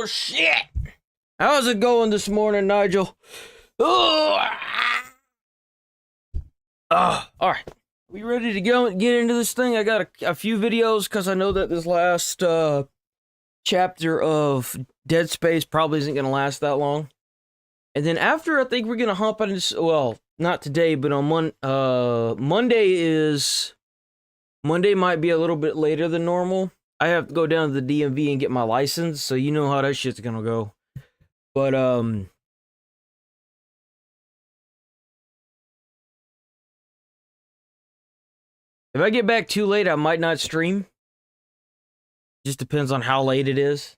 Oh, shit! How's it going this morning, Nigel? Oh, alright. We ready to go and get into this thing? I got a few videos, because I know that this last chapter of Dead Space probably isn't going to last that long. And then after, I think we're going to hop on this, well, not today, but on Monday might be a little bit later than normal. I have to go down to the DMV and get my license, so you know how that shit's gonna go. But, if I get back too late, I might not stream. Just depends on how late it is.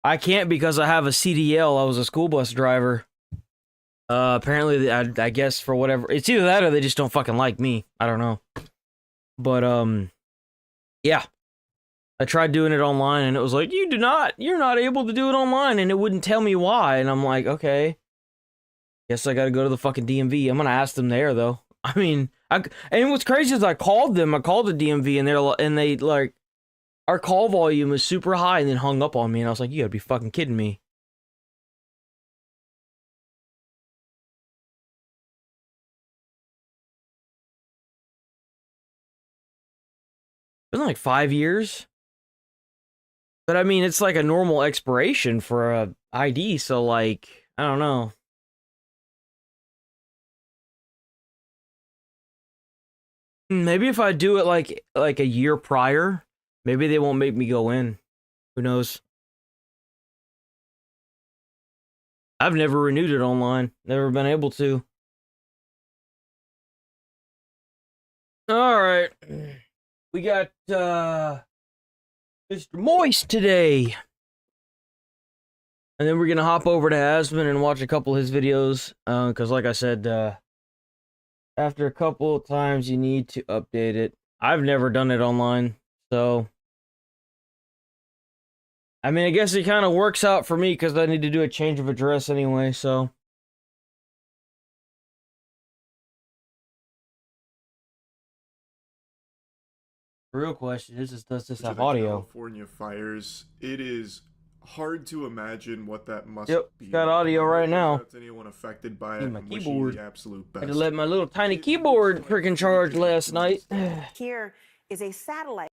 I can't because I have a CDL. I was a school bus driver. Apparently, I guess for whatever. It's either that or they just don't fucking like me. I don't know. But, yeah. I tried doing it online and it was like, you're not able to do it online, and it wouldn't tell me why. And I'm like, okay. Guess I gotta go to the fucking DMV. I'm gonna ask them there, though. I mean, and what's crazy is I called the DMV and they like, our call volume is super high, and then hung up on me, and I was like, you gotta be fucking kidding me. It's been like 5 years. But I mean, it's like a normal expiration for a ID, so like, I don't know. Maybe if I do it like a year prior, maybe they won't make me go in. Who knows? I've never renewed it online. Never been able to. Alright. We got, Mr. Moist today. And then we're gonna hop over to Asmon and watch a couple of his videos. Because like I said, after a couple of times you need to update it. I've never done it online, so... I mean, I guess it kind of works out for me because I need to do a change of address anyway, so... The real question is does this have audio? California fires. It is hard to imagine what that must be. Got audio right now. Anyone affected by it? My keyboard. The absolute best. I had to let my little tiny keyboard freaking charge last night. Here is a satellite.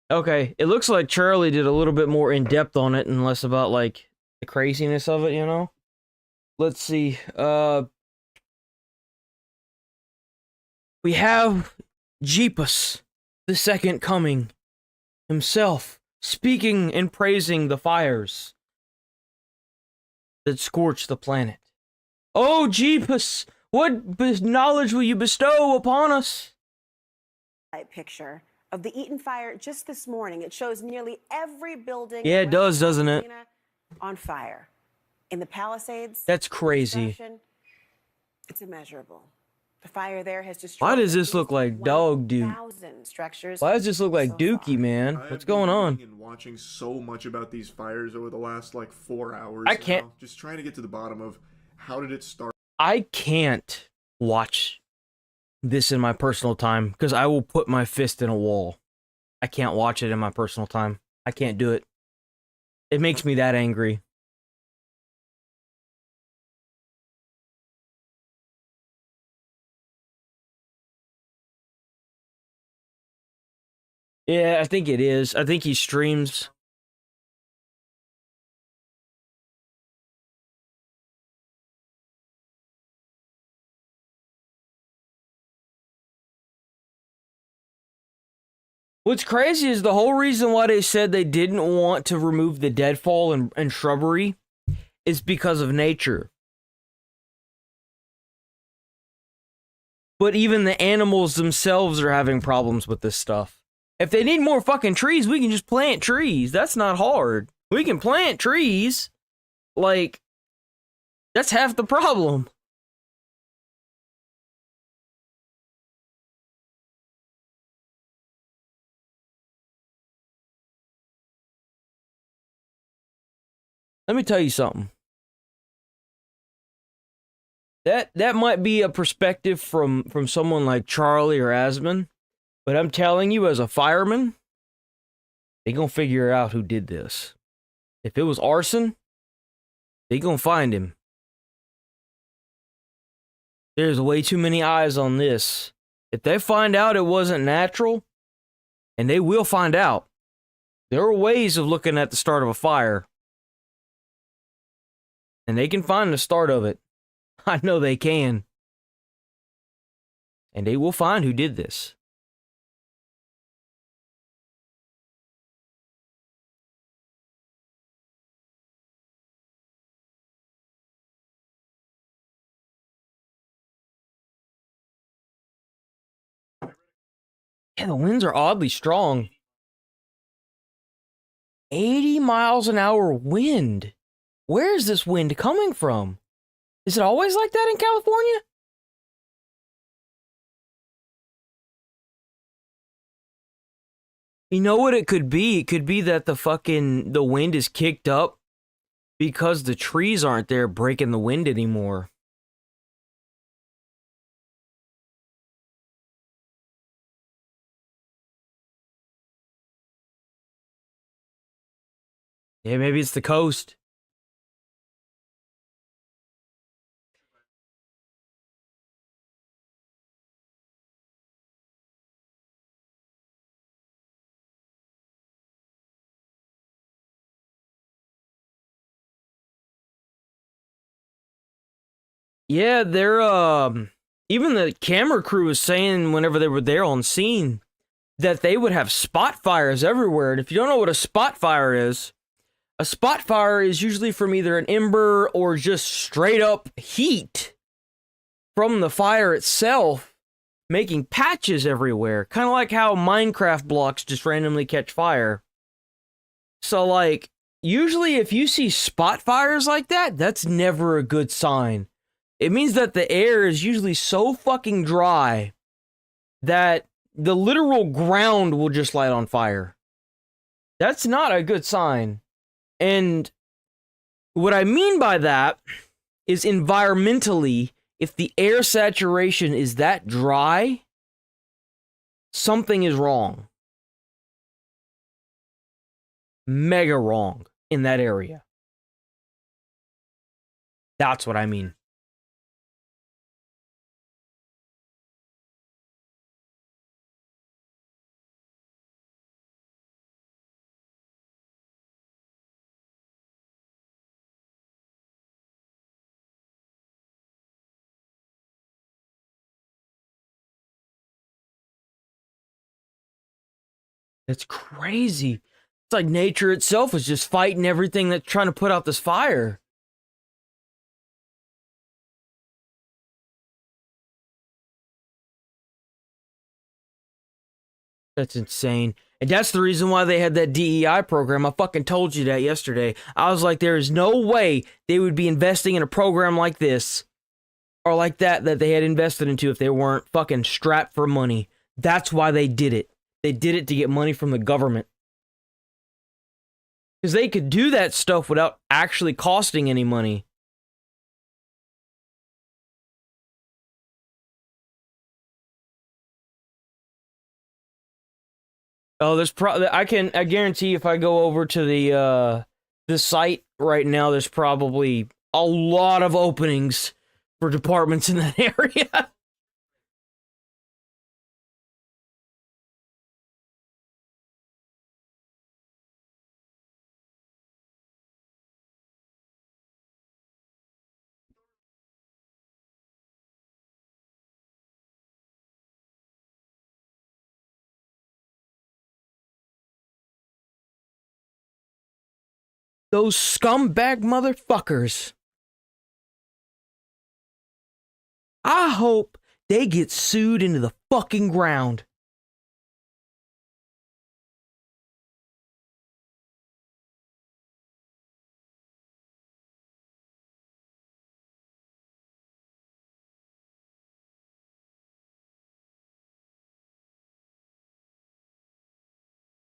Okay, it looks like Charlie did a little bit more in depth on it and less about like the craziness of it, you know? Let's see. We have Jeepus, the second coming, himself, speaking and praising the fires that scorch the planet. Oh, Jeepus, what knowledge will you bestow upon us? Picture of the Eaton fire just this morning. It shows nearly every building. Yeah, it does, doesn't it? On fire. In the Palisades. That's crazy. It's immeasurable. The fire there has destroyed. Why does this look like dog dude? Structures. Why does this look like Dookie, man? What's going on? I've been watching so much about these fires over the last like 4 hours. I can't. Just trying to get to the bottom of how did it start. I can't watch this in my personal time because I will put my fist in a wall. I can't watch it in my personal time. I can't do it. It makes me that angry. Yeah, I think it is. I think he streams. What's crazy is the whole reason why they said they didn't want to remove the deadfall and shrubbery is because of nature. But even the animals themselves are having problems with this stuff. If they need more fucking trees, we can just plant trees. That's not hard. We can plant trees. Like, that's half the problem. Let me tell you something. That might be a perspective from someone like Charlie or Asmon, But I'm telling you, as a fireman, they gonna figure out who did this. If it was arson, they gonna find him. There's way too many eyes on this. If they find out it wasn't natural, and they will find out, there are ways of looking at the start of a fire. And they can find the start of it. I know they can. And they will find who did this. Yeah, the winds are oddly strong. 80 miles an hour wind. Where is this wind coming from? Is it always like that in California? You know what it could be? It could be that the wind is kicked up because the trees aren't there breaking the wind anymore. Yeah, maybe it's the coast. Yeah, they're even the camera crew was saying whenever they were there on scene that they would have spot fires everywhere. And if you don't know what a spot fire is, a spot fire is usually from either an ember or just straight up heat from the fire itself, making patches everywhere. Kind of like how Minecraft blocks just randomly catch fire. So, like, usually if you see spot fires like that, that's never a good sign. It means that the air is usually so fucking dry that the literal ground will just light on fire. That's not a good sign. And what I mean by that is environmentally, if the air saturation is that dry, something is wrong. Mega wrong in that area. That's what I mean. It's crazy. It's like nature itself is just fighting everything that's trying to put out this fire. That's insane. And that's the reason why they had that DEI program. I fucking told you that yesterday. I was like, there is no way they would be investing in a program like this or like that they had invested into if they weren't fucking strapped for money. That's why they did it. They did it to get money from the government. Because they could do that stuff without actually costing any money. Oh, there's probably I guarantee if I go over to the site right now, there's probably a lot of openings for departments in that area. Those scumbag motherfuckers. I hope they get sued into the fucking ground.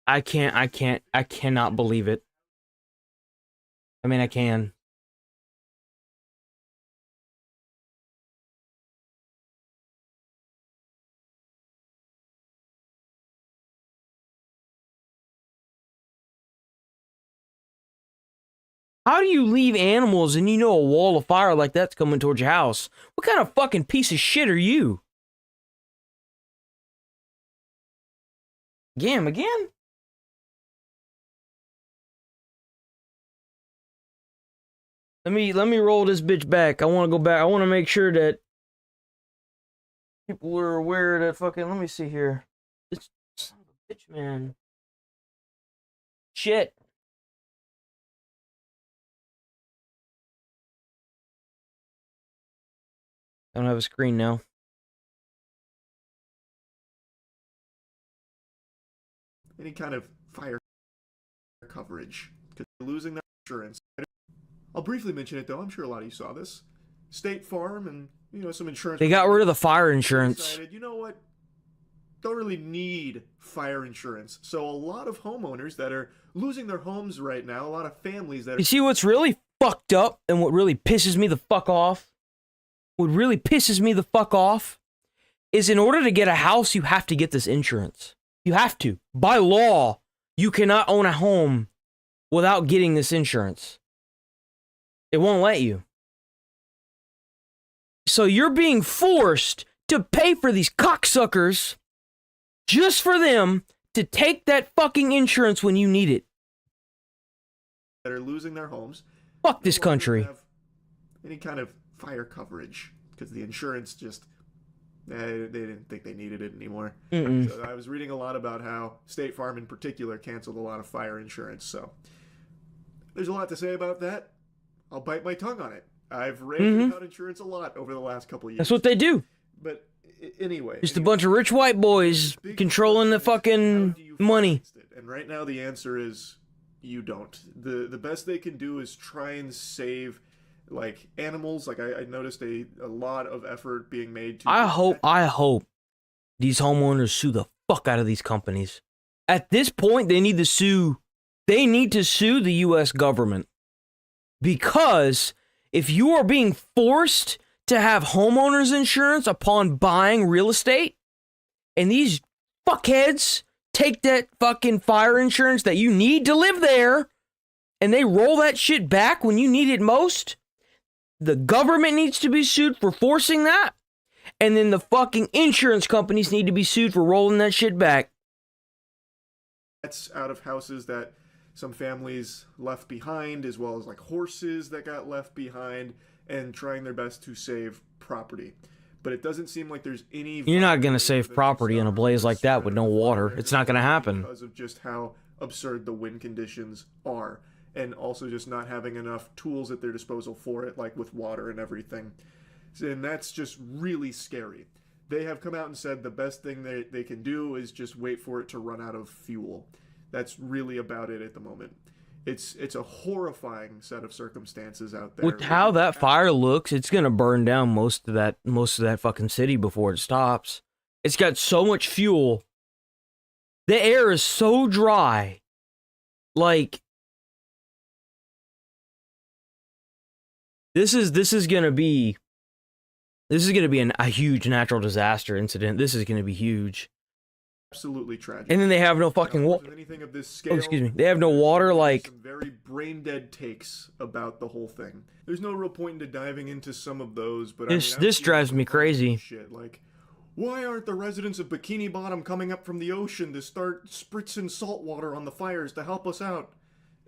I cannot believe it. I mean, I can. How do you leave animals and you know a wall of fire like that's coming towards your house? What kind of fucking piece of shit are you? Again? Let me roll this bitch back. I want to go back. I want to make sure that people are aware that fucking. Let me see here. This son of a bitch, man. Shit. I don't have a screen now. Any kind of fire coverage because they're losing their insurance. I'll briefly mention it though. I'm sure a lot of you saw this. State Farm and some insurance. They got rid of the fire insurance. Decided, you know what? Don't really need fire insurance. So a lot of homeowners that are losing their homes right now, a lot of families that are... You see what's really fucked up and what really pisses me the fuck off? What really pisses me the fuck off is in order to get a house, you have to get this insurance. You have to. By law, you cannot own a home without getting this insurance. It won't let you. So you're being forced to pay for these cocksuckers just for them to take that fucking insurance when you need it. That are losing their homes. Fuck this country. Have any kind of fire coverage because the insurance just they didn't think they needed it anymore. So I was reading a lot about how State Farm in particular canceled a lot of fire insurance. So there's a lot to say about that. I'll bite my tongue on it. I've raved about insurance a lot over the last couple of years. That's what they do. But anyway, just a bunch of rich white boys controlling the fucking money. And right now the answer is you don't. The best they can do is try and save like animals. Like I noticed a lot of effort being made to... I hope these homeowners sue the fuck out of these companies. At this point, they need to sue the US government. Because if you are being forced to have homeowners insurance upon buying real estate, and these fuckheads take that fucking fire insurance that you need to live there, and they roll that shit back when you need it most, the government needs to be sued for forcing that, and then the fucking insurance companies need to be sued for rolling that shit back. That's out of houses that some families left behind, as well as like horses that got left behind, and trying their best to save property. But it doesn't seem like there's any... You're not going to save property in a blaze like that with no water. It's not going to happen. Because of just how absurd the wind conditions are. And also just not having enough tools at their disposal for it, like with water and everything. And that's just really scary. They have come out and said the best thing they can do is just wait for it to run out of fuel. That's really about it at the moment. It's a horrifying set of circumstances out there. With how that fire looks, it's gonna burn down most of that fucking city before it stops. It's got so much fuel. The air is so dry. Like this is gonna be a huge natural disaster incident. This is gonna be huge. Absolutely tragic. And then they have no fucking water. Anything of this scale, excuse me. They have no water. Like some very brain dead takes about the whole thing. There's no real point into diving into some of those, but this drives me crazy. Shit, like why aren't the residents of Bikini Bottom coming up from the ocean to start spritzing salt water on the fires to help us out?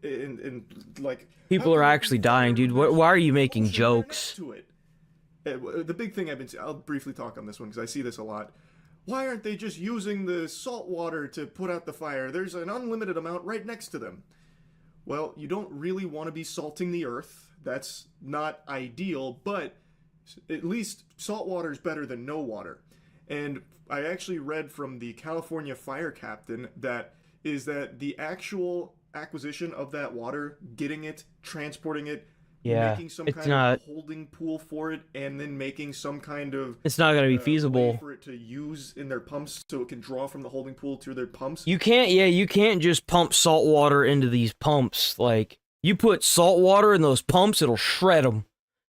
And like people are actually dying, dude. Why are you making jokes? The big thing I'll briefly talk on this one because I see this a lot. Why aren't they just using the salt water to put out the fire? There's an unlimited amount right next to them. Well, you don't really want to be salting the earth. That's not ideal, but at least salt water is better than no water. And I actually read from the California fire captain that the actual acquisition of that water, getting it, transporting it, making some kind of holding pool for it, and then making some kind of... It's not going to be feasible. ...way for it to use in their pumps so it can draw from the holding pool to their pumps. You can't just pump salt water into these pumps. Like, you put salt water in those pumps, it'll shred them.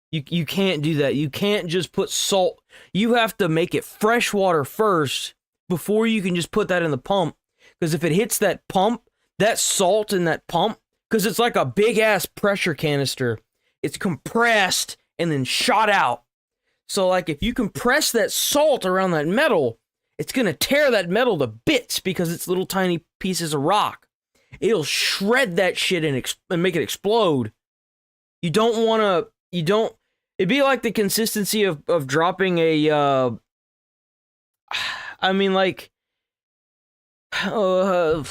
You can't do that. You can't just put salt... You have to make it fresh water first before you can just put that in the pump. Because if it hits that pump, that salt in that pump because it's like a big ass pressure canister. It's compressed and then shot out. So like if you compress that salt around that metal, it's gonna tear that metal to bits because it's little tiny pieces of rock. It'll shred that shit and make it explode. You don't want to. You don't. It'd be like the consistency of dropping a. I mean, like. So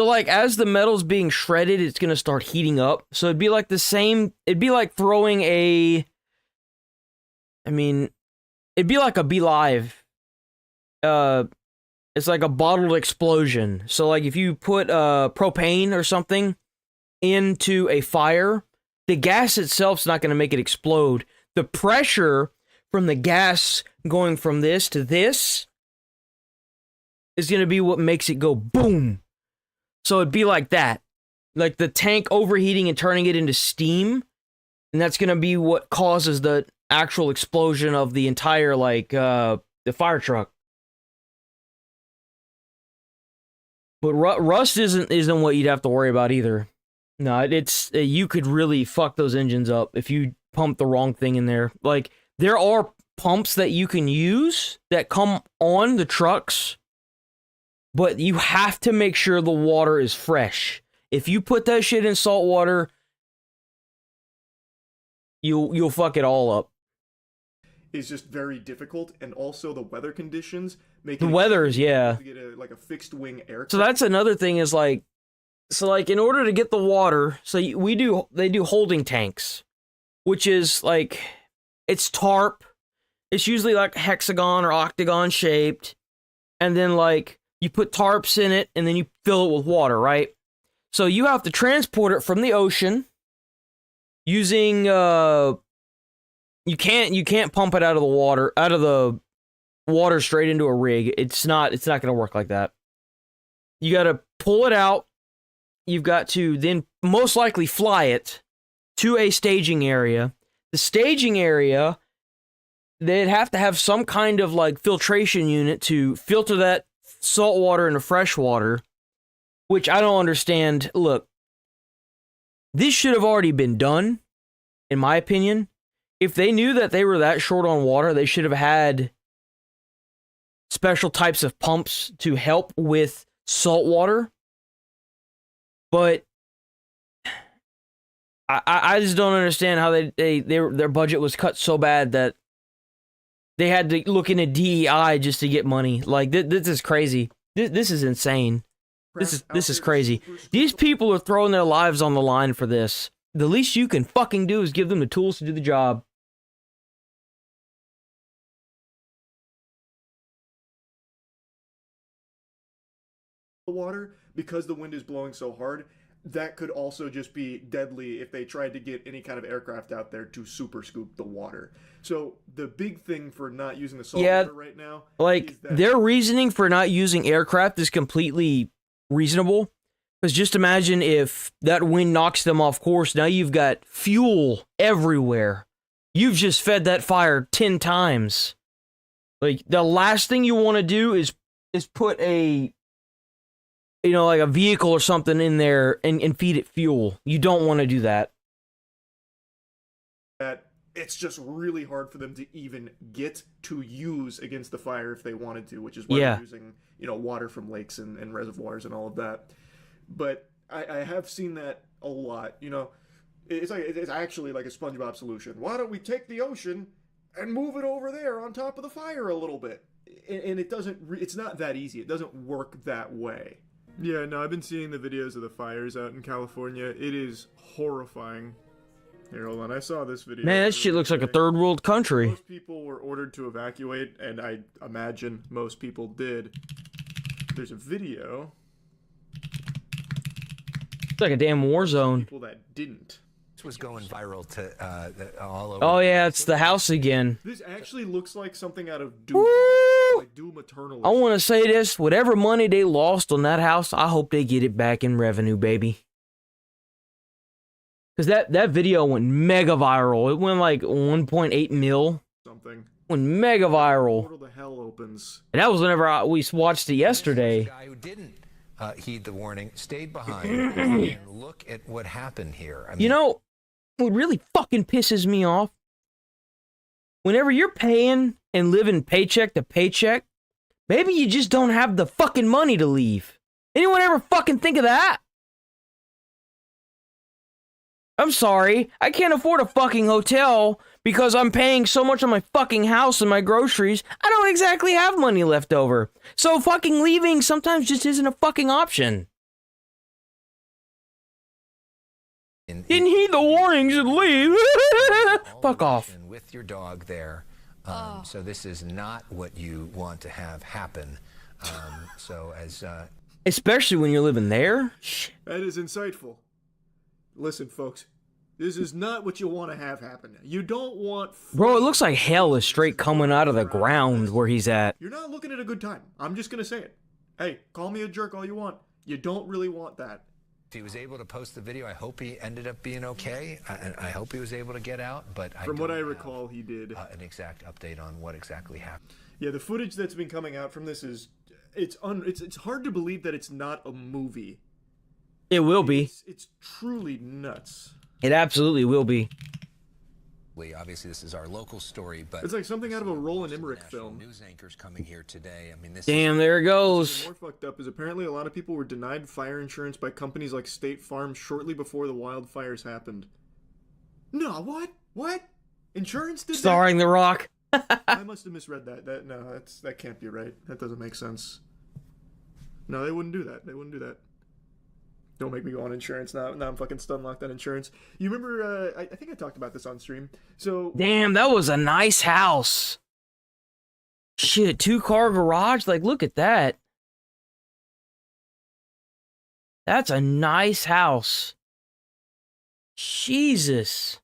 like as the metal's being shredded, it's gonna start heating up. So it'd be like the same. It'd be like throwing a. I mean, it'd be like a Be Live. It's like a bottled explosion. So like if you put propane or something into a fire, the gas itself's not gonna make it explode. The pressure from the gas going from this to this is gonna be what makes it go boom. So it'd be like that. Like the tank overheating and turning it into steam. And that's going to be what causes the actual explosion of the entire, like, the fire truck. But rust isn't what you'd have to worry about either. No, it's, you could really fuck those engines up if you pump the wrong thing in there. Like, there are pumps that you can use that come on the trucks, but you have to make sure the water is fresh. If you put that shit in salt water, you'll fuck it all up. Is just very difficult, and also the weather conditions make the weather's yeah. To get like a fixed wing aircraft. So that's another thing is like, so like in order to get the water, so they do holding tanks, which is like it's tarp. It's usually like hexagon or octagon shaped, and then like. You put tarps in it, and then you fill it with water, right? So you have to transport it from the ocean using you can't pump it out of the water straight into a rig. It's not going to work like that. You got to pull it out. You've got to then most likely fly it to a staging area. The staging area, they'd have to have some kind of like filtration unit to filter that salt water into fresh water, which I don't understand. Look, this should have already been done, in my opinion. If they knew that they were that short on water, they should have had special types of pumps to help with salt water. But I just don't understand how their budget was cut so bad that they had to look into DEI just to get money. Like, this is crazy. This is insane. This is crazy. These people are throwing their lives on the line for this. The least you can fucking do is give them the tools to do the job. The water, because the wind is blowing so hard, that could also just be deadly if they tried to get any kind of aircraft out there to super scoop the water. So the big thing for not using the salt water right now, like is that their reasoning for not using aircraft is completely reasonable. Because just imagine if that wind knocks them off course. Now you've got fuel everywhere. You've just fed that fire 10 times. Like the last thing you want to do is put a like a vehicle or something in there and feed it fuel. You don't want to do that. That it's just really hard for them to even get to use against the fire if they wanted to, which is why they're using, water from lakes and reservoirs and all of that. But I have seen that a lot. It's actually like a SpongeBob solution. Why don't we take the ocean and move it over there on top of the fire a little bit? And it's not that easy. It doesn't work that way. Yeah, no, I've been seeing the videos of the fires out in California. It is horrifying. Here, hold on. I saw this video. Man, that shit looks like a third world country. Most people were ordered to evacuate, and I imagine most people did. There's a video. It's like a damn war zone. People that didn't. This was going viral to all over. Oh yeah, it's the house again. This actually looks like something out of Doom. Like Doom Eternal. I want to say this: whatever money they lost on that house, I hope they get it back in revenue, baby. Because that video went mega viral. It went like 1.8 mil. Something. Went mega viral. Portal to Hell opens. And that was whenever we watched it yesterday. Guy who didn't heed the warning, stayed behind, and look at what happened here. I mean, You know, what really fucking pisses me off? Whenever you're paying and living paycheck to paycheck, maybe you just don't have the fucking money to leave. Anyone ever fucking think of that? I'm sorry, I can't afford a fucking hotel because I'm paying so much on my fucking house and my groceries. I don't exactly have money left over. So fucking leaving sometimes just isn't a fucking option. Didn't heed the warnings and leave. Fuck off. With your dog there. So this is not what you want to have happen. Especially when you're living there. That is insightful. Listen, folks, this is not what you want to have happen. You don't want... Bro, it looks like hell is straight coming out of the ground where he's at. You're not looking at a good time. I'm just going to say it. Hey, call me a jerk all you want. You don't really want that. If he was able to post the video, I hope he ended up being okay. I hope he was able to get out, but from what I recall, he did. An exact update on what exactly happened. Yeah, the footage that's been coming out from this is... It's hard to believe that it's not a movie. It will be. It's truly nuts. It absolutely will be. Obviously, this is our local story, but it's like something out of a Roland Emmerich film. News anchors coming here today. I mean, this. Damn, there it goes. What's more fucked up is apparently a lot of people were denied fire insurance by companies like State Farm shortly before the wildfires happened. No, what? What? Insurance did Starring The Rock. I must have misread that. That can't be right. That doesn't make sense. No, they wouldn't do that. They wouldn't do that. Don't make me go on insurance now. Now I'm fucking stun locked on insurance. You remember, I think I talked about this on stream. So damn, that was a nice house. Shit, 2-car garage? Like, look at that. That's a nice house. Jesus.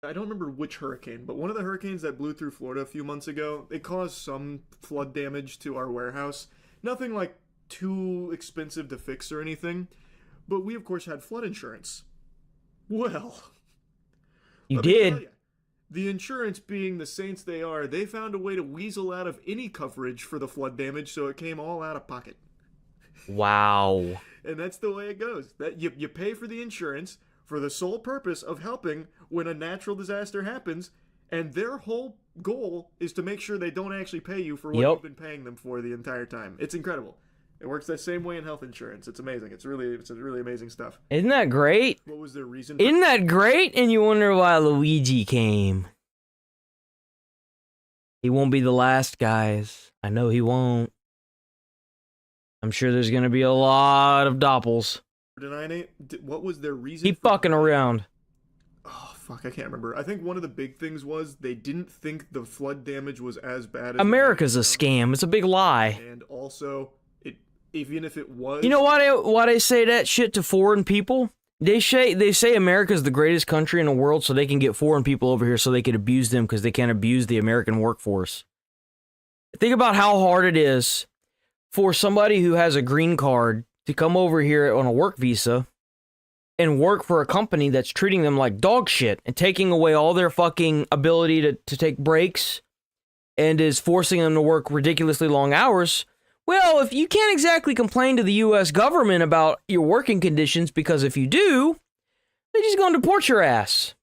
I don't remember which hurricane, but one of the hurricanes that blew through Florida a few months ago, it caused some flood damage to our warehouse. Nothing like too expensive to fix or anything. But we, of course, had flood insurance. Well, you did. The insurance, being the saints they are, they found a way to weasel out of any coverage for the flood damage, so it came all out of pocket. Wow. And that's the way it goes. That you pay for the insurance for the sole purpose of helping when a natural disaster happens, and their whole goal is to make sure they don't actually pay you for what you've been paying them for the entire time. It's incredible. It works that same way in health insurance. It's amazing. It's really amazing stuff. Isn't that great? What was their reason? Isn't that great? And you wonder why Luigi came. He won't be the last, guys. I know he won't. I'm sure there's gonna be a lot of doppels. What was their reason? Keep fucking around. Oh, fuck, I can't remember. I think one of the big things was they didn't think the flood damage was as bad as... America's a scam. It's a big lie. And also... even if it was... You know why they say that shit to foreign people? They say America's the greatest country in the world so they can get foreign people over here so they can abuse them because they can't abuse the American workforce. Think about how hard it is for somebody who has a green card to come over here on a work visa and work for a company that's treating them like dog shit and taking away all their fucking ability to take breaks and is forcing them to work ridiculously long hours. Well, if you can't exactly complain to the U.S. government about your working conditions, because if you do, they're just going to deport your ass.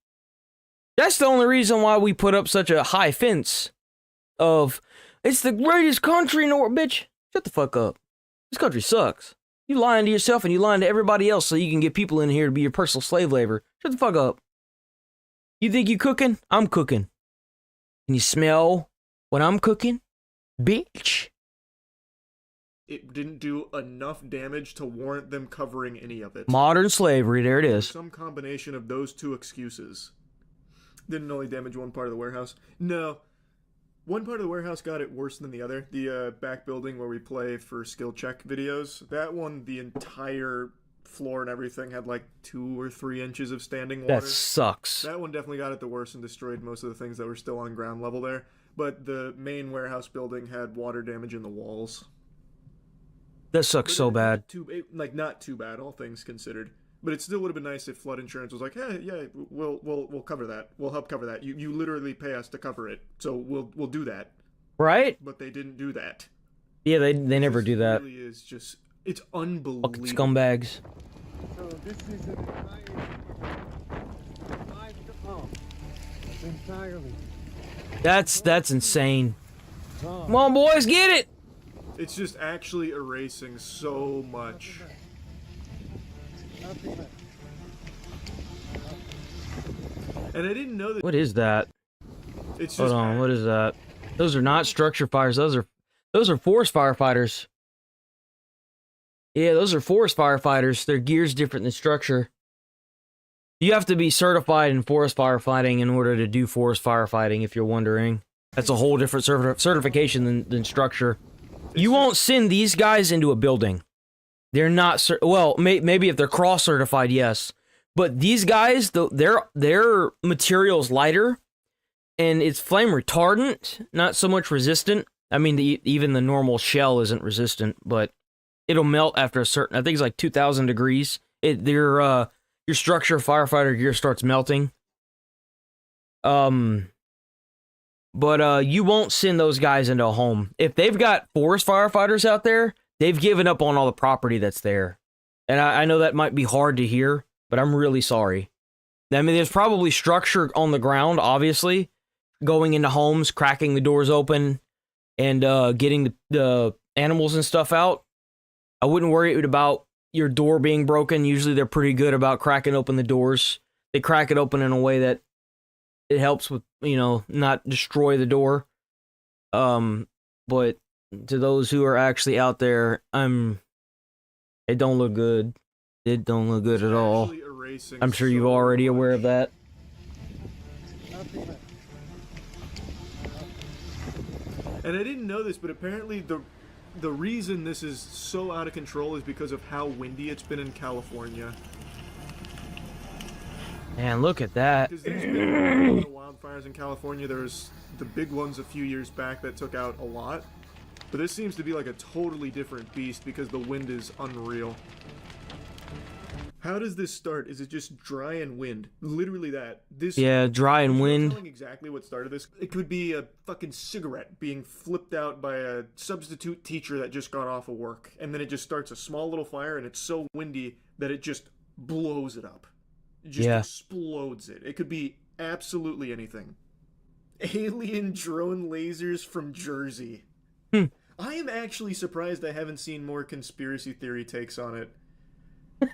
That's the only reason why we put up such a high fence of, it's the greatest country in the world. Bitch, shut the fuck up. This country sucks. You lying to yourself and you lying to everybody else so you can get people in here to be your personal slave labor. Shut the fuck up. You think you cooking? I'm cooking. Can you smell what I'm cooking? Bitch. It didn't do enough damage to warrant them covering any of it. Modern slavery, there it is. Some combination of those two excuses. Didn't only damage one part of the warehouse. No. One part of the warehouse got it worse than the other. The back building where we play for skill check videos. That one, the entire floor and everything had like 2 or 3 inches of standing water. That sucks. That one definitely got it the worst and destroyed most of the things that were still on ground level there. But the main warehouse building had water damage in the walls. That sucks so bad. Not too bad, all things considered. But it still would have been nice if flood insurance was like, hey, yeah, we'll cover that. We'll help cover that. You literally pay us to cover it, so we'll do that. Right? But they didn't do that. Yeah, they never do that. It really is just It's Fucking unbelievable. scumbags. So this is an entirely. That's insane. Gone. Come on, boys, get it! It's just actually erasing so much. Nothing left. And I didn't know that. What is that? It's Hold just on, what is that? Those are not structure fires. Those are forest firefighters. Yeah, those are forest firefighters. Their gear's different than structure. You have to be certified in forest firefighting in order to do forest firefighting, if you're wondering. That's a whole different certification than structure. You won't send these guys into a building. They're not, well, maybe if they're cross-certified, yes. But these guys, their material's lighter, and it's flame retardant, not so much resistant. I mean, even the normal shell isn't resistant, but it'll melt after a certain, I think it's like 2,000 degrees. Your structure firefighter gear starts melting. But you won't send those guys into a home. If they've got forest firefighters out there, they've given up on all the property that's there. And I know that might be hard to hear, but I'm really sorry. I mean, there's probably structure on the ground, obviously, going into homes, cracking the doors open, and getting the animals and stuff out. I wouldn't worry about your door being broken. Usually they're pretty good about cracking open the doors. They crack it open in a way that it helps with, not destroy the door. But to those who are actually out there, it don't look good. It don't look good at all. I'm sure you're already aware of that. Nothing left. And I didn't know this, but apparently the reason this is so out of control is because of how windy it's been in California. Man, look at that. Because there's been a lot of wildfires in California. There was the big ones a few years back that took out a lot. But this seems to be like a totally different beast because the wind is unreal. How does this start? Is it just dry and wind? Literally that. Yeah, dry and wind. Telling exactly what started this. It could be a fucking cigarette being flipped out by a substitute teacher that just got off of work. And then it just starts a small little fire and it's so windy that it just blows it up. It just explodes it. It could be absolutely anything. Alien drone lasers from Jersey. I am actually surprised I haven't seen more conspiracy theory takes on it.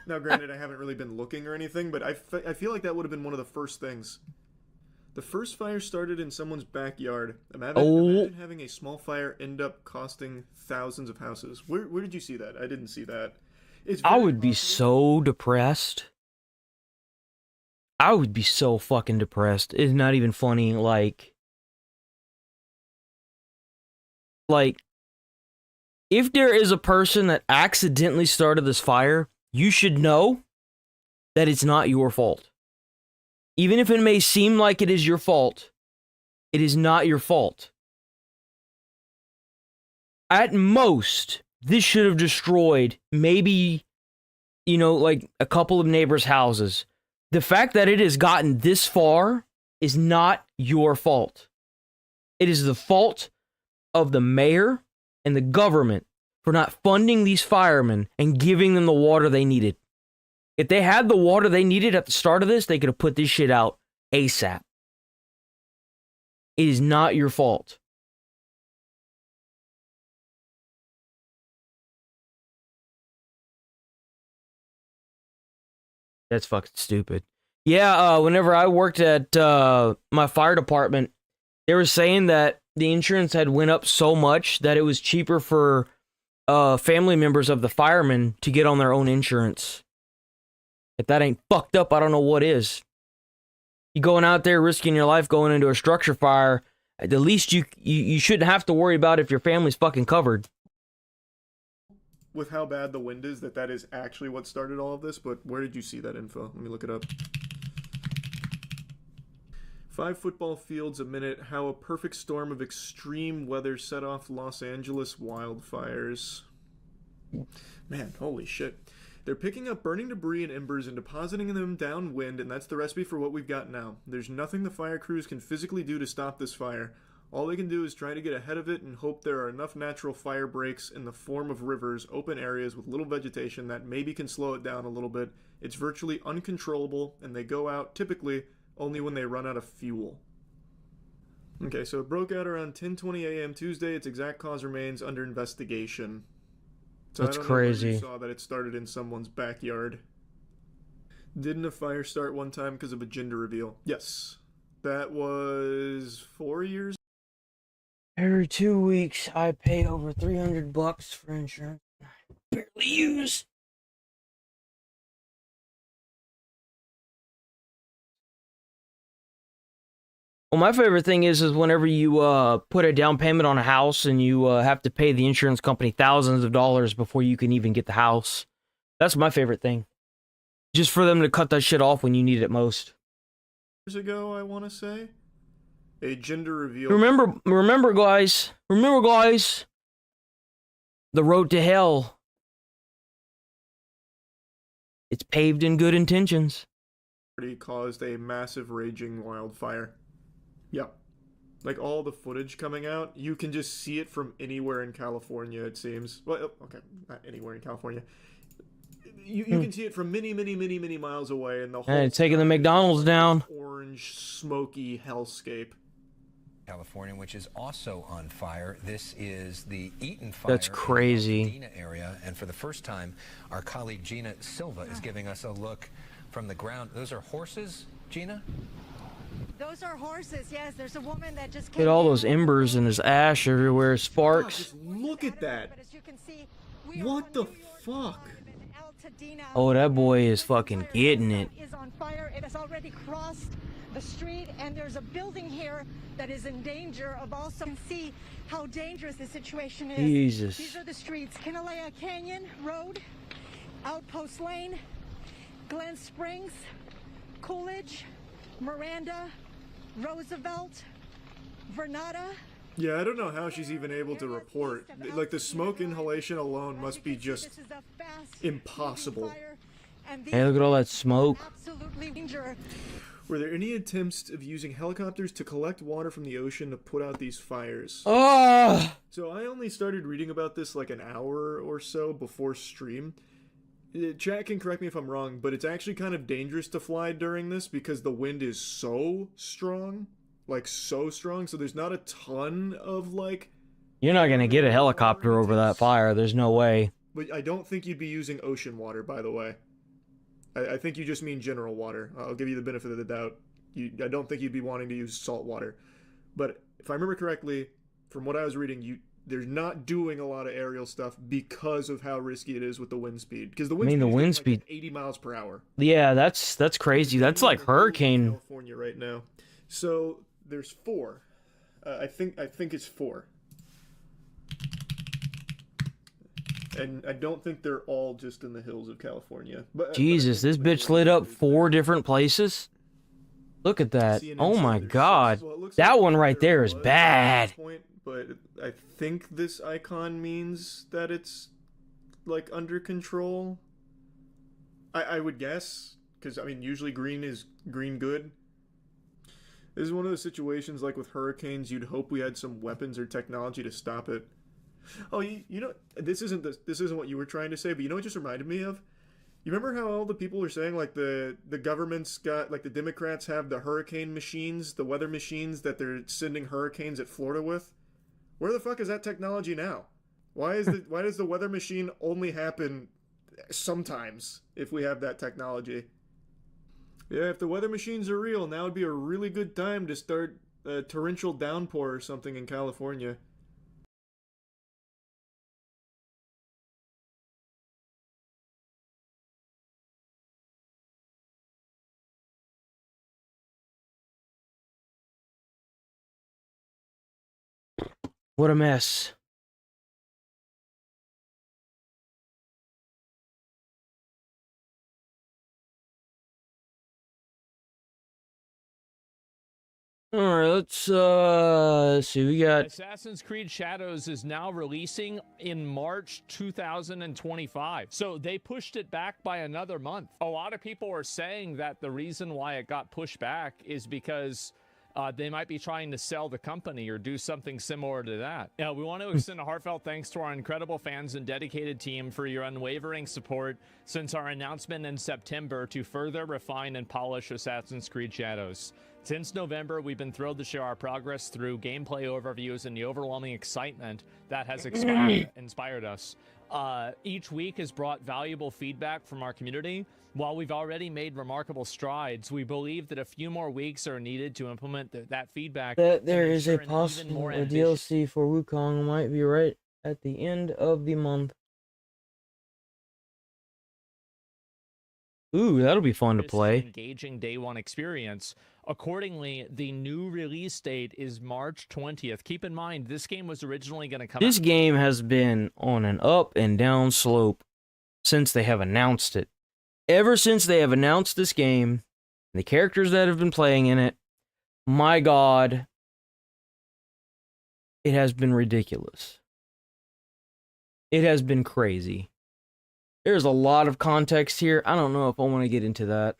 Now, granted, I haven't really been looking or anything, but I feel like that would have been one of the first things. The first fire started in someone's backyard. Imagine having a small fire end up costing thousands of houses. Where did you see that? I didn't see that. I would be so depressed. I would be so fucking depressed. It's not even funny. Like, if there is a person that accidentally started this fire, you should know that it's not your fault. Even if it may seem like it is your fault, it is not your fault. At most, this should have destroyed maybe, like a couple of neighbors' houses. The fact that it has gotten this far is not your fault. It is the fault of the mayor and the government for not funding these firemen and giving them the water they needed. If they had the water they needed at the start of this, they could have put this shit out ASAP. It is not your fault. That's fucking stupid. Yeah, whenever I worked at my fire department, they were saying that the insurance had went up so much that it was cheaper for family members of the firemen to get on their own insurance. If that ain't fucked up, I don't know what is. You going out there risking your life going into a structure fire, at the least you shouldn't have to worry about if your family's fucking covered. With how bad the wind is, that is actually what started all of this, but where did you see that info? Let me look it up. 5 football fields a minute, how a perfect storm of extreme weather set off Los Angeles wildfires. Man, holy shit. They're picking up burning debris and embers and depositing them downwind, and that's the recipe for what we've got now. There's nothing the fire crews can physically do to stop this fire. All they can do is try to get ahead of it and hope there are enough natural fire breaks in the form of rivers, open areas with little vegetation that maybe can slow it down a little bit. It's virtually uncontrollable, and they go out typically only when they run out of fuel. Okay, so it broke out around 10:20 a.m. Tuesday. Its exact cause remains under investigation. So That's I don't know where you crazy. saw that it started in someone's backyard. Didn't a fire start one time because of a gender reveal? Yes. That was 4 years. Every 2 weeks, I pay over $300 for insurance. I barely use. Well, my favorite thing is whenever you put a down payment on a house and you have to pay the insurance company thousands of dollars before you can even get the house. That's my favorite thing. Just for them to cut that shit off when you need it most. Years ago, I want to say. A gender reveal. Remember, guys. The road to hell. It's paved in good intentions. Caused a massive raging wildfire. Yep. Like all the footage coming out, you can just see it from anywhere in California, it seems. Well, okay, not anywhere in California. You can see it from many miles away, and the whole Hey, taking the McDonald's down. Orange, smoky hellscape. California, which is also on fire. This is the Eaton fire. That's crazy. In the Altadena area, and for the first time, our colleague Gina Silva is giving us a look from the ground. Those are horses, Gina? Those are horses, yes. There's a woman that just Look at all those embers and there's ash everywhere, sparks. Just look at that. But as you can see, we are What on the New York fuck? Drive in Altadena. Oh, that boy is fucking getting it. Is on fire. It has already crossed the street, and there's a building here that is in danger of also see how dangerous the situation is. Jesus. These are the streets: Kinalea Canyon Road, Outpost Lane, Glen Springs, Coolidge, Miranda, Roosevelt, Vernada. Yeah, I don't know how she's even able to report. Like, the smoke inhalation alone must be just impossible. Hey, look at all that smoke. Absolutely danger. Were there any attempts of using helicopters to collect water from the ocean to put out these fires? Oh! So I only started reading about this like an hour or so before stream. Chat can correct me if I'm wrong, but it's actually kind of dangerous to fly during this because the wind is so strong. Like, so strong. So there's not a ton of, like... You're not gonna get a helicopter over that fire. There's no way. But I don't think you'd be using ocean water, by the way. I think you just mean general water. I'll give you the benefit of the doubt. I don't think you'd be wanting to use salt water. But if I remember correctly, from what I was reading, they're not doing a lot of aerial stuff because of how risky it is with the wind speed. Because the wind speed is like 80 miles per hour. Yeah, that's crazy. That's like hurricane. California right now. So there's 4. I think it's 4. And I don't think they're all just in the hills of California. But Jesus, this bitch lit up 4 different places. Look at that. Oh my god. That one right there is bad. But I think this icon means that it's like under control. I would guess, because I mean usually green is green good. This is one of those situations like with hurricanes, you'd hope we had some weapons or technology to stop it. Oh, you know, this isn't what you were trying to say, but you know what just reminded me of? You remember how all the people are saying, like, the government's got, like, the Democrats have the hurricane machines, the weather machines that they're sending hurricanes at Florida with? Where the fuck is that technology now? Why does the weather machine only happen sometimes if we have that technology? Yeah, if the weather machines are real, now would be a really good time to start a torrential downpour or something in California. What a mess. Alright, let's see, we got... Assassin's Creed Shadows is now releasing in March 2025. So they pushed it back by another month. A lot of people are saying that the reason why it got pushed back is because they might be trying to sell the company or do something similar to that. Yeah, we want to extend a heartfelt thanks to our incredible fans and dedicated team for your unwavering support since our announcement in September to further refine and polish Assassin's Creed Shadows. Since November, we've been thrilled to share our progress through gameplay overviews and the overwhelming excitement that has inspired us. Each week has brought valuable feedback from our community. While we've already made remarkable strides, we believe that a few more weeks are needed to implement that feedback. That there is a ensure an even possible more DLC for Wukong might be right at the end of the month. Ooh, that'll be fun to play. Engaging day one experience. Accordingly, the new release date is March 20th. Keep in mind, this game was originally going to come This out. game has been on an up and down slope since they have announced it. Ever since they have announced this game, the characters that have been playing in it, my God, it has been ridiculous. It has been crazy. There's a lot of context here. I don't know if I want to get into that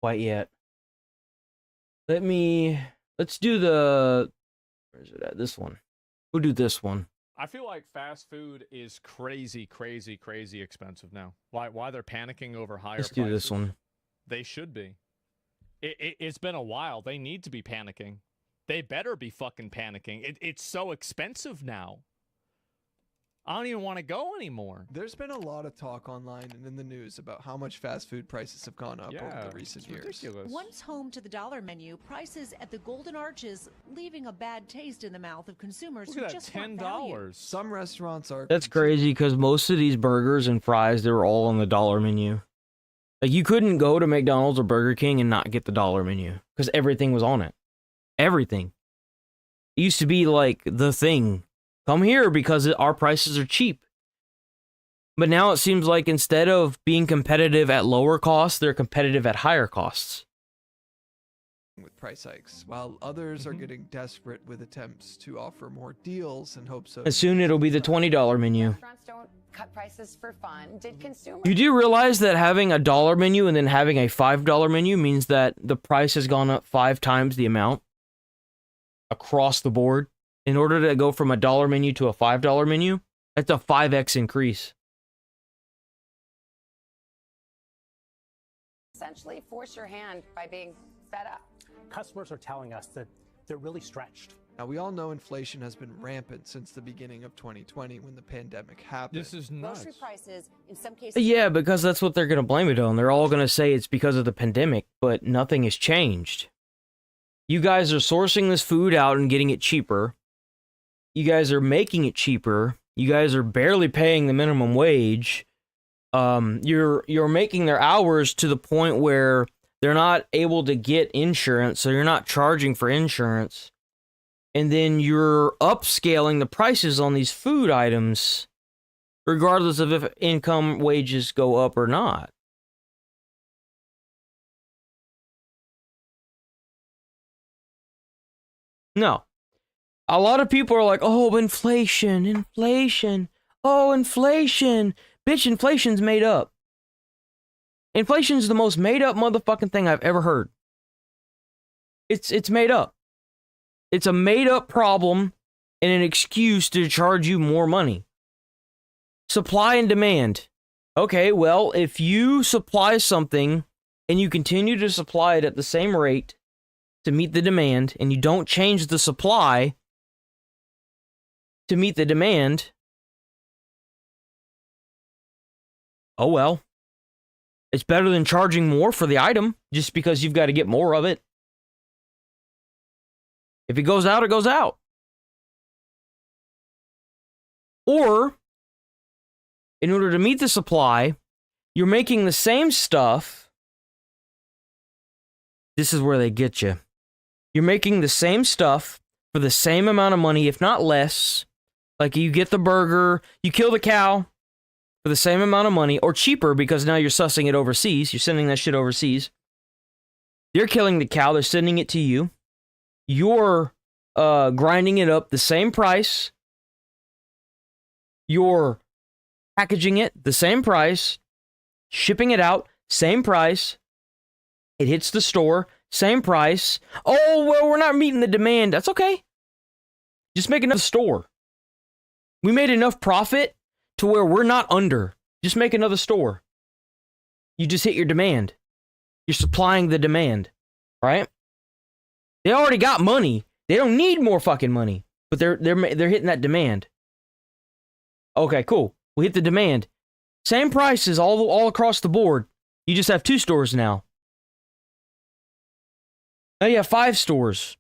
quite yet. Let's do the, where is it at? This one. We'll do this one. I feel like fast food is crazy expensive now. Why they're panicking over higher Let's prices? do this one. They should be. It's been a while. They need to be panicking. They better be fucking panicking. It's so expensive now. I don't even want to go anymore. There's been a lot of talk online and in the news about how much fast food prices have gone up over the recent years. Ridiculous. Once home to the dollar menu, prices at the Golden Arches leaving a bad taste in the mouth of consumers Look who at that, just want value. $10. Some restaurants are... That's crazy because most of these burgers and fries, they were all on the dollar menu. Like, you couldn't go to McDonald's or Burger King and not get the dollar menu because everything was on it. Everything. It used to be like the thing. Come here because our prices are cheap. But now it seems like instead of being competitive at lower costs, they're competitive at higher costs. With price hikes, while others are getting desperate with attempts to offer more deals in hopes of... And soon it'll be the $20 menu. Restaurants don't cut prices for fun. Did consumers... You do realize that having a dollar menu and then having a $5 menu means that the price has gone up 5 times the amount across the board? In order to go from a dollar menu to a $5 menu, that's a 5x increase. essentially force your hand by being fed up? Customers are telling us that they're really stretched. Now, we all know inflation has been rampant since the beginning of 2020 when the pandemic happened. This is nuts. Grocery prices, in some cases... Yeah, because that's what they're going to blame it on. They're all going to say it's because of the pandemic, but nothing has changed. You guys are sourcing this food out and getting it cheaper. You guys are making it cheaper. You guys are barely paying the minimum wage. You're making their hours to the point where they're not able to get insurance, so you're not charging for insurance. And then you're upscaling the prices on these food items, regardless of if income wages go up or not. No. A lot of people are like, oh, inflation, inflation. Oh, inflation. Bitch, inflation's made up. Inflation's the most made up motherfucking thing I've ever heard. It's made up. It's a made up problem and an excuse to charge you more money. Supply and demand. Okay, well, if you supply something and you continue to supply it at the same rate to meet the demand, and you don't change the supply to meet the demand, oh well. It's better than charging more for the item just because you've got to get more of it. If it goes out, it goes out. Or, in order to meet the supply, you're making the same stuff. This is where they get you. You're making the same stuff for the same amount of money, if not less. Like, you get the burger, you kill the cow for the same amount of money, or cheaper because now you're sussing it overseas. You're sending that shit overseas. They're killing the cow, they're sending it to you. You're grinding it up the same price. You're packaging it the same price. Shipping it out, same price. It hits the store, same price. Oh, well, we're not meeting the demand. That's okay. Just make another store. We made enough profit to where we're not under. Just make another store. You just hit your demand. You're supplying the demand, right? They already got money. They don't need more fucking money, but they're hitting that demand. Okay, cool. We hit the demand. Same prices all across the board. You just have 2 stores now. Now you have 5 stores.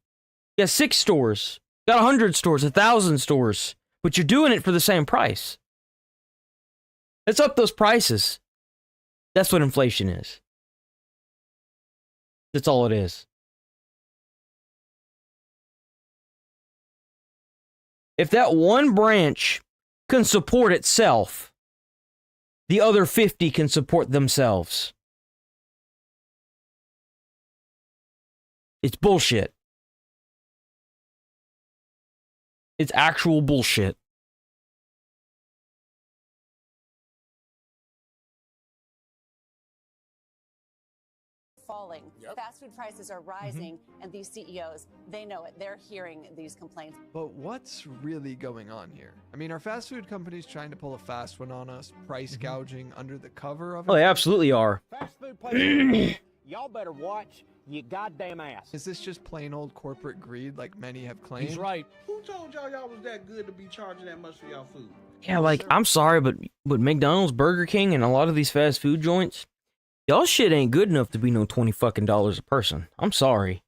You have 6 stores. You got 100 stores, 1,000 stores. But you're doing it for the same price. Let's up those prices. That's what inflation is. That's all it is. If that one branch can support itself, the other 50 can support themselves. It's bullshit. It's actual bullshit. Falling. Fast food prices are rising, and these CEOs, they know it. They're hearing these complaints. But what's really going on here? I mean, are fast food companies trying to pull a fast one on us, price gouging under the cover of it? Oh, they absolutely are. Fast food places, y'all better watch your goddamn ass. Is this just plain old corporate greed like many have claimed? He's right. Who told y'all was that good to be charging that much for y'all food? Yeah, like, I'm sorry, but McDonald's, Burger King, and a lot of these fast food joints, y'all shit ain't good enough to be no $20 fucking a person. I'm sorry.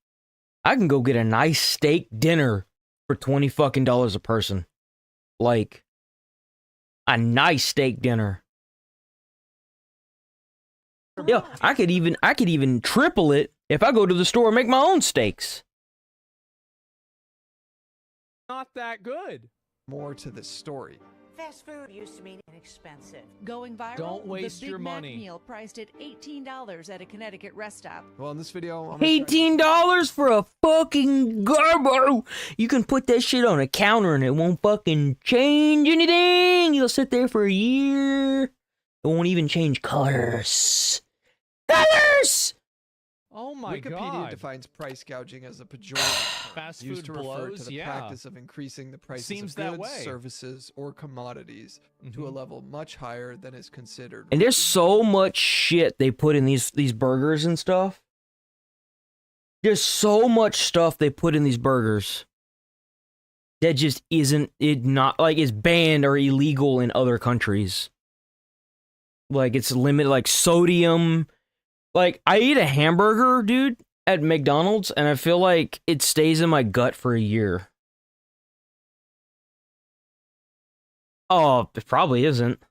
I can go get a nice steak dinner for $20 fucking a person. Like, a nice steak dinner. Yeah, I could even triple it if I go to the store and make my own steaks. Not that good. More to the story. Fast food used to mean inexpensive. Going viral? Don't waste the Big your Mac money. meal priced at $18 at a Connecticut rest stop. Well, in this video, I'm $18 for a fucking garbo. You can put that shit on a counter and it won't fucking change anything. You'll sit there for a year. It won't even change colors. Colors! Oh my Wikipedia god. defines price gouging as a pejorative term Fast used food to refer blows, to the yeah. practice of increasing the prices Seems of that goods, way. services, or commodities to a level much higher than is considered. And there's so much shit they put in these burgers and stuff. There's so much stuff they put in these burgers that just is banned or illegal in other countries. Like, it's limited, like sodium. Like, I eat a hamburger, dude, at McDonald's, and I feel like it stays in my gut for a year. Oh, it probably isn't.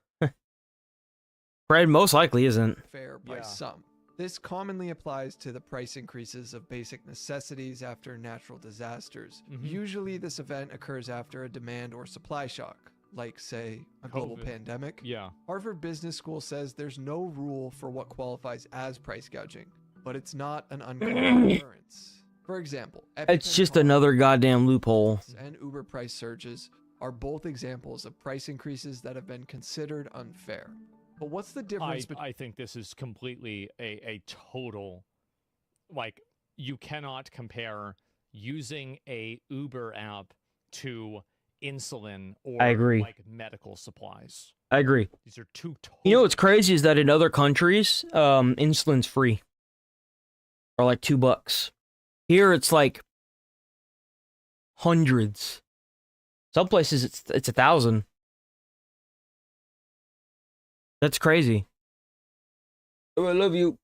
Bread most likely isn't. Fair by some. This commonly applies to the price increases of basic necessities after natural disasters. Usually this event occurs after a demand or supply shock, like, say, a global COVID. pandemic. Yeah. Harvard Business School says there's no rule for what qualifies as price gouging, but it's not an uncommon occurrence. For example, It's just another goddamn loophole. and Uber price surges are both examples of price increases that have been considered unfair. But what's the difference I think this is completely a total, like, you cannot compare using a Uber app to insulin or I agree. like medical supplies. I agree. These are two totally You know what's crazy is that in other countries, insulin's free. Or like $2. Here it's like hundreds. Some places it's 1,000. That's crazy. Oh, I love you.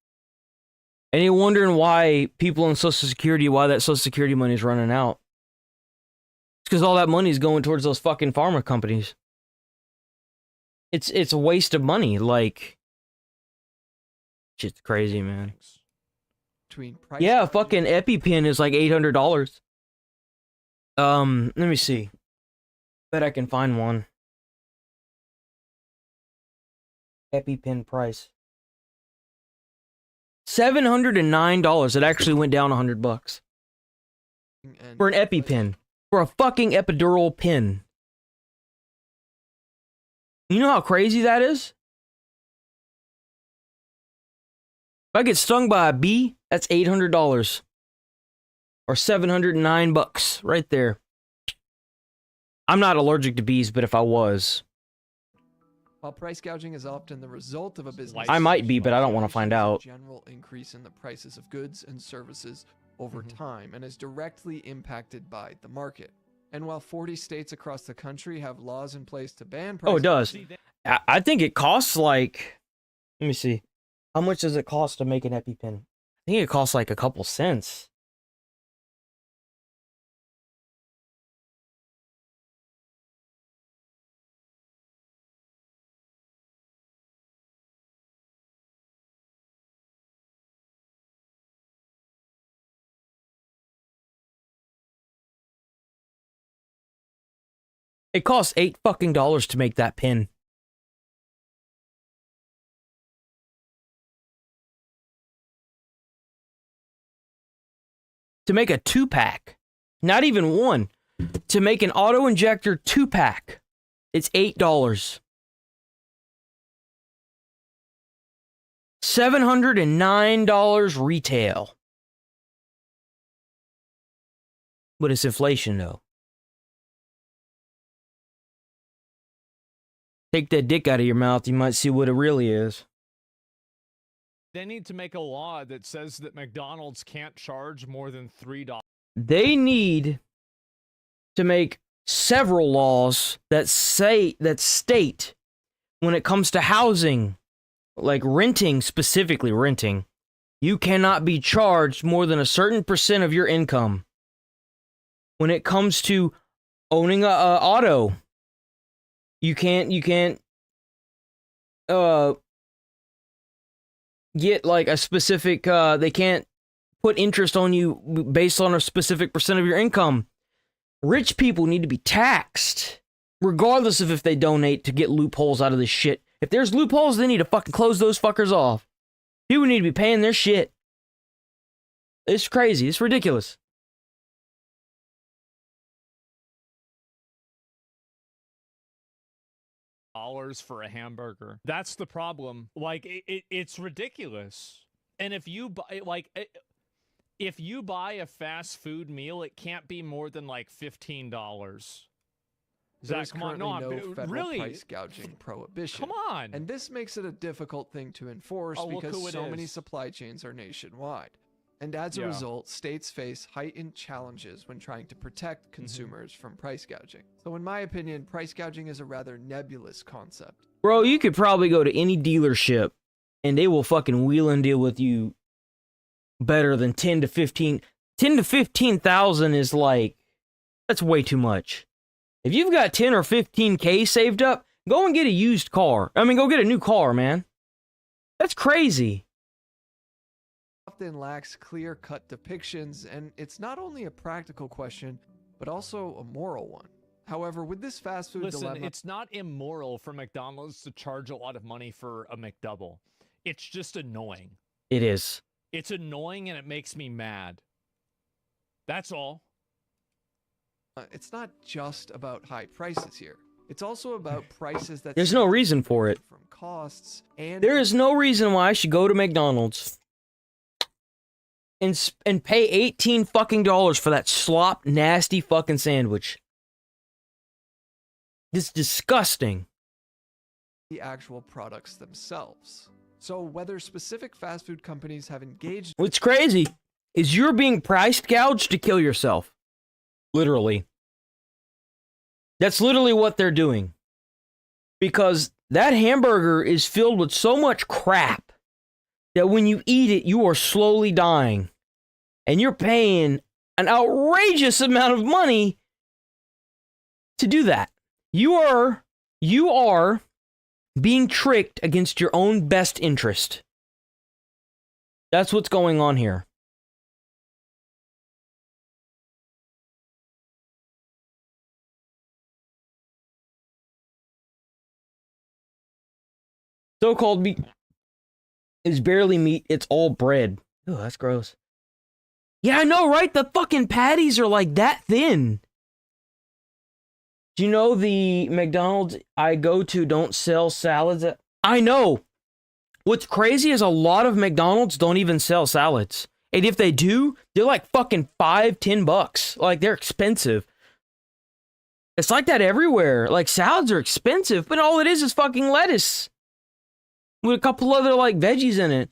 And you're wondering why people on Social Security, why that Social Security money is running out. It's because all that money is going towards those fucking pharma companies. It's a waste of money. Like, shit's crazy, man. between price Yeah, fucking EpiPen is like $800. Let me see. Bet I can find one. EpiPen price. $709. It actually went down $100 for an EpiPen, for a fucking epidural pin. You know how crazy that is? If I get stung by a bee, that's $800. Or $709 right there. I'm not allergic to bees, but if I was, While price gouging is often the result of a business, I might be, but I don't want to find out. General increase in the prices of goods and services over time and is directly impacted by the market. And while 40 states across the country have laws in place to ban price Oh, it does. gouging, I think it costs like, let me see. How much does it cost to make an EpiPen? I think it costs like a couple cents. It costs $8 fucking to make that pin. To make a 2-pack. Not even one. To make an auto-injector 2-pack. It's $8. $709 retail. But it's inflation, though. Take that dick out of your mouth, you might see what it really is. They need to make a law that says that McDonald's can't charge more than $3. They need to make several laws that state when it comes to housing, like renting, specifically renting, you cannot be charged more than a certain percent of your income. When it comes to owning a auto, you can't get like a specific, they can't put interest on you based on a specific percent of your income. Rich people need to be taxed, regardless of if they donate, to get loopholes out of this shit. If there's loopholes, they need to fucking close those fuckers off. People need to be paying their shit. It's crazy. It's ridiculous. Dollars for a hamburger. That's the problem. Like it's ridiculous. And if you buy if you buy a fast food meal, it can't be more than like $15. There's come on, currently no, no federal really? price gouging prohibition. Come on. And this makes it a difficult thing to enforce Oh, look because who it so many is. supply chains are nationwide. And as a Yeah. result, states face heightened challenges when trying to protect consumers from price gouging. So in my opinion, price gouging is a rather nebulous concept. Bro, you could probably go to any dealership and they will fucking wheel and deal with you better than 10 to 15,000 is like, that's way too much. If you've got 10 or 15K saved up, go and get a used car. I mean, go get a new car, man. That's crazy. Often lacks clear-cut depictions, and it's not only a practical question, but also a moral one. However, with this fast food Listen, dilemma, it's not immoral for McDonald's to charge a lot of money for a McDouble. It's just annoying. It is. It's annoying and it makes me mad. That's all. it's not just about high prices here. It's also about prices that There's no reason for it. from costs and There is no reason why I should go to McDonald's and pay $18 fucking for that slop nasty fucking sandwich. It's disgusting. the actual products themselves. So whether specific fast food companies have engaged What's crazy is you're being price gouged to kill yourself. Literally. That's literally what they're doing. Because that hamburger is filled with so much crap that when you eat it, you are slowly dying. And you're paying an outrageous amount of money to do that. You are being tricked against your own best interest. That's what's going on here. So-called meat is barely meat, it's all bread. Oh, that's gross. Yeah, I know, right? The fucking patties are like that thin. Do you know the McDonald's I go to don't sell salads? I know. What's crazy is a lot of McDonald's don't even sell salads. And if they do, they're like fucking $5-10. Like, they're expensive. It's like that everywhere. Like, salads are expensive, but all it is fucking lettuce with a couple other like veggies in it.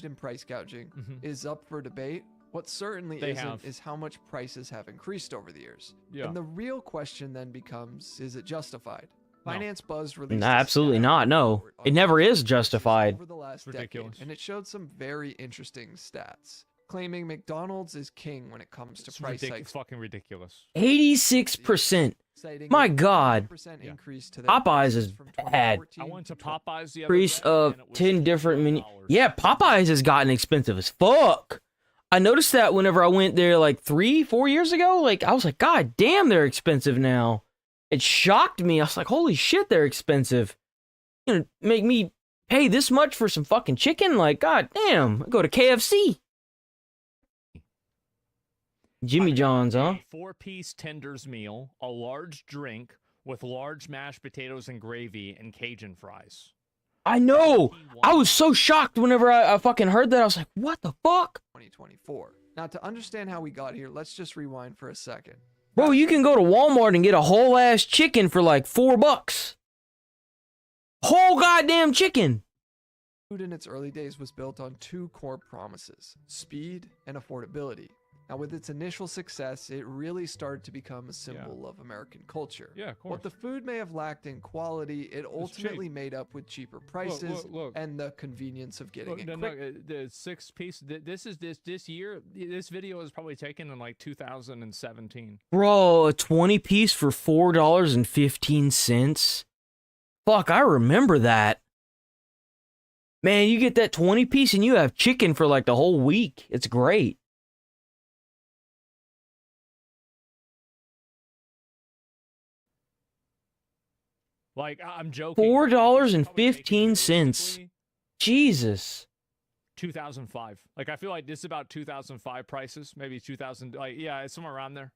In price gouging is up for debate. What certainly isn't is how much prices have increased over the years. Yeah. And the real question then becomes, is it justified? No. Finance Buzz released Nah, absolutely not. No, it never is justified. over the last Ridiculous. decade, and it showed some very interesting stats, claiming McDonald's is king when it comes to price It's hikes. fucking ridiculous. 86%. citing My a God. 10% increase to their Popeyes prices is from bad. 2014 I went to to Popeyes the other Increase day, of and it was 10 different menu. $12. Yeah, Popeyes has gotten expensive as fuck. I noticed that whenever I went there like 3-4 years ago. Like, I was like, God damn, they're expensive now. It shocked me. I was like, holy shit, they're expensive. You know, make me pay this much for some fucking chicken? Like, God damn. I go to KFC. Jimmy John's, huh? A 4-piece tenders meal, a large drink with large mashed potatoes and gravy and Cajun fries. I know. I was so shocked whenever I fucking heard that. I was like, what the fuck? 2024. Now, to understand how we got here, let's just rewind for a second. Bro, you can go to Walmart and get a whole ass chicken for like $4. Whole goddamn chicken. Food in its early days was built on two core promises: speed and affordability. Now, with its initial success, it really started to become a symbol of American culture. Yeah, of course. What the food may have lacked in quality, it ultimately made up with cheaper prices look. and the convenience of getting it No, quick. the 6-piece. This year. This video was probably taken in like 2017. Bro, a 20 piece for $4.15. Fuck, I remember that. Man, you get that 20 piece and you have chicken for like the whole week. It's great. Like, I'm joking. $4.15. Jesus. 2005. Like, I feel like this is about 2005 prices, maybe 2000. Like, yeah, it's somewhere around there.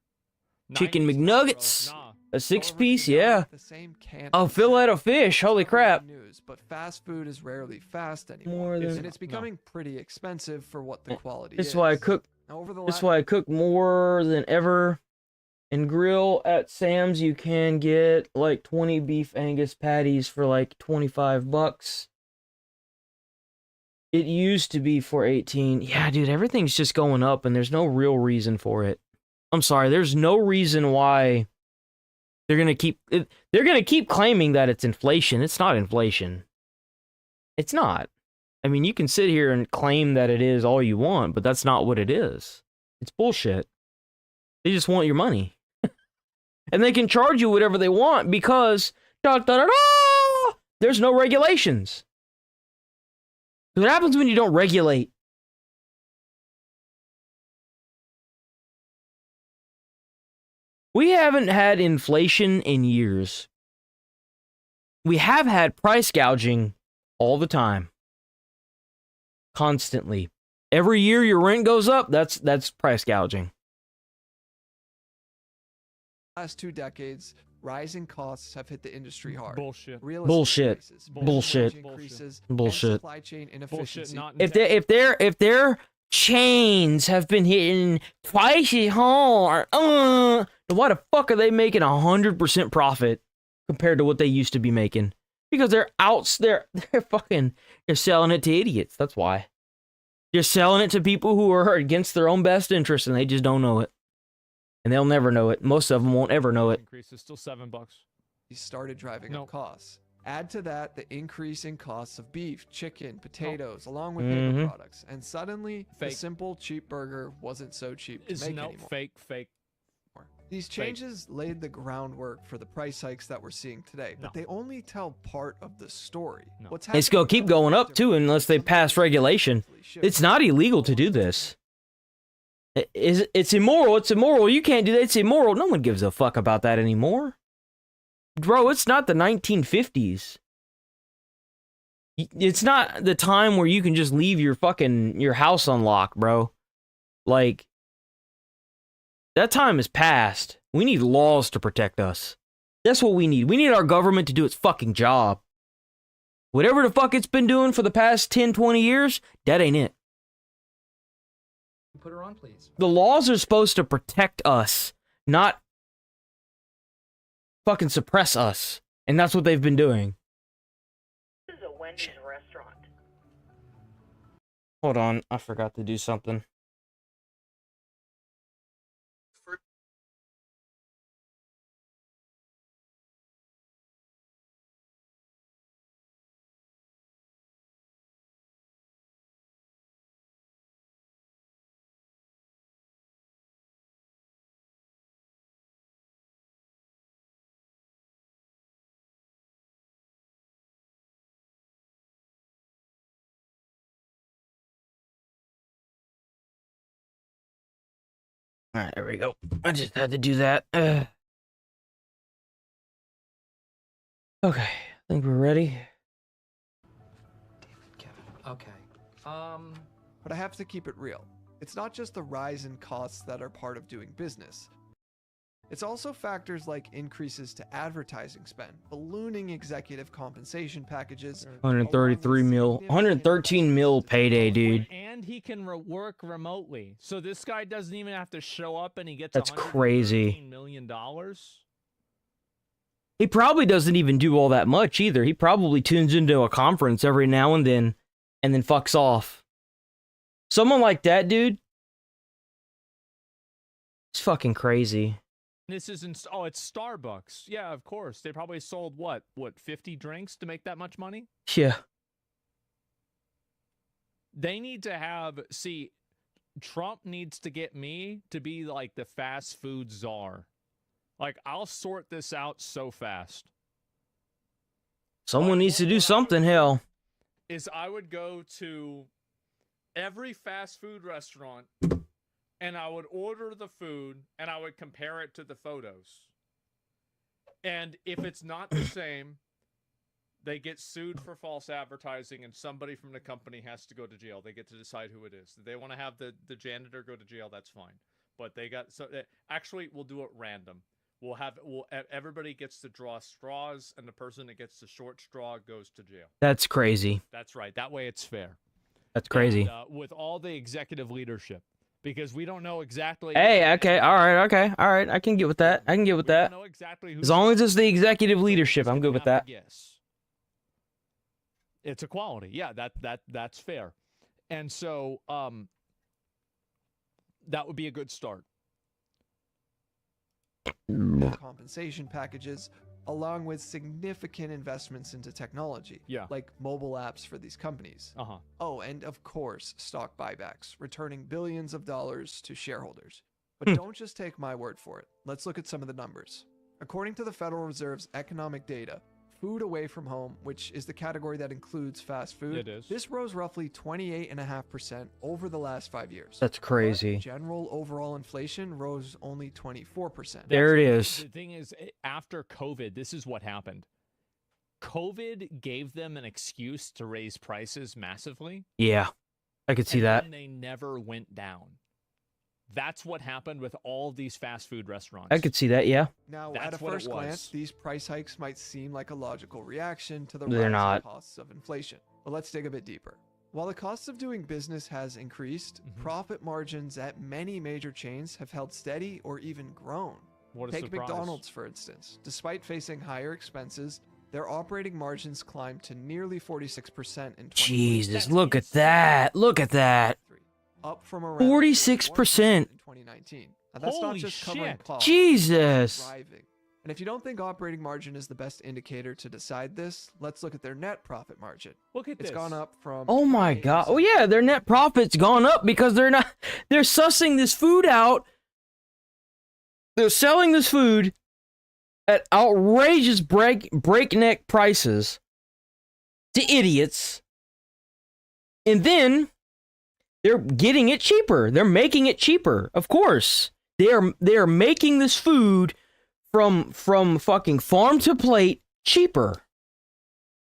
Chicken 90s, McNuggets. Nah. A 6-piece, yeah. The same can't A fillet of fish. Holy crap. News, but fast food is rarely fast anymore, and it's becoming pretty expensive for what the quality That's is. why I cook. Now, over the That's why I cook more than ever. And grill at Sam's, you can get like 20 beef Angus patties for like $25. It used to be for 18. Yeah, dude, everything's just going up and there's no real reason for it. I'm sorry, there's no reason why they're going to keep claiming that it's inflation. It's not inflation. It's not. I mean, you can sit here and claim that it is all you want, but that's not what it is. It's bullshit. They just want your money. And they can charge you whatever they want because there's no regulations. What happens when you don't regulate? We haven't had inflation in years. We have had price gouging all the time. Constantly. Every year your rent goes up, that's price gouging. last 2 decades, rising costs have hit the industry hard. Bullshit. Real Bullshit. estate prices, Bullshit. wage increases, Bullshit. and supply chain inefficiency. If their chains have been hitting twice as hard, why the fuck are they making 100% profit compared to what they used to be making? Because they're selling it to idiots. That's why. They're selling it to people who are against their own best interests and they just don't know it. And they'll never know it. Most of them won't ever know it. Increase is still $7. He started driving up costs. Add to that the increase in costs of beef, chicken, potatoes, along with paper products. And suddenly, the simple, cheap burger wasn't so cheap to make anymore. Fake. These changes laid the groundwork for the price hikes that we're seeing today, but they only tell part of the story. What's It's going to keep going up too unless they pass regulation. It's not illegal to do this. It's immoral. It's immoral. You can't do that. It's immoral. No one gives a fuck about that anymore. Bro, it's not the 1950s. It's not the time where you can just leave your house unlocked, bro. Like, that time is past. We need laws to protect us. That's what we need. We need our government to do its fucking job. Whatever the fuck it's been doing for the past 10, 20 years, that ain't it. Put her on, please. The laws are supposed to protect us, not fucking suppress us. And that's what they've been doing. This is a Wendy's restaurant. Hold on, I forgot to do something. Alright, there we go. I just had to do that. Okay, I think we're ready. Okay. But I have to keep it real. It's not just the rise in costs that are part of doing business. It's also factors like increases to advertising spend, ballooning executive compensation packages, 133 mil, 113 mil payday, dude. And he can work remotely. So this guy doesn't even have to show up and he gets That's crazy. $113 million. He probably doesn't even do all that much either. He probably tunes into a conference every now and then fucks off. Someone like that, dude, it's fucking crazy. This isn't, oh, it's Starbucks. Yeah, of course. They probably sold what, 50 drinks to make that much money? Yeah. They need to have, see, Trump needs to get me to be like the fast food czar. Like, I'll sort this out so fast. Someone needs to do something, hell. Is I would go to every fast food restaurant and I would order the food and I would compare it to the photos. And if it's not the same, they get sued for false advertising and somebody from the company has to go to jail. They get to decide who it is. If they want to have the janitor go to jail, that's fine. But they got, so actually we'll do it random. Everybody gets to draw straws and the person that gets the short straw goes to jail. That's crazy. That's right. That way it's fair. That's crazy. And, with all the executive leadership. Because we don't know exactly. Hey, okay, all right. I can get with that. I can get with that. Don't know exactly as long as it's the executive leadership, I'm good with that. Yes. It's equality. Yeah, that's fair. And so that would be a good start. Compensation packages, along with significant investments into technology, like mobile apps for these companies. Oh, and of course, stock buybacks, returning billions of dollars to shareholders. But don't just take my word for it. Let's look at some of the numbers. According to the Federal Reserve's economic data, food away from home, which is the category that includes fast food, this rose roughly 28.5% over the last 5 years. That's crazy. But general overall inflation rose only 24%. There it is. The thing is, after COVID, this is what happened. COVID gave them an excuse to raise prices massively. Yeah, I could see that. And they never went down. That's what happened with all of these fast food restaurants. I could see that, yeah. Now, at a first glance, these price hikes might seem like a logical reaction to the They're rising not. costs of inflation. But let's dig a bit deeper. While the cost of doing business has increased, profit margins at many major chains have held steady or even grown. What a Take surprise. McDonald's, for instance. Despite facing higher expenses, their operating margins climbed to nearly 46% in 2020. Jesus, look at that. Look at that. Up from around 46% in 2019. Now, that's not Holy just covering shit. costs. Jesus. it's driving. And if you don't think operating margin is the best indicator to decide this, let's look at their net profit margin. Look at It's this. gone up from Oh my god. Oh yeah, their net profit's gone up because they're sussing this food out. They're selling this food at outrageous breakneck prices to idiots. And then they're getting it cheaper. They're making it cheaper. Of course. They are making this food from fucking farm to plate cheaper.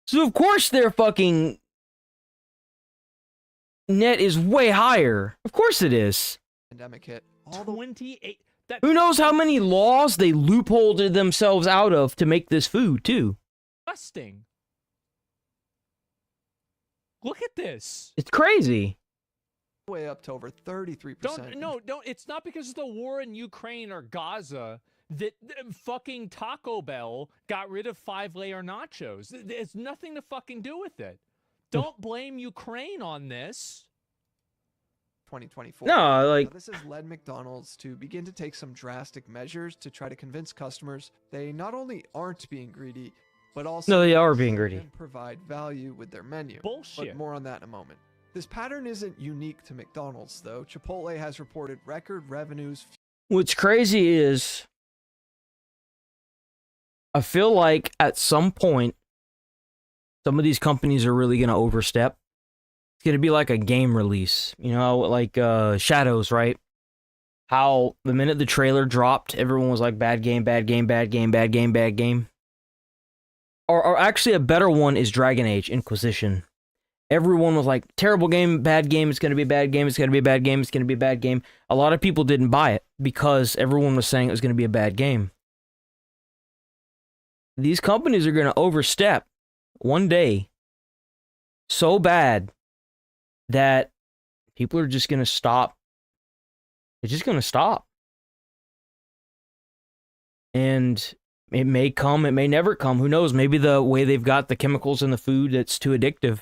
So of course their fucking net is way higher. Of course it is. pandemic hit. 28. Who knows how many laws they loopholed themselves out of to make this food too. Disgusting. Look at this. It's crazy. way up to over 33%. Don't. It's not because of the war in Ukraine or Gaza that fucking Taco Bell got rid of 5-layer nachos. It's nothing to fucking do with it. Don't blame Ukraine on this. 2024. No, like, now, this has led McDonald's to begin to take some drastic measures to try to convince customers they not only aren't being greedy, but also no, they are being greedy. and provide value with their menu. Bullshit. But more on that in a moment. This pattern isn't unique to McDonald's, though. Chipotle has reported record revenues. What's crazy is, I feel like at some point, some of these companies are really going to overstep. It's going to be like a game release, you know, like Shadows, right? How the minute the trailer dropped, everyone was like, bad game, bad game, bad game, bad game, bad game. Or actually a better one is Dragon Age Inquisition. Everyone was like, terrible game, bad game, it's going to be a bad game, it's going to be a bad game, it's going to be a bad game. A lot of people didn't buy it because everyone was saying it was going to be a bad game. These companies are going to overstep one day so bad that people are just going to stop. They're just going to stop. And it may come, it may never come. Who knows? Maybe the way they've got the chemicals in the food, it's too addictive.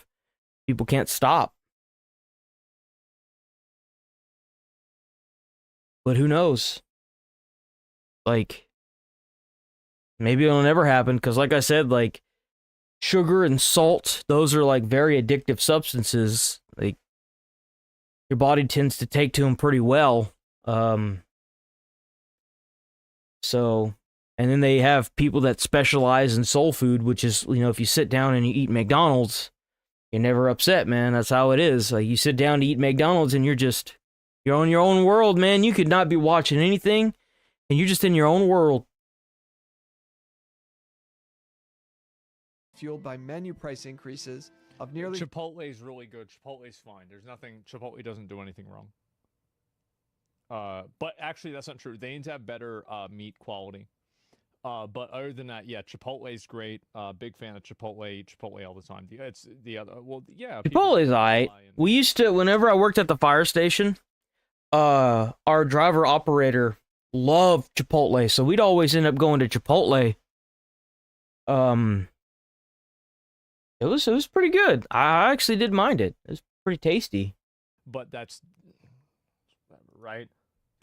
People can't stop. But who knows? Like, maybe it'll never happen, because like I said, like, sugar and salt, those are like very addictive substances. Like, your body tends to take to them pretty well. So, and then they have people that specialize in soul food, which is, you know, if you sit down and you eat McDonald's, you're never upset, man. That's how it is. Like, you sit down to eat McDonald's and you're in your own world, man. You could not be watching anything and you're just in your own world. Fueled by menu price increases of nearly... Chipotle is really good. Chipotle's fine. There's nothing... Chipotle doesn't do anything wrong. But actually, that's not true. They need to have better meat quality. But other than that, yeah, Chipotle's great. Big fan of Chipotle. Chipotle all the time. It's the other... Well, yeah. Chipotle's alright. We used to... Whenever I worked at the fire station, our driver-operator loved Chipotle, so we'd always end up going to Chipotle. It was pretty good. I actually did mind it. It was pretty tasty. But that's right.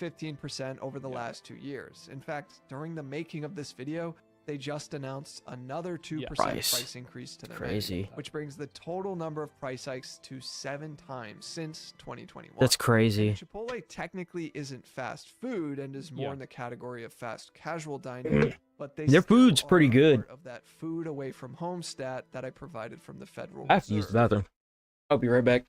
15% over the last 2 years. In fact, during the making of this video, they just announced another 2% price increase to their menu, which brings the total number of price hikes to 7 times since 2021. That's crazy. And Chipotle technically isn't fast food and is more in the category of fast casual dining, but their food's pretty good. Of that food away from home stat that I provided from the Federal I have to use the bathroom. I'll be right back.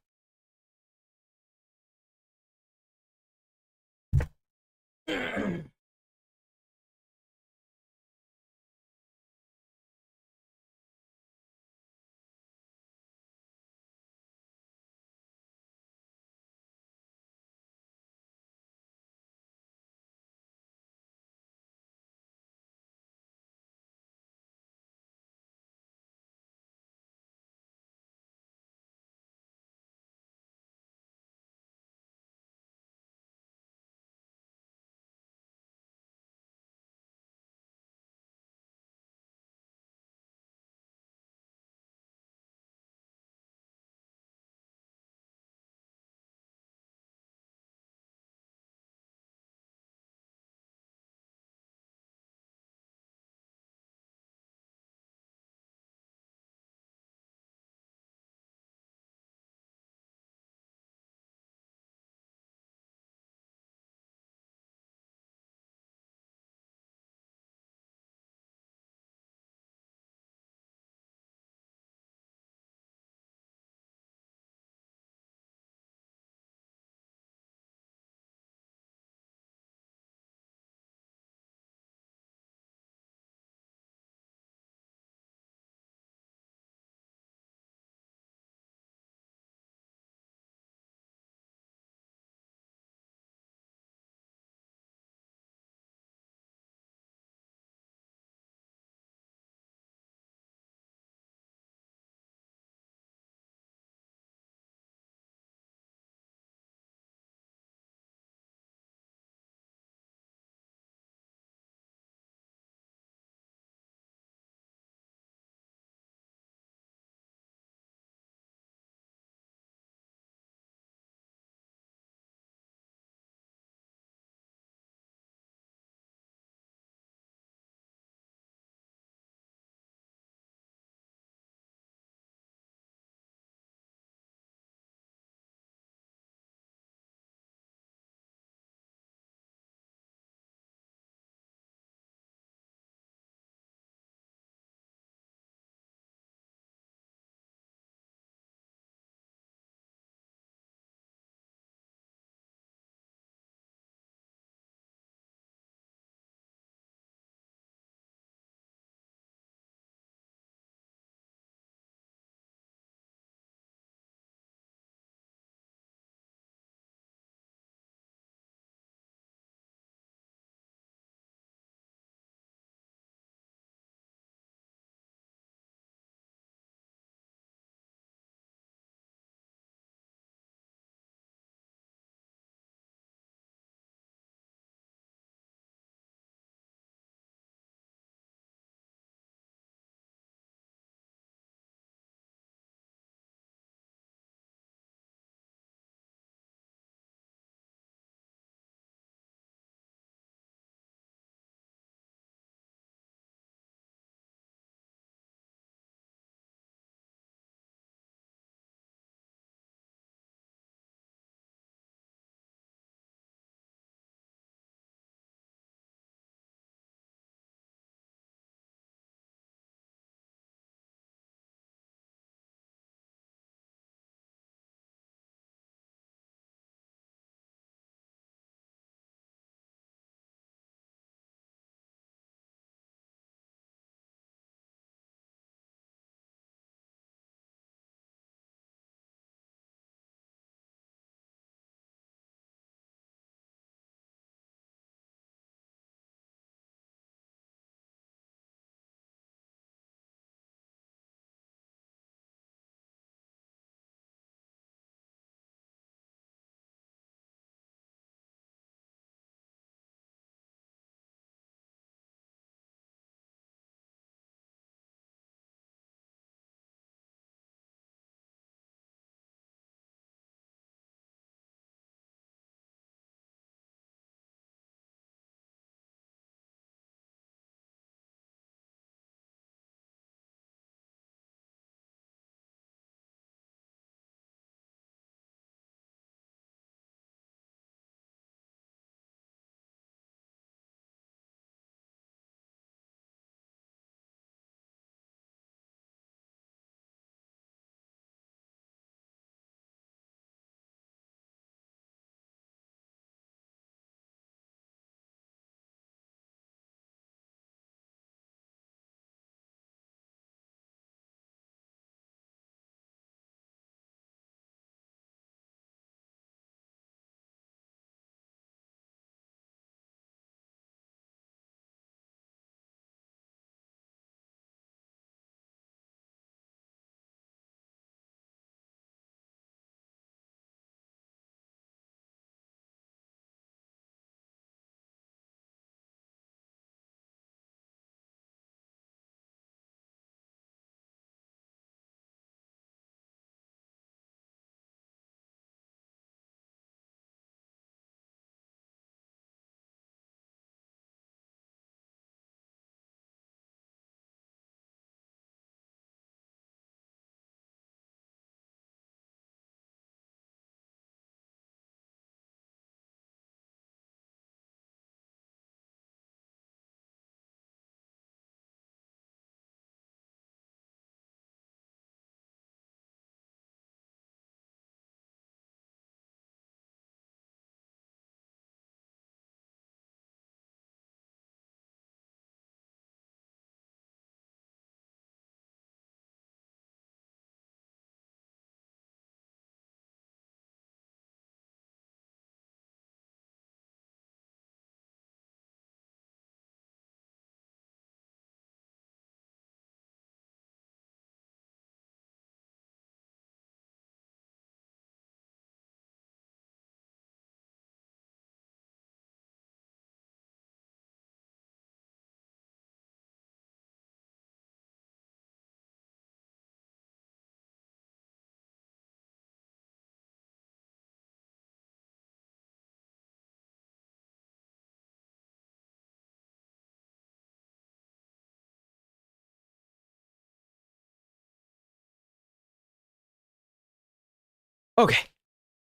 Okay.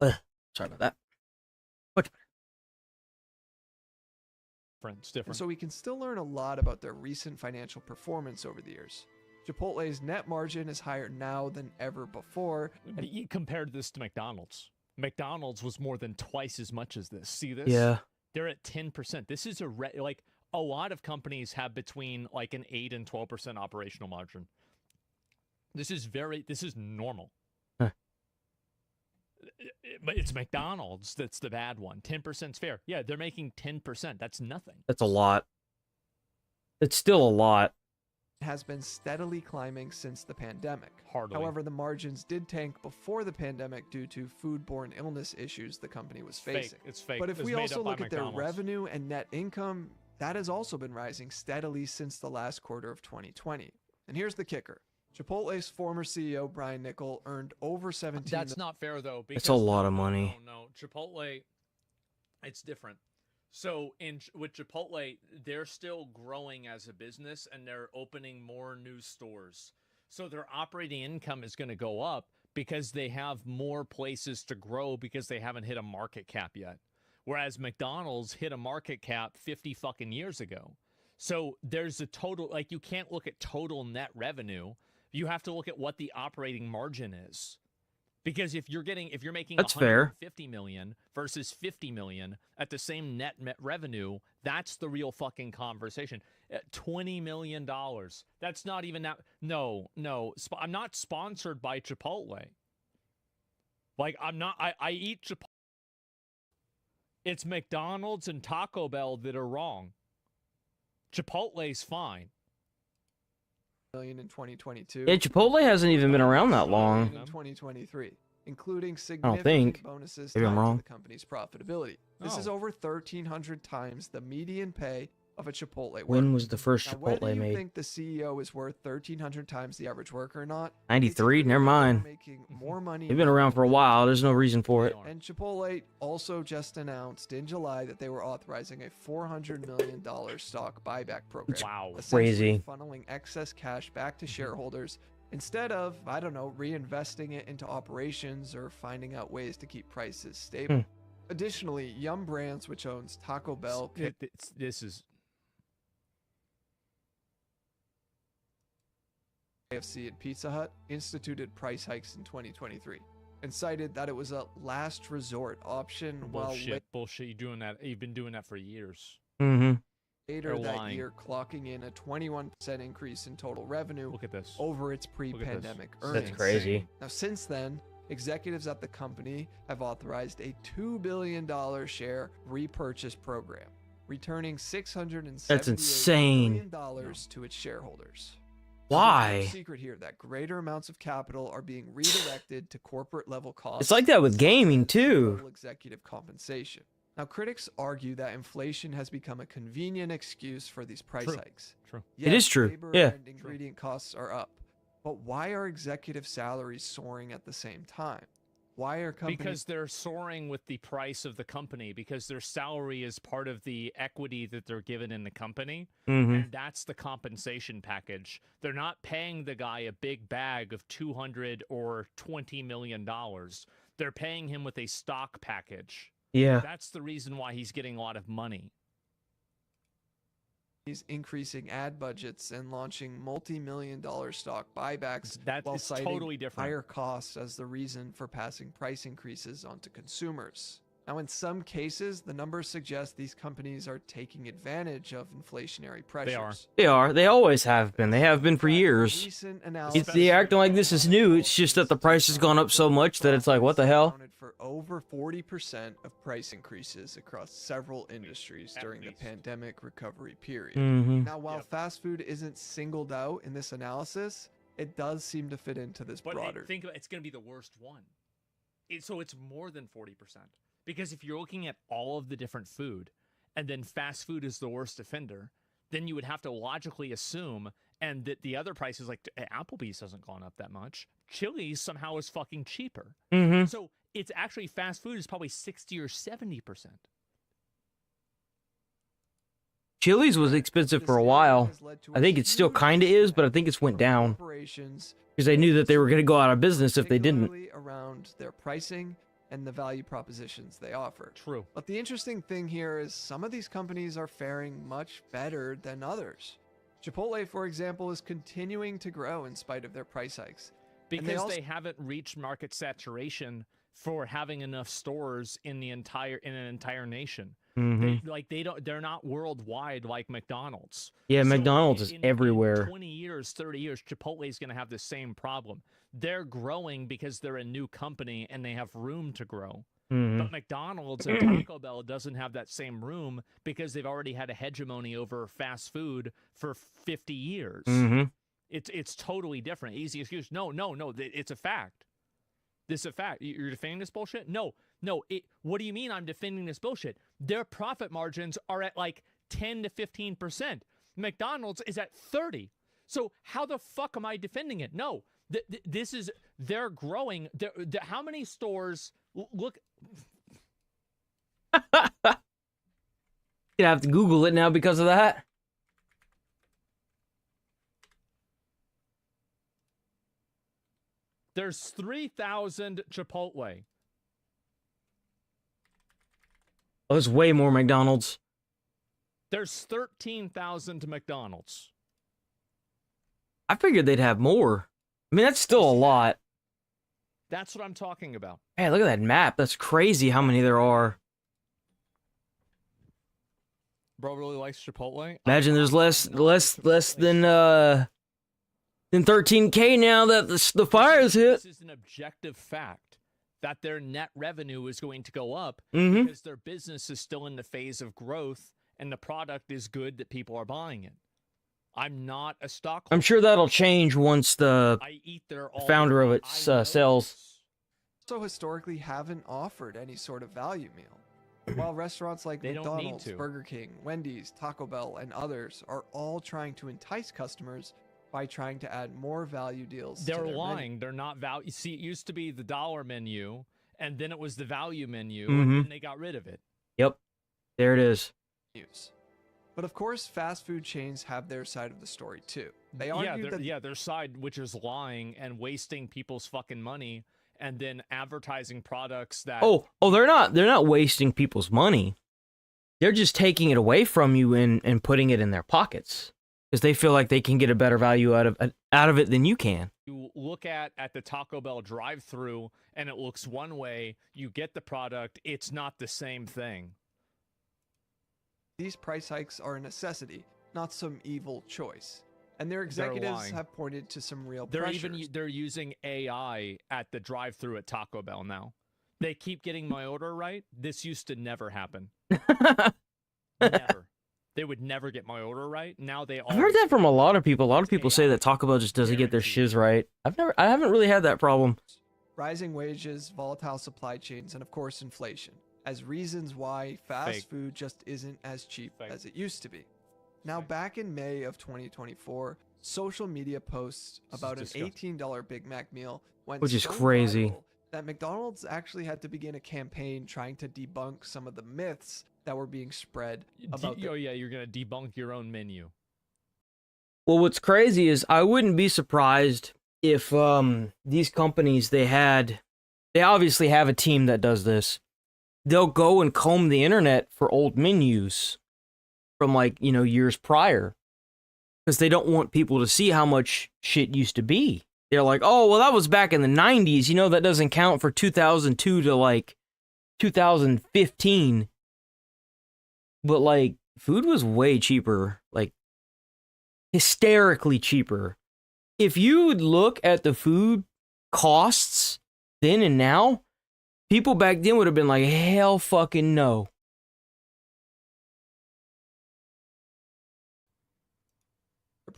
Sorry about that. Much better. It's different. And so we can still learn a lot about their recent financial performance over the years. Chipotle's net margin is higher now than ever before. And you compared this to McDonald's. McDonald's was more than twice as much as this. See this? Yeah. They're at 10%. This is like a lot of companies have between like an 8 and 12% operational margin. This is normal. Huh. But it's McDonald's that's the bad one. 10% is fair. Yeah, they're making 10%. That's nothing. That's a lot. It's still a lot. Has been steadily climbing since the pandemic. Hardly. However, the margins did tank before the pandemic due to foodborne illness issues the company was facing. It's fake. But if It was we made also up by look at their McDonald's. revenue and net income, that has also been rising steadily since the last quarter of 2020. And here's the kicker. Chipotle's former CEO, Brian Niccol, earned over 17 That's not fair, though. It's a lot of money. No, Chipotle, it's different. So with Chipotle, they're still growing as a business, and they're opening more new stores. So their operating income is going to go up because they have more places to grow because they haven't hit a market cap yet. Whereas McDonald's hit a market cap 50 fucking years ago. So there's a total, like, you can't look at total net revenue. You have to look at what the operating margin is. Because if you're making That's fair. $150 million versus 50 million at the same net revenue, that's the real fucking conversation. $20 million. That's not even that. No. I'm not sponsored by Chipotle. Like, I'm not. I eat Chipotle. It's McDonald's and Taco Bell that are wrong. Chipotle's fine. million in 2022. Yeah, Chipotle hasn't even been around that long. In 2023, including I don't significant think. bonuses Maybe I'm tied to wrong. the company's profitability. This is over 1,300 times the median pay of a Chipotle worker. When was the first Now, whether Chipotle you made? think the CEO is worth 1,300 times the average worker or not, 93? Never mind. making more money. They've been around for a while. There's no reason for it. And Chipotle also just announced in July that they were authorizing a $400 million stock buyback program. Wow. Essentially Crazy. funneling excess cash back to shareholders instead of, I don't know, reinvesting it into operations or finding out ways to keep prices stable. Additionally, Yum Brands, which owns Taco Bell, This is KFC, and Pizza Hut, instituted price hikes in 2023 and cited that it was a last resort option bullshit. You've been doing that for years. Mm-hmm. later They're that lying. year clocking in a 21% increase in total revenue Look at this. over its this. pre-pandemic That's earnings. crazy. Now, since then, executives at the company have authorized a $2 billion share repurchase program, returning $678 That's insane. million to its shareholders. Why? There's no secret here that greater amounts of capital are being redirected to corporate level costs. It's like that with gaming, too. level executive compensation. Now, critics argue that inflation has become a convenient excuse for these price True. hikes. True. It is true. Labor Yeah. and ingredient costs are up. But why are executive salaries soaring at the same time? Why are companies... Because they're soaring with the price of the company, because their salary is part of the equity that they're given in the company, and that's the compensation package. They're not paying the guy a big bag of $200 or $20 million. They're paying him with a stock package. Yeah. That's the reason why he's getting a lot of money. increasing ad budgets and launching multi-million-dollar stock buybacks That while is citing totally different. higher costs as the reason for passing price increases onto consumers. Now, in some cases, the numbers suggest these companies are taking advantage of inflationary pressures. They are. They always have been. They have been for years. Recent analysis It's the acting like this is new. It's just that the price has gone up so much that it's like, what the hell? accounted for over 40% of price increases across several industries during the pandemic recovery period. Mhm. Now, while fast food isn't singled out in this analysis, it does seem to fit into this But broader. think about it's going to be the worst one. So it's more than 40%. Because if you're looking at all of the different food, and then fast food is the worst offender, then you would have to logically assume, and that the other prices, like Applebee's hasn't gone up that much. Chili's somehow is fucking cheaper. Mhm. So it's actually fast food is probably 60 or 70%. Chili's was expensive for a while. I think it still kind of is, but I think it's went down because they knew that they were going to go out of business if they didn't. Around their pricing and the value propositions they offer. True. But the interesting thing here is some of these companies are faring much better than others. Chipotle, for example, is continuing to grow in spite of their price hikes. Because they haven't reached market saturation for having enough stores in an entire nation. They're not worldwide like McDonald's. Yeah, McDonald's is everywhere. In 20 years, 30 years, Chipotle is going to have the same problem. They're growing because they're a new company and they have room to grow. But McDonald's and Taco Bell doesn't have that same room because they've already had a hegemony over fast food for 50 years. It's totally different. Easy excuse. No, it's a fact. This is a fact. You're defending this bullshit? No. What do you mean I'm defending this bullshit? Their profit margins are at like 10 to 15%. McDonald's is at 30. So how the fuck am I defending it? No. They're growing. How many stores? Look. You'd have to Google it now because of that. There's 3,000 Chipotle. Oh, there's way more McDonald's. There's 13,000 McDonald's. I figured they'd have more. I mean, that's still a lot. That's what I'm talking about. Hey, look at that map. That's crazy how many there are. Bro really likes Chipotle. Imagine there's less than 13K now that the fires hit. This is an objective fact that their net revenue is going to go up Mm-hmm. because their business is still in the phase of growth and the product is good that people are buying it. I'm not a stockholder. I'm sure that'll change once the I eat there all founder of it sells. Also historically haven't offered any sort of value meal. While restaurants like They don't need McDonald's, to. Burger King, Wendy's, Taco Bell, and others are all trying to entice customers by trying to add more value deals to They're their lying. menu. They're not value. See, it used to be the dollar menu, and then it was the value menu, Mhm. and then they got rid of it. Yep. There it is. But of course, fast food chains have their side of the story too. They argue that their side, which is lying and wasting people's fucking money, and then advertising products that. Oh, they're not wasting people's money. They're just taking it away from you and putting it in their pockets because they feel like they can get a better value out of it than you can. You look at the Taco Bell drive-through, and it looks one way. You get the product; it's not the same thing. these price hikes are a necessity, not some evil choice. And their executives lying. have pointed to some real They're pressures. they're using AI at the drive-through at Taco Bell now. They keep getting my order right. This used to never happen. Never. They would never get my order right. Now they all. I've heard that from a lot of people. A lot of people say that Taco Bell just doesn't get their shiz right. I haven't really had that problem. Rising wages, volatile supply chains, and of course inflation as reasons why fast Fake. food just isn't as cheap Fake. as it used to be. Now, back in May of 2024, social media posts about an disgusting. $18 Big Mac meal went Which is so crazy. viral that McDonald's actually had to begin a campaign trying to debunk some of the myths that were being spread about Oh yeah, you're gonna debunk your own menu. Well, what's crazy is I wouldn't be surprised if these companies they obviously have a team that does this. They'll go and comb the internet for old menus from years prior because they don't want people to see how much shit used to be. They're like, oh, well, that was back in the 90s. That doesn't count for 2002 to 2015. But food was way cheaper, hysterically cheaper. If you would look at the food costs then and now, people back then would have been like, hell fucking no.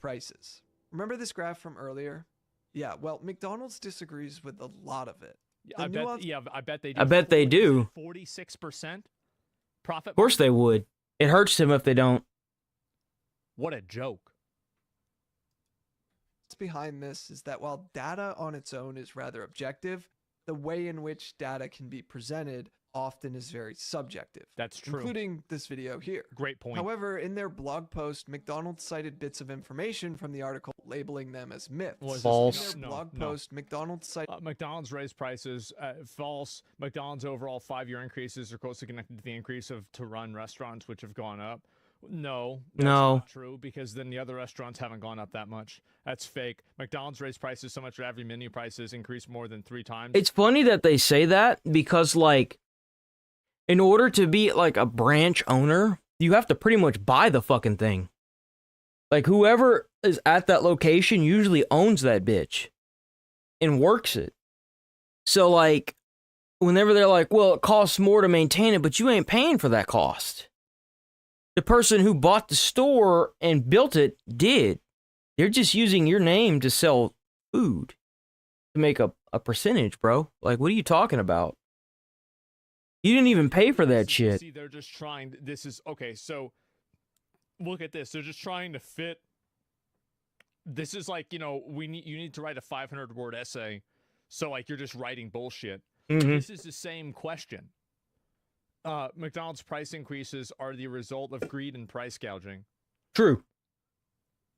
prices. Remember this graph from earlier? Yeah, well, McDonald's disagrees with a lot of it. The I nuance- bet they do. I bet they do. 46% profit. Of course they would. It hurts them if they don't. What a joke. What's behind this is that while data on its own is rather objective, the way in which data can be presented often is very subjective. That's true. Including this video here. Great point. However, in their blog post, McDonald's cited bits of information from the article labeling them as myths. False. In their blog post, McDonald's cited McDonald's raised prices. False. McDonald's overall 5-year increases are closely connected to the increase of to-run restaurants, which have gone up. No, that's not true, because then the other restaurants haven't gone up that much. That's fake. McDonald's raised prices so much that every menu prices increased more than 3 times. It's funny that they say that because, like, in order to be, like, a branch owner, you have to pretty much buy the fucking thing. Like, whoever is at that location usually owns that bitch and works it. So, like, whenever they're like, well, it costs more to maintain it, but you ain't paying for that cost. The person who bought the store and built it did. They're just using your name to sell food to make a percentage, bro. Like, what are you talking about? You didn't even pay for that shit. See, they're just trying. This is okay. So look at this. They're just trying to fit. This is like, you know, you need to write a 500-word essay. So like you're just writing bullshit. This is the same question. McDonald's price increases are the result of greed and price gouging. True.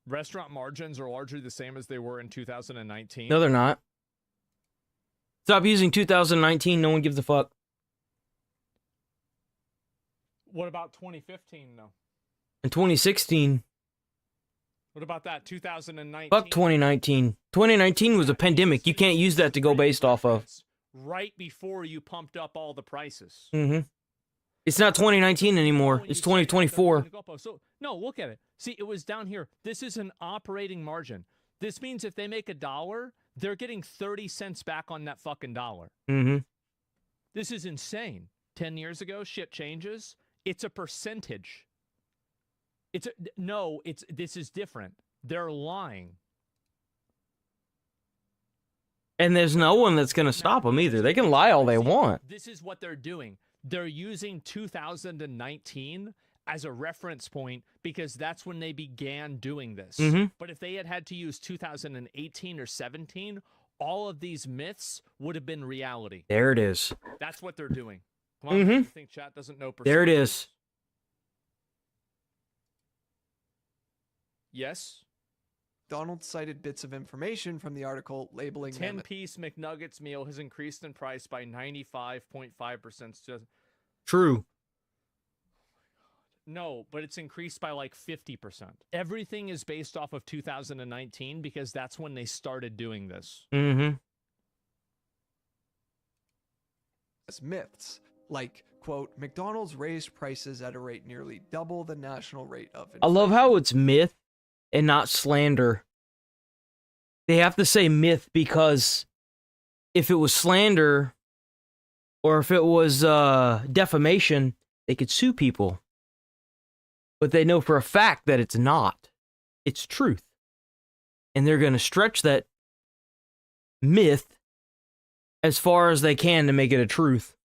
Restaurant margins are largely the same as they were in 2019. No, they're not. Stop using 2019. No one gives a fuck. What about 2015, though? In 2016. What about that? 2019? Fuck 2019. 2019 was a pandemic. You can't use that to go based off of. Right before you pumped up all the prices. It's not 2019 anymore. It's 2024. So, no, look at it. See, it was down here. This is an operating margin. This means if they make $1, they're getting 30 cents back on that fucking dollar. This is insane. 10 years ago, shit changes. It's a percentage. This is different. They're lying. And there's no one that's going to stop them either. They can lie all they want. This is what they're doing. They're using 2019 as a reference point because that's when they began doing this. But if they had to use 2018 or 17, all of these myths would have been reality. There it is. That's what they're doing. Come on, I think chat doesn't know. There it is. Yes. McDonald's cited bits of information from the article labeling 10-piece McNuggets meal has increased in price by 95.5%. True. No, but it's increased by like 50%. Everything is based off of 2019 because that's when they started doing this. As myths, like, quote, McDonald's raised prices at a rate nearly double the national rate of inflation. I love how it's myth and not slander. They have to say myth because if it was slander or if it was defamation, they could sue people. But they know for a fact that it's not. It's truth. And they're going to stretch that myth as far as they can to make it a truth.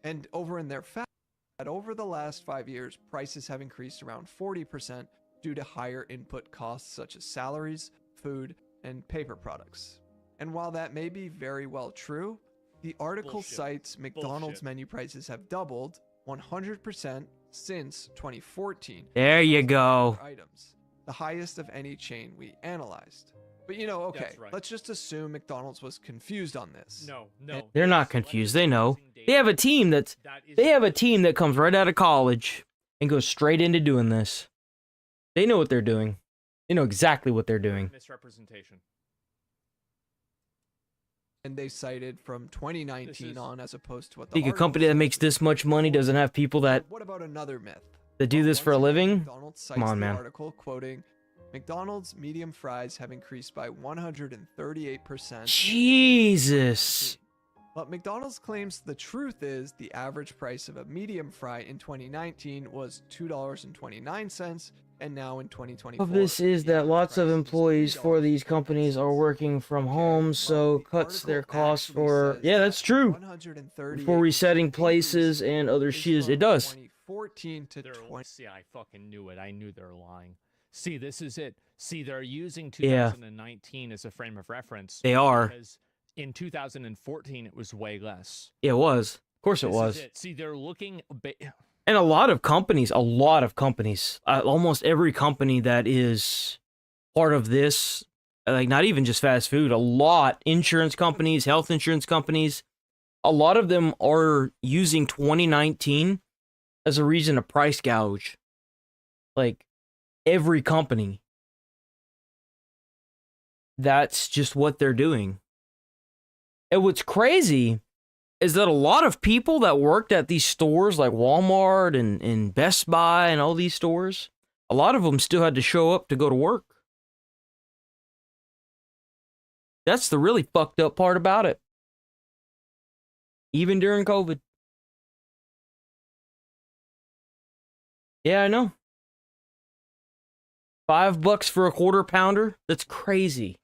And over in their fact, that over the last 5 years, prices have increased around 40% due to higher input costs such as salaries, food, and paper products. And while that may be very well true, the article cites McDonald's menu prices have doubled 100% since 2014. There you go. Items, the highest of any chain we analyzed. But you know, okay, let's just assume McDonald's was confused on this. No. They're not confused. They know. They have a team that comes right out of college and goes straight into doing this. They know what they're doing. They know exactly what they're doing. Misrepresentation. And they cited from 2019 on as opposed to what the Think a company that makes this much money doesn't have people that What about another myth? that do this for a living? McDonald's cites Come on, the man. article quoting, McDonald's medium fries have increased by 138%. Jesus. But McDonald's claims the truth is the average price of a medium fry in 2019 was $2.29, and now in 2024. Of this is that lots of employees for these companies are working from home, so cuts their costs for... Yeah, that's true. For resetting places and other shit. It does. 2014 to 20. See, I fucking knew it. I knew they're lying. See, this is it. See, they're using 2019 as a frame of reference. They are. Because In 2014, it was way less. Yeah, it was. Of course it This was. is it. See, they're looking. And a lot of companies, almost every company that is part of this, like not even just fast food, a lot, insurance companies, health insurance companies, a lot of them are using 2019 as a reason to price gouge. Like every company. That's just what they're doing. And what's crazy is that a lot of people that worked at these stores like Walmart and Best Buy and all these stores, a lot of them still had to show up to go to work. That's the really fucked up part about it. Even during COVID. Yeah, I know. $5 for a quarter pounder? That's crazy.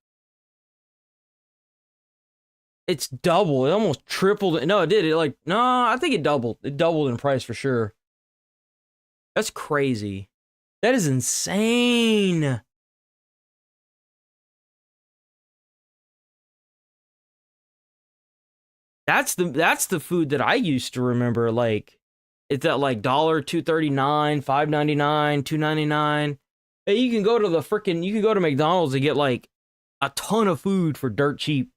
It's double. It almost tripled. No, it did. I think it doubled. It doubled in price for sure. That's crazy. That is insane. That's the food that I used to remember. Like, it's at like $2.39, $5.99, $2.99. Hey, you can go to McDonald's and get like a ton of food for dirt cheap.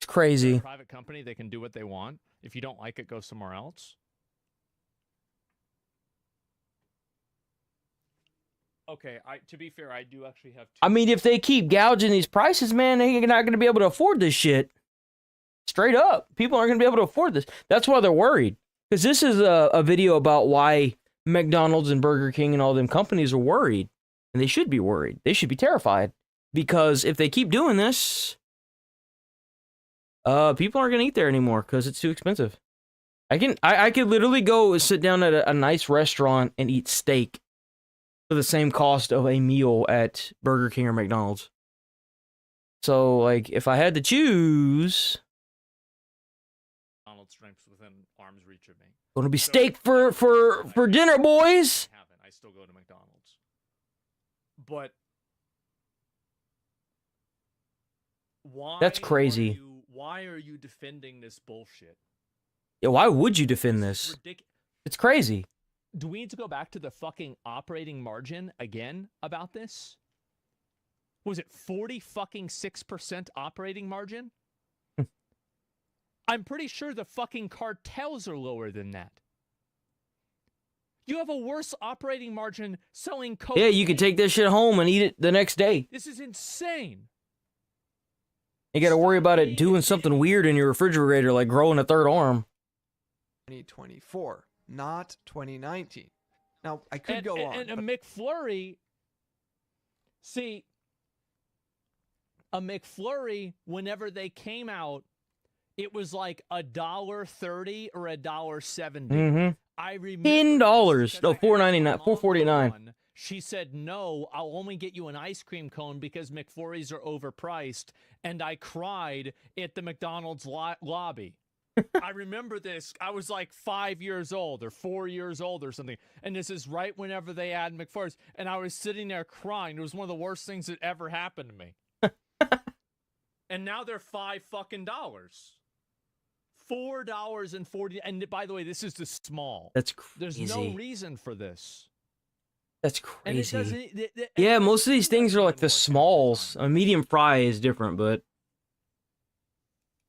It's crazy. Private company, they can do what they want. If you don't like it, go somewhere else. Okay, to be fair, I do actually have. I mean, if they keep gouging these prices, man, they're not going to be able to afford this shit. Straight up, people aren't going to be able to afford this. That's why they're worried. Because this is a video about why McDonald's and Burger King and all them companies are worried, and they should be worried. They should be terrified because if they keep doing this, people aren't gonna eat there anymore because it's too expensive. I could literally go sit down at a nice restaurant and eat steak for the same cost of a meal at Burger King or McDonald's. So, like, if I had to choose, McDonald's drinks within arm's reach of me. Gonna be steak for dinner, boys. I still go to McDonald's. But why? That's crazy. Why are you defending this bullshit? Yeah, why would you defend this? It's crazy. Do we need to go back to the fucking operating margin again about this? Was it 6% operating margin? I'm pretty sure the fucking cartels are lower than that. You have a worse operating margin selling coke. Yeah, you can take this shit home and eat it the next day. This is insane. You got to worry about it doing something weird in your refrigerator, like growing a third arm. 2024, not 2019. Now, I could go on. And a McFlurry, see, a McFlurry, whenever they came out, it was like $1.30 or $1.70. Mm-hmm. I remember $10. No, $4.99, $4.49. She said, no, I'll only get you an ice cream cone because McFlurries are overpriced. And I cried at the McDonald's lobby. I remember this. I was like 5 years old or 4 years old or something. And this is right whenever they add McFlurries. And I was sitting there crying. It was one of the worst things that ever happened to me. And now they're $5 fucking dollars. $4.40. And by the way, this is the small. That's crazy. There's no reason for this. That's crazy. Yeah, most of these things are like the smalls. A medium fry is different, but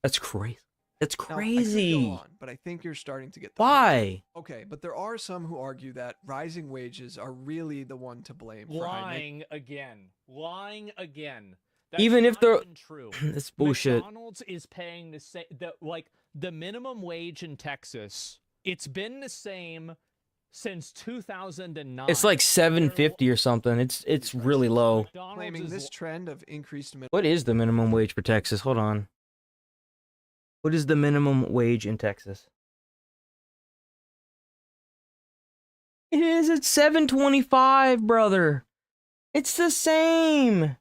that's crazy. That's crazy. Now, I could go on, but I think you're starting to get the Why? point. Okay, but there are some who argue that rising wages are really the one to blame. Lying again. Lying again. That's even if they're true. That's bullshit. McDonald's is paying the same. The minimum wage in Texas. It's been the same since 2009. It's like $7.50 or something. It's really low. Claiming this trend of increased minimum. What is the minimum wage for Texas? Hold on. What is the minimum wage in Texas? It is. It's $7.25, brother. It's the same.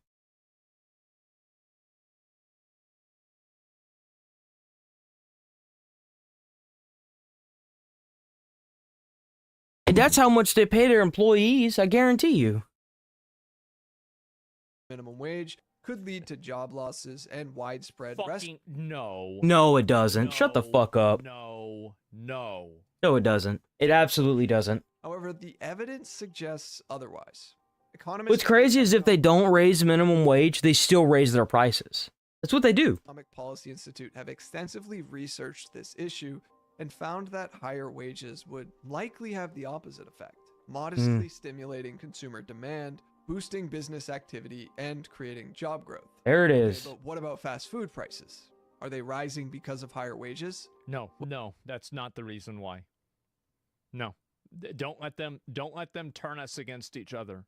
And that's how much they pay their employees, I guarantee you. Minimum wage. could lead to job losses and widespread Fucking no. No, it doesn't. Shut the fuck up. No. No, it doesn't. It absolutely doesn't. However, the evidence suggests otherwise. Economists What's crazy is if they don't raise minimum wage, they still raise their prices. That's what they do. Economic Policy Institute have extensively researched this issue and found that higher wages would likely have the opposite effect, modestly stimulating consumer demand, boosting business activity, and creating job growth. There it Okay, is. but what about fast food prices? Are they rising because of higher wages? No, that's not the reason why. No. Don't let them turn us against each other.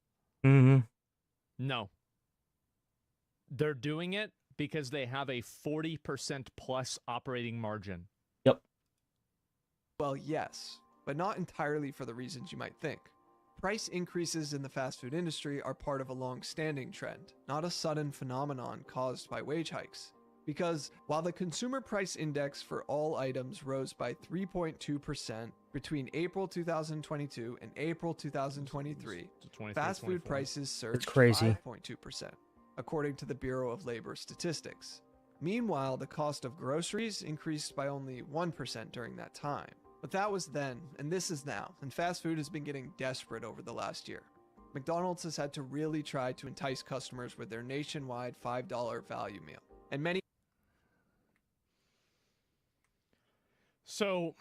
Mm-hmm. No. They're doing it because they have a 40% plus operating margin. Yep. Well, yes, but not entirely for the reasons you might think. Price increases in the fast food industry are part of a long-standing trend, not a sudden phenomenon caused by wage hikes. Because while the consumer price index for all items rose by 3.2% between April 2022 and April 2023, fast food prices surged 5.2%, according to the Bureau of Labor Statistics. Meanwhile, the cost of groceries increased by only 1% during that time. But that was then, and this is now, and fast food has been getting desperate over the last year. McDonald's has had to really try to entice customers with their nationwide $5 value meal. And many So,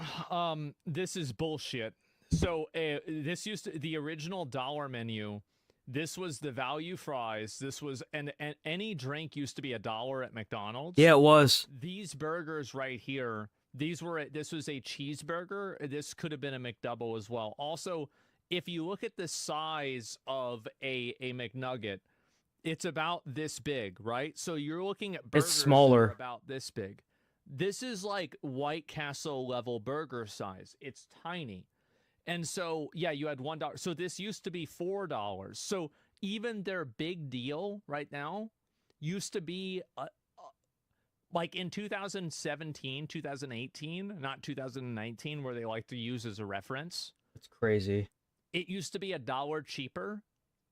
this is bullshit. So, this used to, the original dollar menu, this was the value fries. This was, and any drink used to be $1 at McDonald's. Yeah, it was. These burgers right here, this was a cheeseburger. This could have been a McDouble as well. Also, if you look at the size of a McNugget, it's about this big, right? So you're looking at burgers It's smaller. that are about this big. This is like White Castle level burger size. It's tiny. And so, yeah, you had $1. So this used to be $4. So even their big deal right now used to be like in 2017, 2018, not 2019, where they like to use as a reference. It's crazy. It used to be $1 cheaper,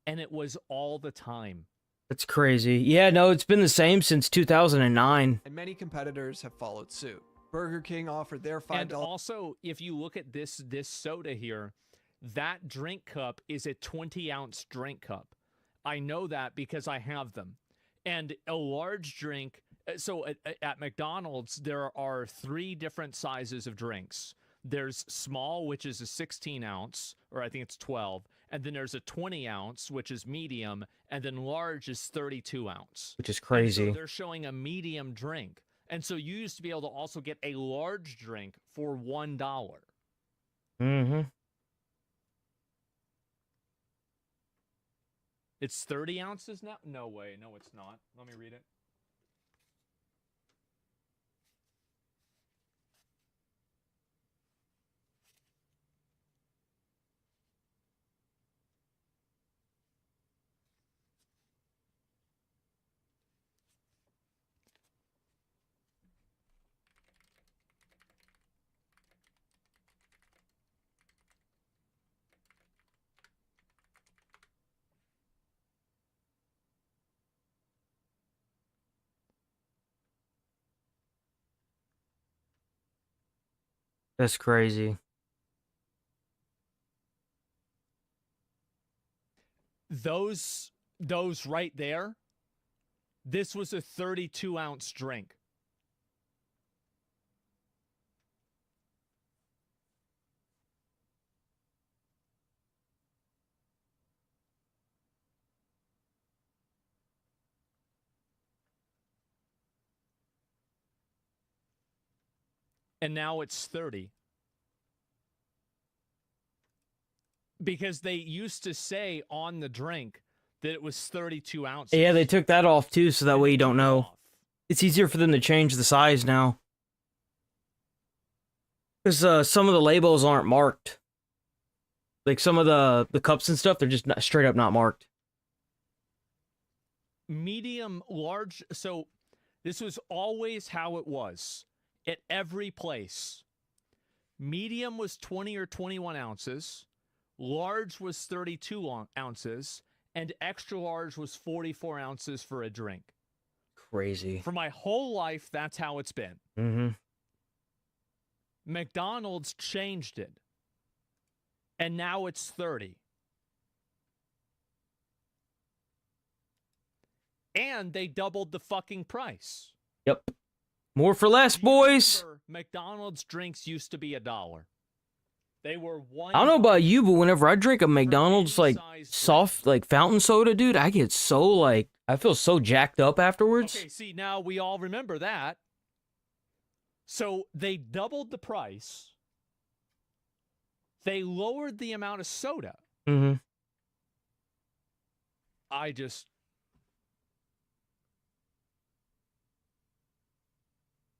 and it was all the time. That's crazy. Yeah, no, it's been the same since 2009. and many competitors have followed suit. Burger King offered their $5. And also, if you look at this soda here, that drink cup is a 20-ounce drink cup. I know that because I have them. And a large drink, so at McDonald's, there are 3 different sizes of drinks. There's small, which is a 16-ounce, or I think it's 12. And then there's a 20-ounce, which is medium. And then large is 32-ounce. Which is crazy. And so they're showing a medium drink. And so you used to be able to also get a large drink for $1. Mm-hmm. It's 30 ounces now? No way. No, it's not. Let me read it. That's crazy. Those right there, this was a 32-ounce drink. And now it's 30. Because they used to say on the drink that it was 32 ounces. Yeah, they took that off too, so that way you don't know. It's easier for them to change the size now. Because some of the labels aren't marked. Like some of the cups and stuff, they're just not, straight up not marked. Medium, large. So this was always how it was at every place. Medium was 20 or 21 ounces. Large was 32 ounces. and extra large was 44 ounces for a drink. Crazy. For my whole life, that's how it's been. Mm-hmm. McDonald's changed it. And now it's 30. And they doubled the fucking price. Yep. More for less, boys. Remember, McDonald's drinks used to be $1. They were one. I don't know about you, but whenever I drink a McDonald's like soft like fountain soda, dude, I get so like I feel so jacked up afterwards. Okay, see, now we all remember that. So they doubled the price. They lowered the amount of soda. Mm-hmm.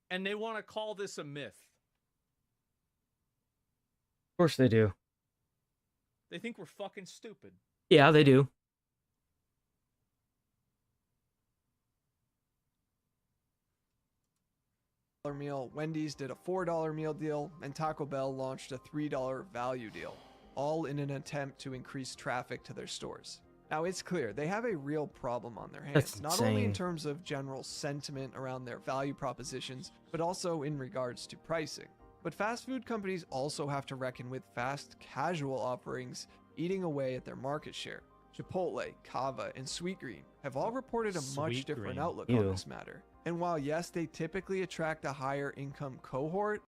And they want to call this a myth. Of course they do. They think we're fucking stupid. Yeah, they do. Meal, Wendy's did a $4 meal deal, and Taco Bell launched a $3 value deal, all in an attempt to increase traffic to their stores. Now, it's clear they have a real problem on their hands, That's not only in insane. terms of general sentiment around their value propositions, but also in regards to pricing. But fast food companies also have to reckon with fast casual offerings eating away at their market share. Chipotle, Kava, and Sweetgreen have all reported a much different outlook on this matter. And while yes, they typically attract a higher income cohort,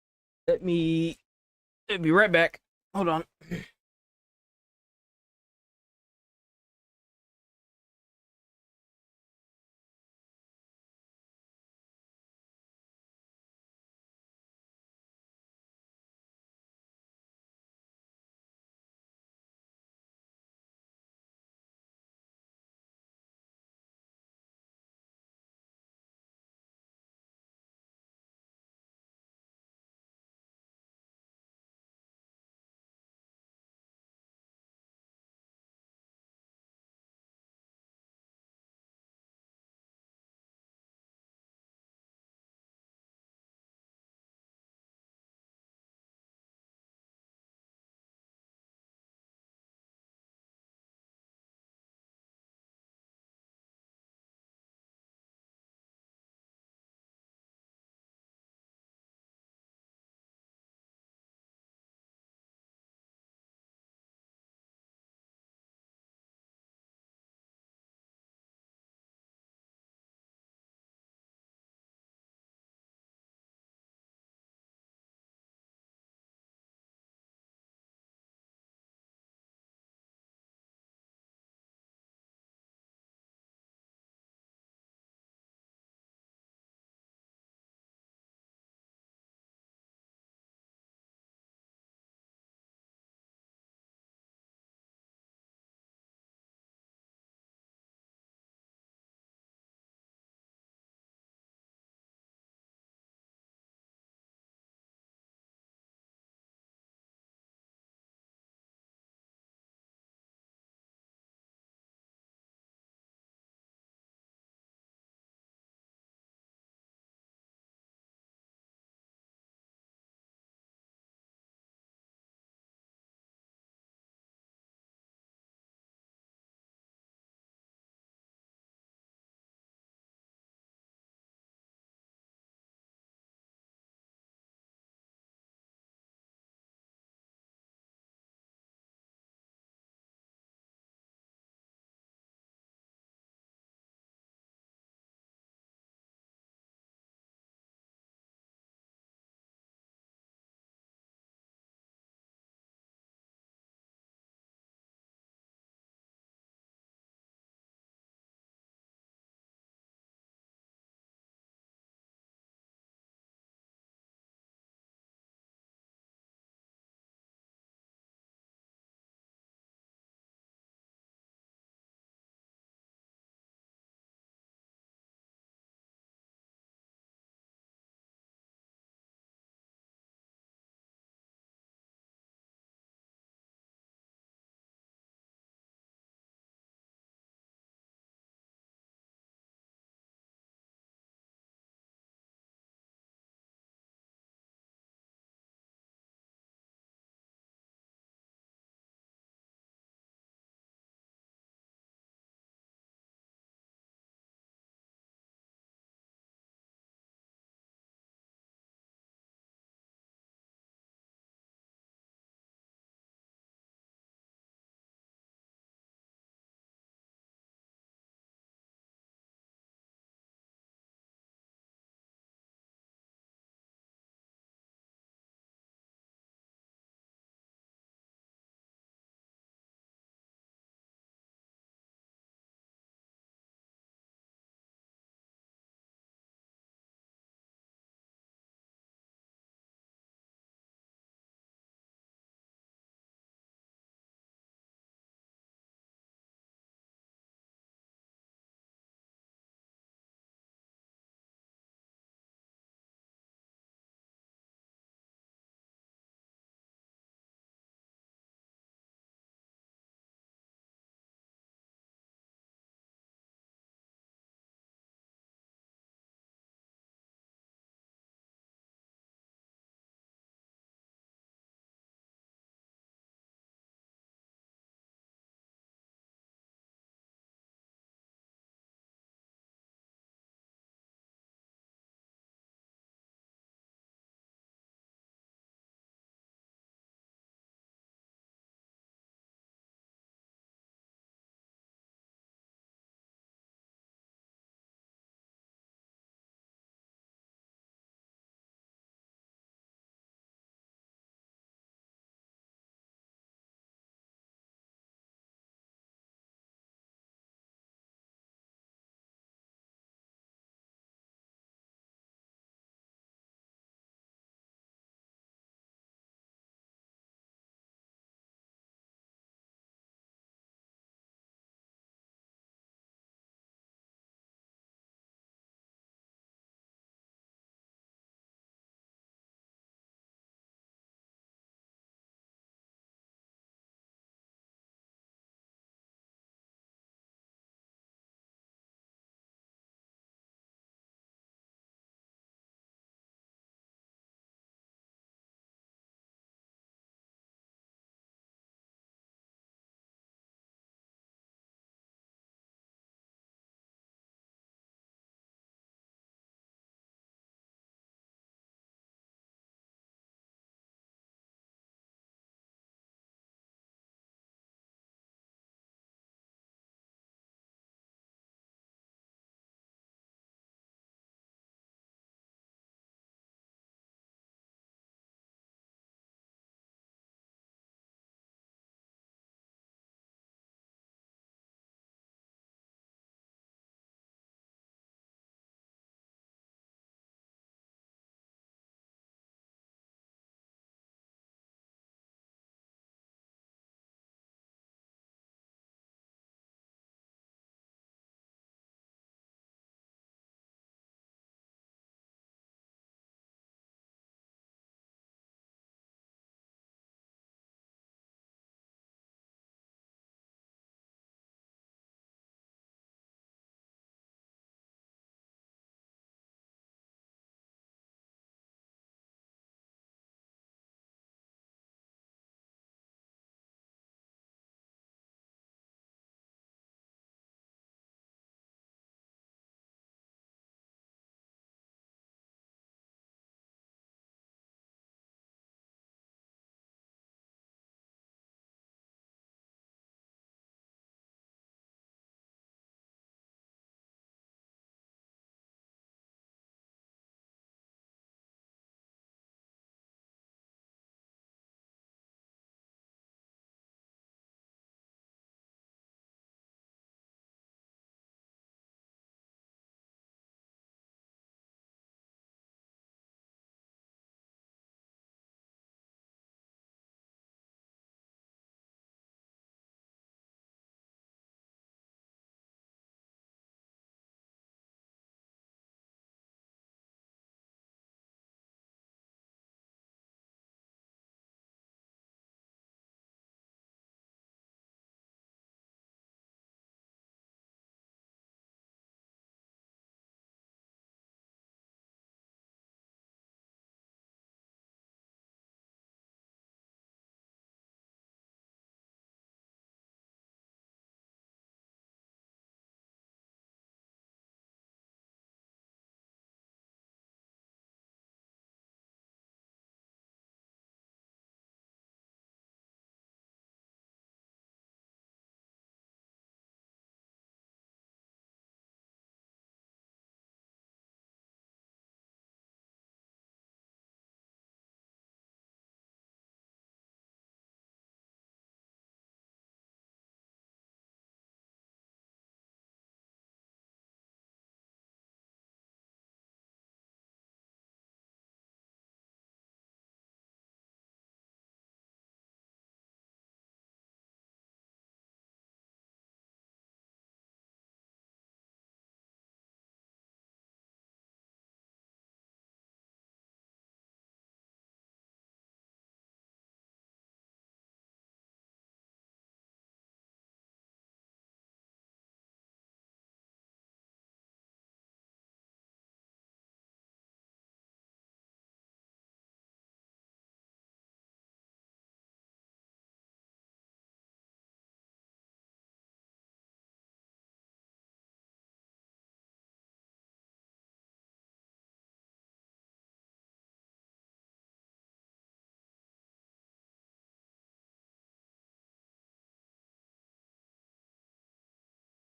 Let me be right back. Hold on.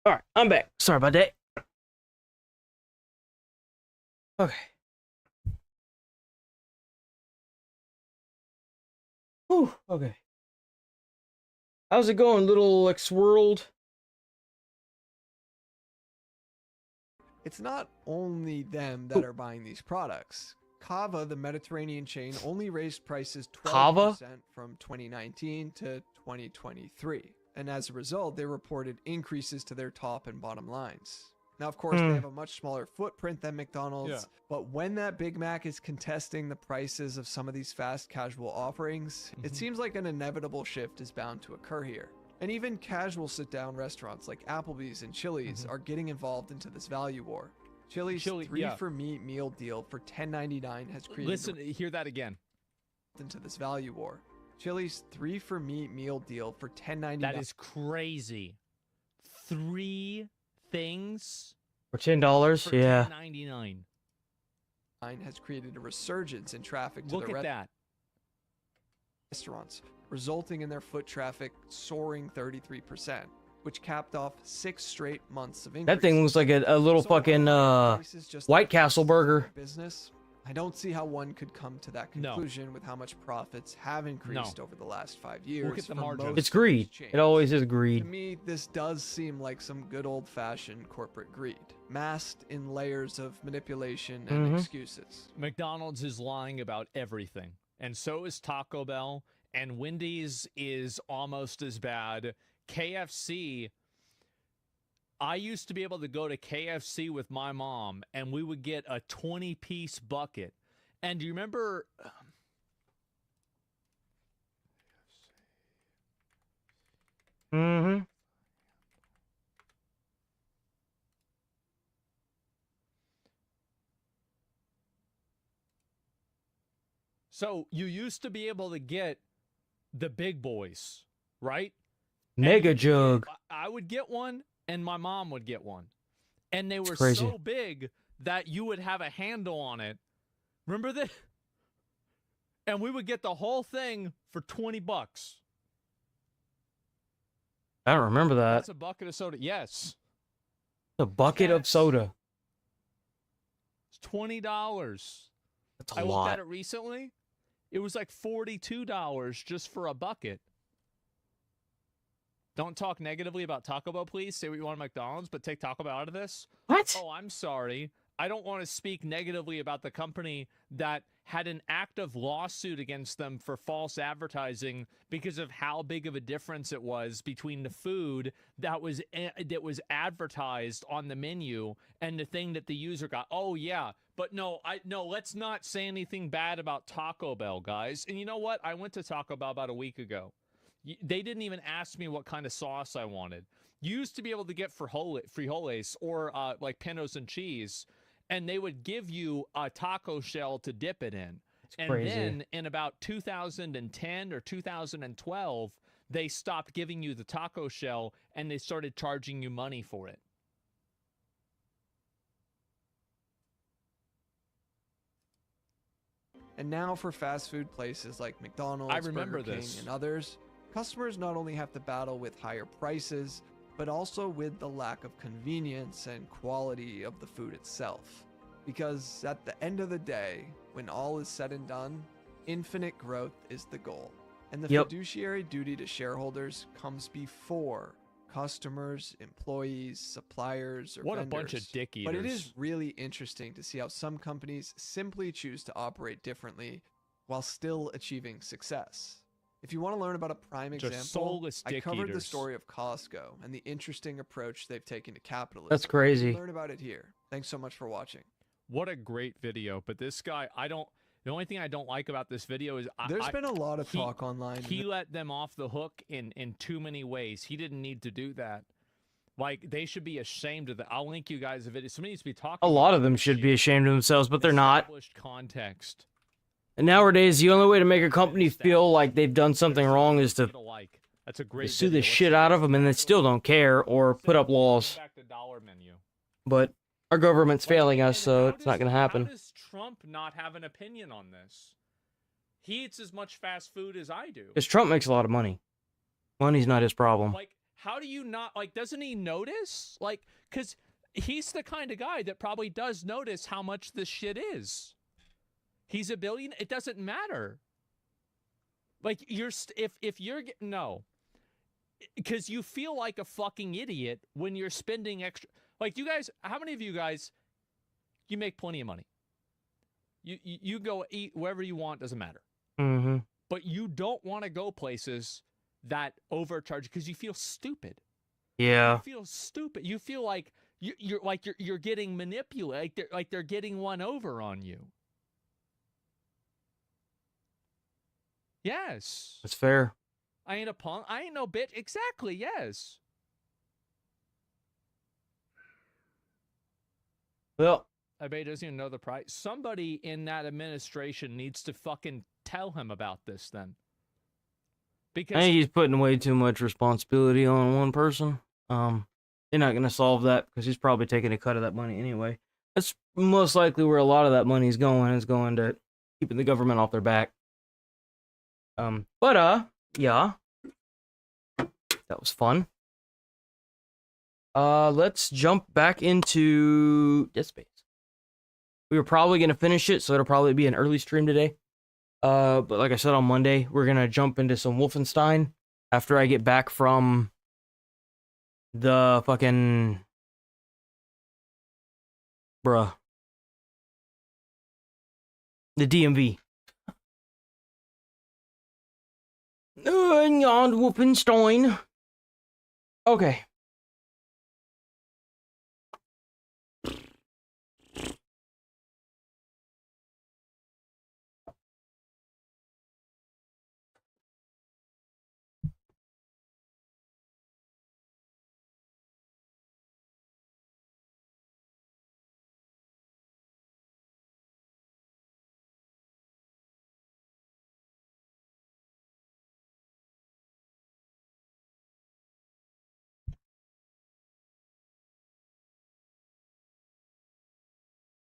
All right, I'm back. Sorry about that. Okay. Whew, okay. How's it going, little X World? It's not only them that are buying these products. Cava, the Mediterranean chain, only raised prices 12% from 2019 to 2023. And as a result, they reported increases to their top and bottom lines. Now, of course, they have a much smaller footprint than McDonald's, but when that Big Mac is contesting the prices of some of these fast casual offerings, it seems like an inevitable shift is bound to occur here. And even casual sit-down restaurants like Applebee's and Chili's are getting involved into this value war. Chili's 3 for Me meal deal for $10.99 has created... Listen, hear that again. ...into this value war. Chili's 3 for Me meal deal for $10.99. That is crazy. 3 things for $10, yeah. $10.99 has created a resurgence in traffic to Look at that. Restaurants, resulting in their foot traffic soaring 33%, which capped off 6 straight months of increase. That thing looks like a little fucking White Castle burger. Business. I don't see how one could come to that conclusion with how much profits have increased over the last 5 years. Look at the margin. It's greed. It always is greed. To me, this does seem like some good old-fashioned corporate greed, masked in layers of manipulation and excuses. McDonald's is lying about everything, and so is Taco Bell, and Wendy's is almost as bad. KFC, I used to be able to go to KFC with my mom, and we would get a 20-piece bucket. And do you remember... So you used to be able to get the big boys, right? Mega jug. I would get one, and my mom would get one. And they were crazy. so big that you would have a handle on it. Remember that? And we would get the whole thing for $20. I don't remember that. That's a bucket of soda. Yes. A bucket of soda. It's $20. That's a I lot. looked at it recently. It was like $42 just for a bucket. Don't talk negatively about Taco Bell, please. Say what you want at McDonald's, but take Taco Bell out of this. What? Oh, I'm sorry. I don't want to speak negatively about the company that had an active lawsuit against them for false advertising because of how big of a difference it was between the food that was advertised on the menu and the thing that the user got. Oh yeah, but no, let's not say anything bad about Taco Bell, guys. And you know what? I went to Taco Bell about a week ago. They didn't even ask me what kind of sauce I wanted. You used to be able to get frijoles or like pintos and cheese, and they would give you a taco shell to dip it in. And crazy. Then in about 2010 or 2012, they stopped giving you the taco shell and they started charging you money for it. And now for fast food places like McDonald's, I remember Burger King, this. and others, customers not only have to battle with higher prices, but also with the lack of convenience and quality of the food itself. Because at the end of the day, when all is said and done, infinite growth is the goal. And the fiduciary duty to shareholders comes before customers, employees, suppliers, or What vendors. a bunch of dick eaters. But it is really interesting to see how some companies simply choose to operate differently while still achieving success. If you want to learn about a prime Just example, soulless I dick covered the eaters. story of Costco and the interesting approach they've taken to capitalism. That's crazy. Learn about it here. Thanks so much for watching. What a great video. But this guy, the only thing I don't like about this video is There's been a lot of talk online. He let them off the hook in too many ways. He didn't need to do that. Like, they should be ashamed of that. I'll link you guys a video. Somebody needs to be talking. A lot of them should be ashamed of themselves, but they're not. Established context. And nowadays, the only way to make a company feel like they've done something wrong is to That's a great sue the video. shit out of them, and they still don't care or put up laws. Back to dollar menu. But our government's failing us, so it's not going to happen. How does Trump not have an opinion on this? He eats as much fast food as I do. Because Trump makes a lot of money. Money's not his problem. Like, How do you not, like, doesn't he notice? Like, because he's the kind of guy that probably does notice how much this shit is. He's a billion. It doesn't matter. Like, if you're, no. Because you feel like a fucking idiot when you're spending extra. Like, you guys, how many of you guys, you make plenty of money? You go eat wherever you want, doesn't matter. Mm-hmm. But you don't want to go places that overcharge because you feel stupid. Yeah. You feel stupid. You feel like you're getting manipulated. Like they're getting one over on you. Yes. That's fair. I ain't a punk. I ain't no bitch. Exactly. Yes. Well, I bet he doesn't even know the price. Somebody in that administration needs to fucking tell him about this then. Because I think he's putting way too much responsibility on one person. They're not gonna solve that because he's probably taking a cut of that money anyway. That's most likely where a lot of that money is going. Is going to keeping the government off their back. Yeah, that was fun. Let's jump back into Dead Space. We were probably gonna finish it, so it'll probably be an early stream today. But like I said on Monday, we're gonna jump into some Wolfenstein after I get back from the fucking the DMV. On Wolfenstein. Okay.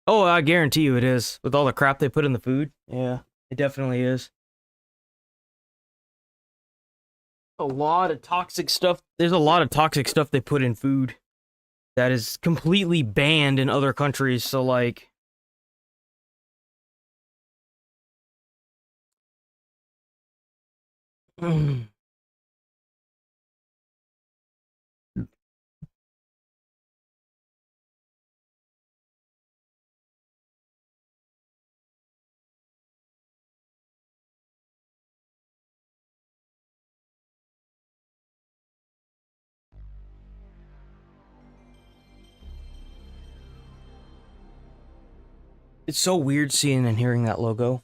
Oh, I guarantee you it is. With all the crap they put in the food. Yeah, it definitely is. A lot of toxic stuff. There's a lot of toxic stuff they put in food that is completely banned in other countries. So, like... It's so weird seeing and hearing that logo.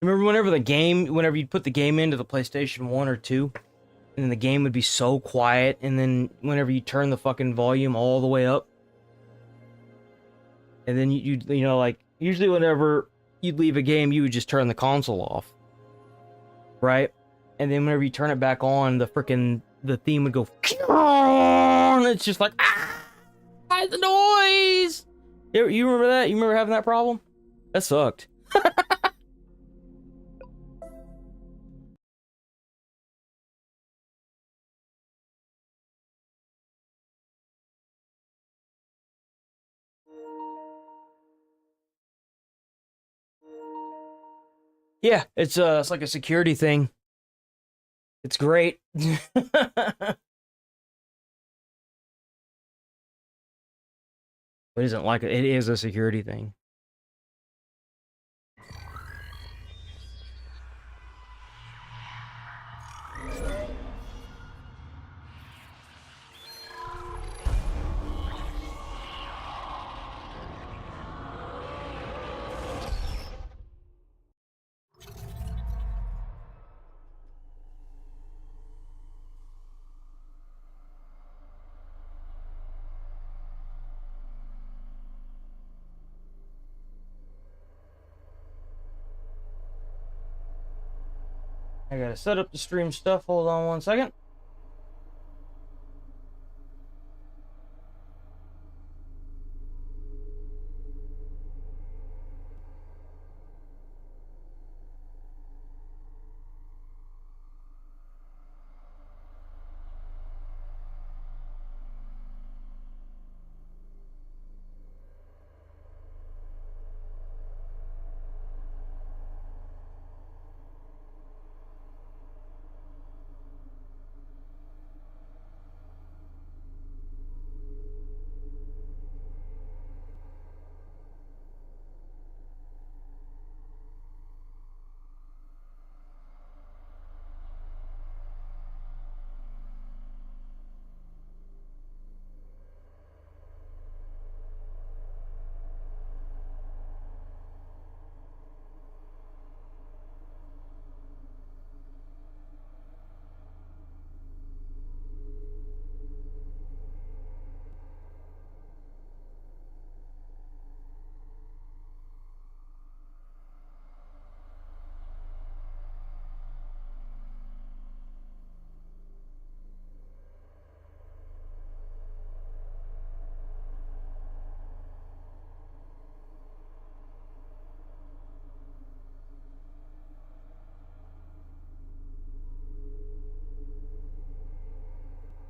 Remember whenever you'd put the game into the PlayStation 1 or 2, and then the game would be so quiet, and then whenever you turn the fucking volume all the way up, and then you know, like, usually whenever you'd leave a game, you would just turn the console off, right? And then whenever you turn it back on, the theme would go, and it's just like, the noise! You remember that? You remember having that problem? That sucked. Yeah, it's like a security thing. It's great. It isn't like it is a security thing. I gotta set up the stream stuff. Hold on one second.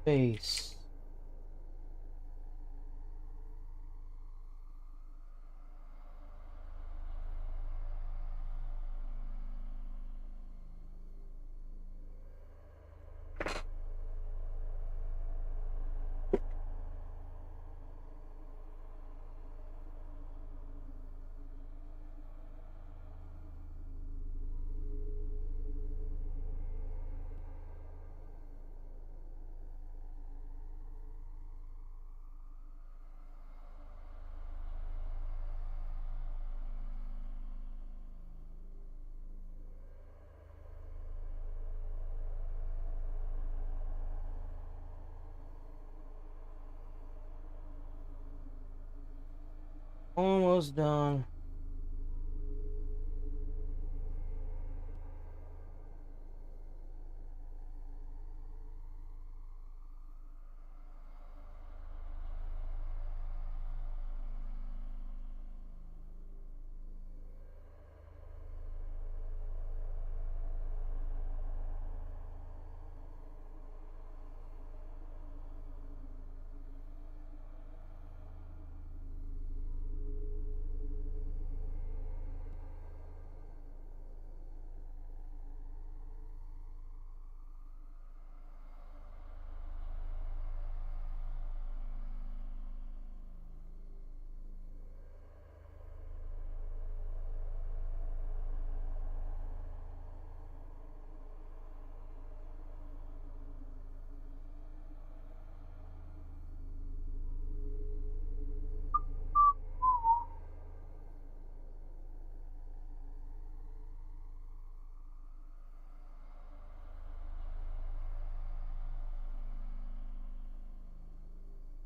Space. Almost done.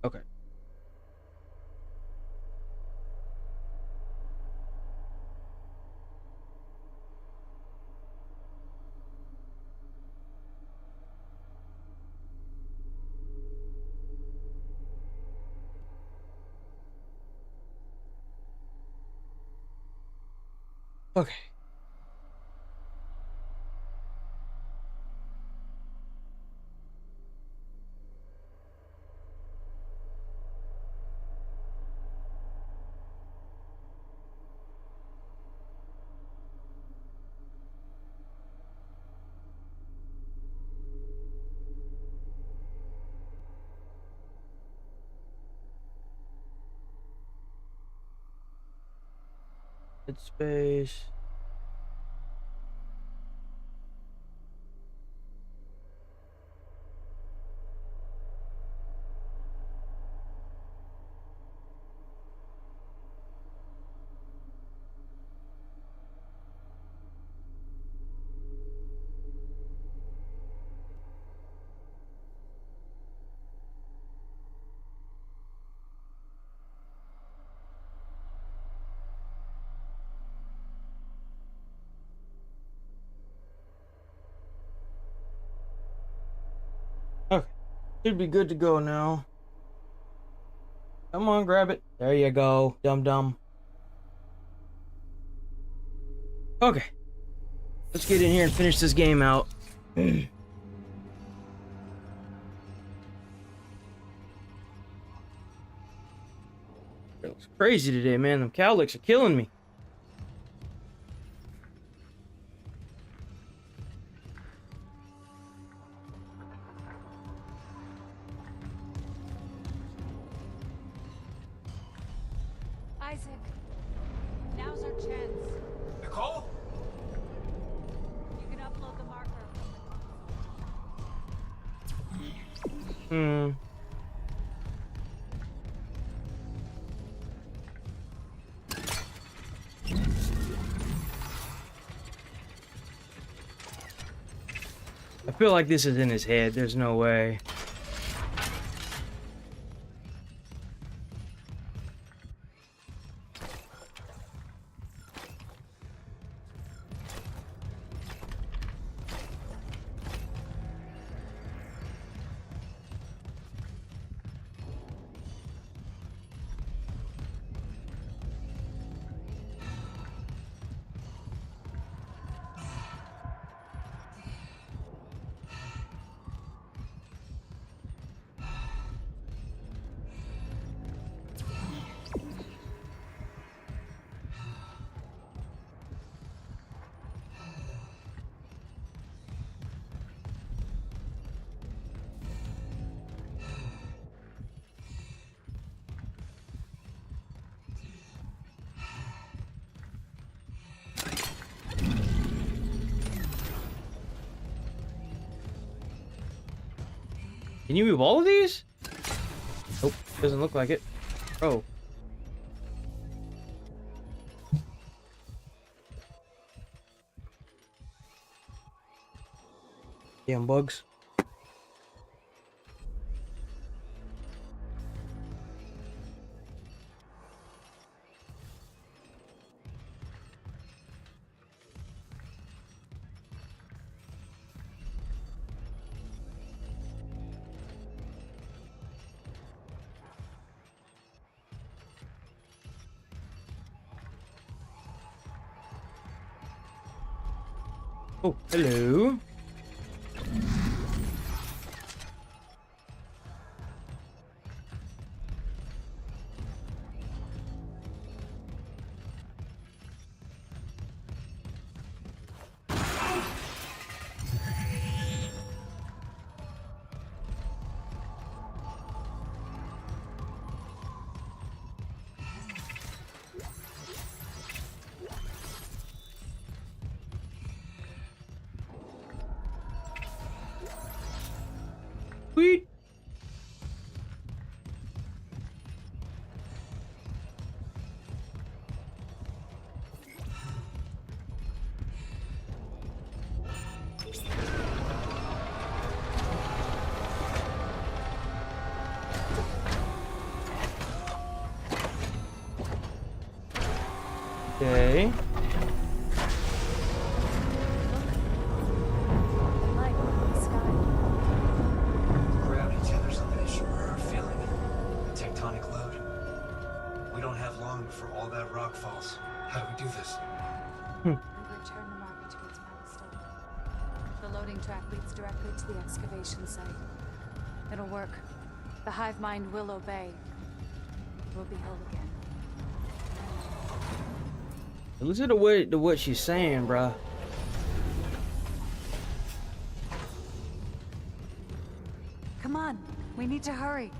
Okay. Okay. Dead space. Okay. Should be good to go now. Come on, grab it. There you go, dum dum. Okay. Let's get in here and finish this game out. It looks crazy today, man. Them cowlicks are killing me. Isaac, now's our chance. Nicole? You can upload the marker. I feel like this is in his head. There's no way. Can you move all of these? Nope, doesn't look like it. Oh. Damn bugs. Oh, hello. Sweet. Okay. Light in the sky. Gravity tethers on the issue. We're feeling a tectonic load. We don't have long before all that rock falls. How do we do this? And return the marker to its pedestal. The loading track leads directly to the excavation site. It'll work. The hive mind will obey. We'll be whole again. Listen to what she's saying, bruh. Come on, we need to hurry.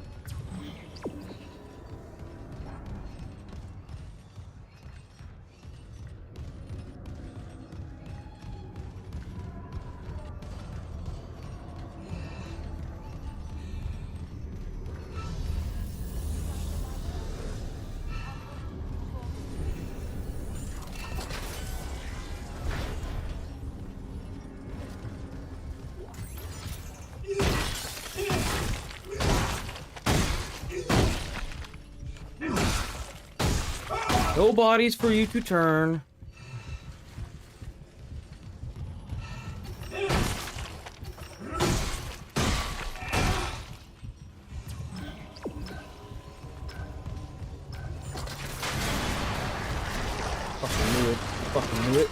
No bodies for you to turn. Fucking knew it. Fucking knew it.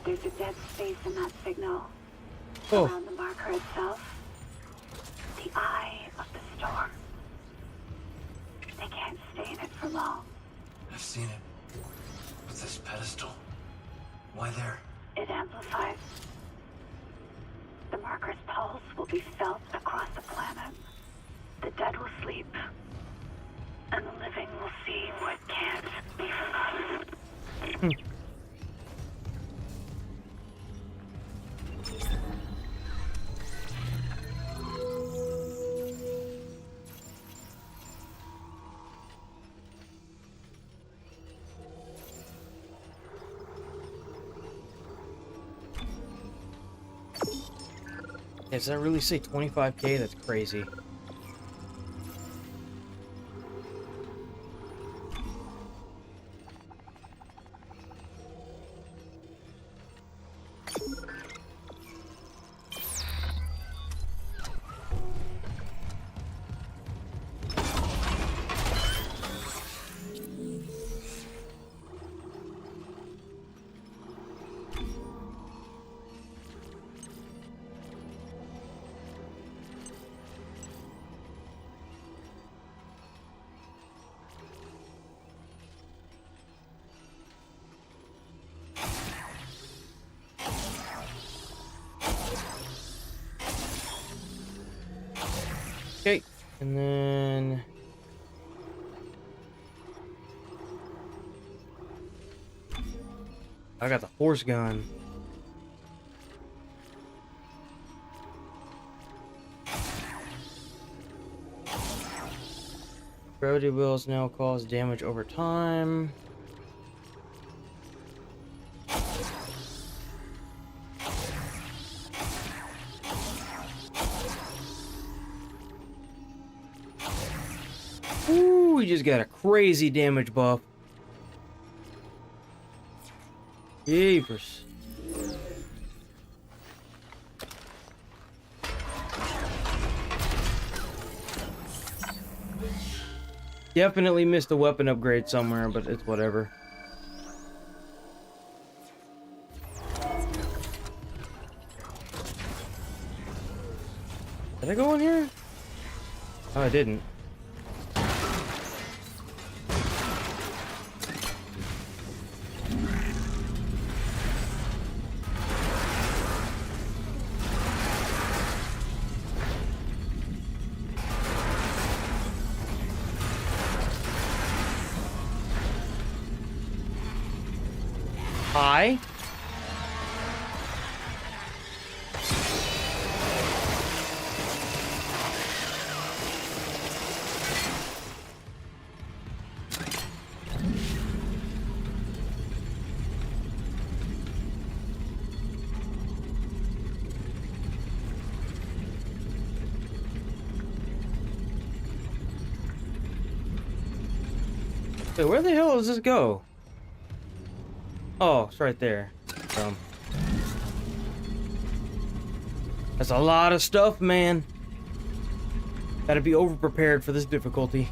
There's a dead space in that signal. Oh. Around the marker itself. The eye of the storm. They can't stay in it for long. I've seen it. With this pedestal. Why there? It amplifies. The marker's pulse will be felt across the planet. The dead will sleep. And the living will see what can't be forgotten. Does that really say 25K? That's crazy. Okay, and then I got the horse gun. Gravity wheels now cause damage over time. Ooh, we just got a crazy damage buff. Jeepers. Definitely missed a weapon upgrade somewhere, but it's whatever. Did I go in here? Oh, I didn't. Hi. Wait, where the hell does this go? Oh, it's right there. That's a lot of stuff, man. Gotta be over-prepared for this difficulty.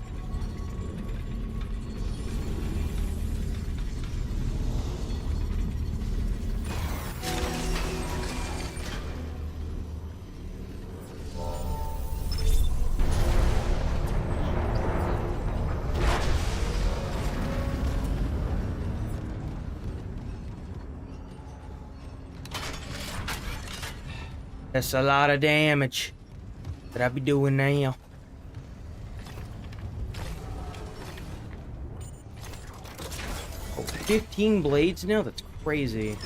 That's a lot of damage that I be doing now. Oh, 15 blades now? That's crazy.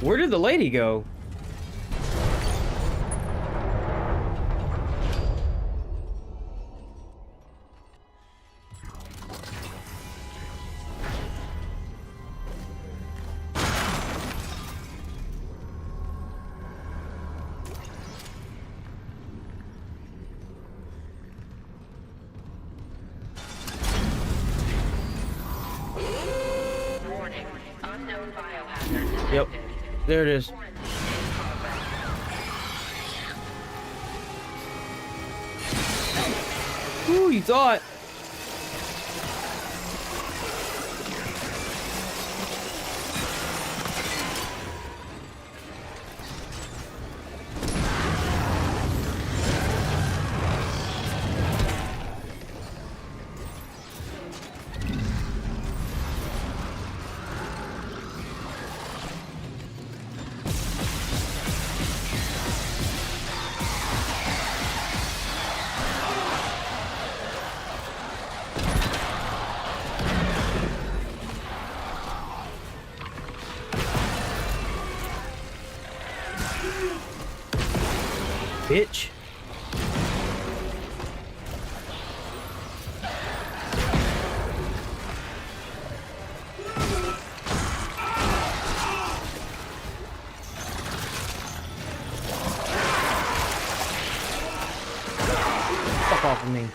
Where did the lady go? Yep, there it is. Ooh, you thought. Bitch. Fuck off of me.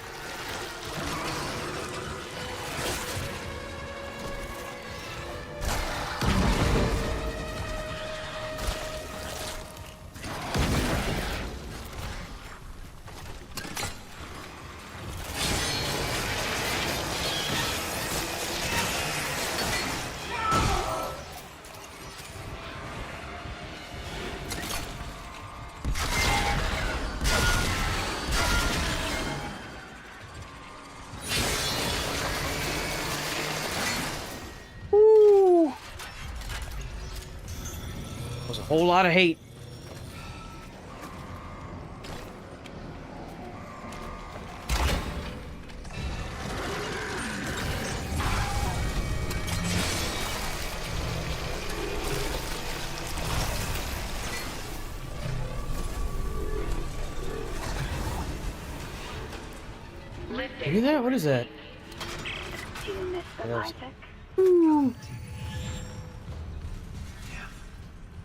Was a whole lot of hate. You hear that? What is that? Do you miss them, Yes. Isaac? Ooh.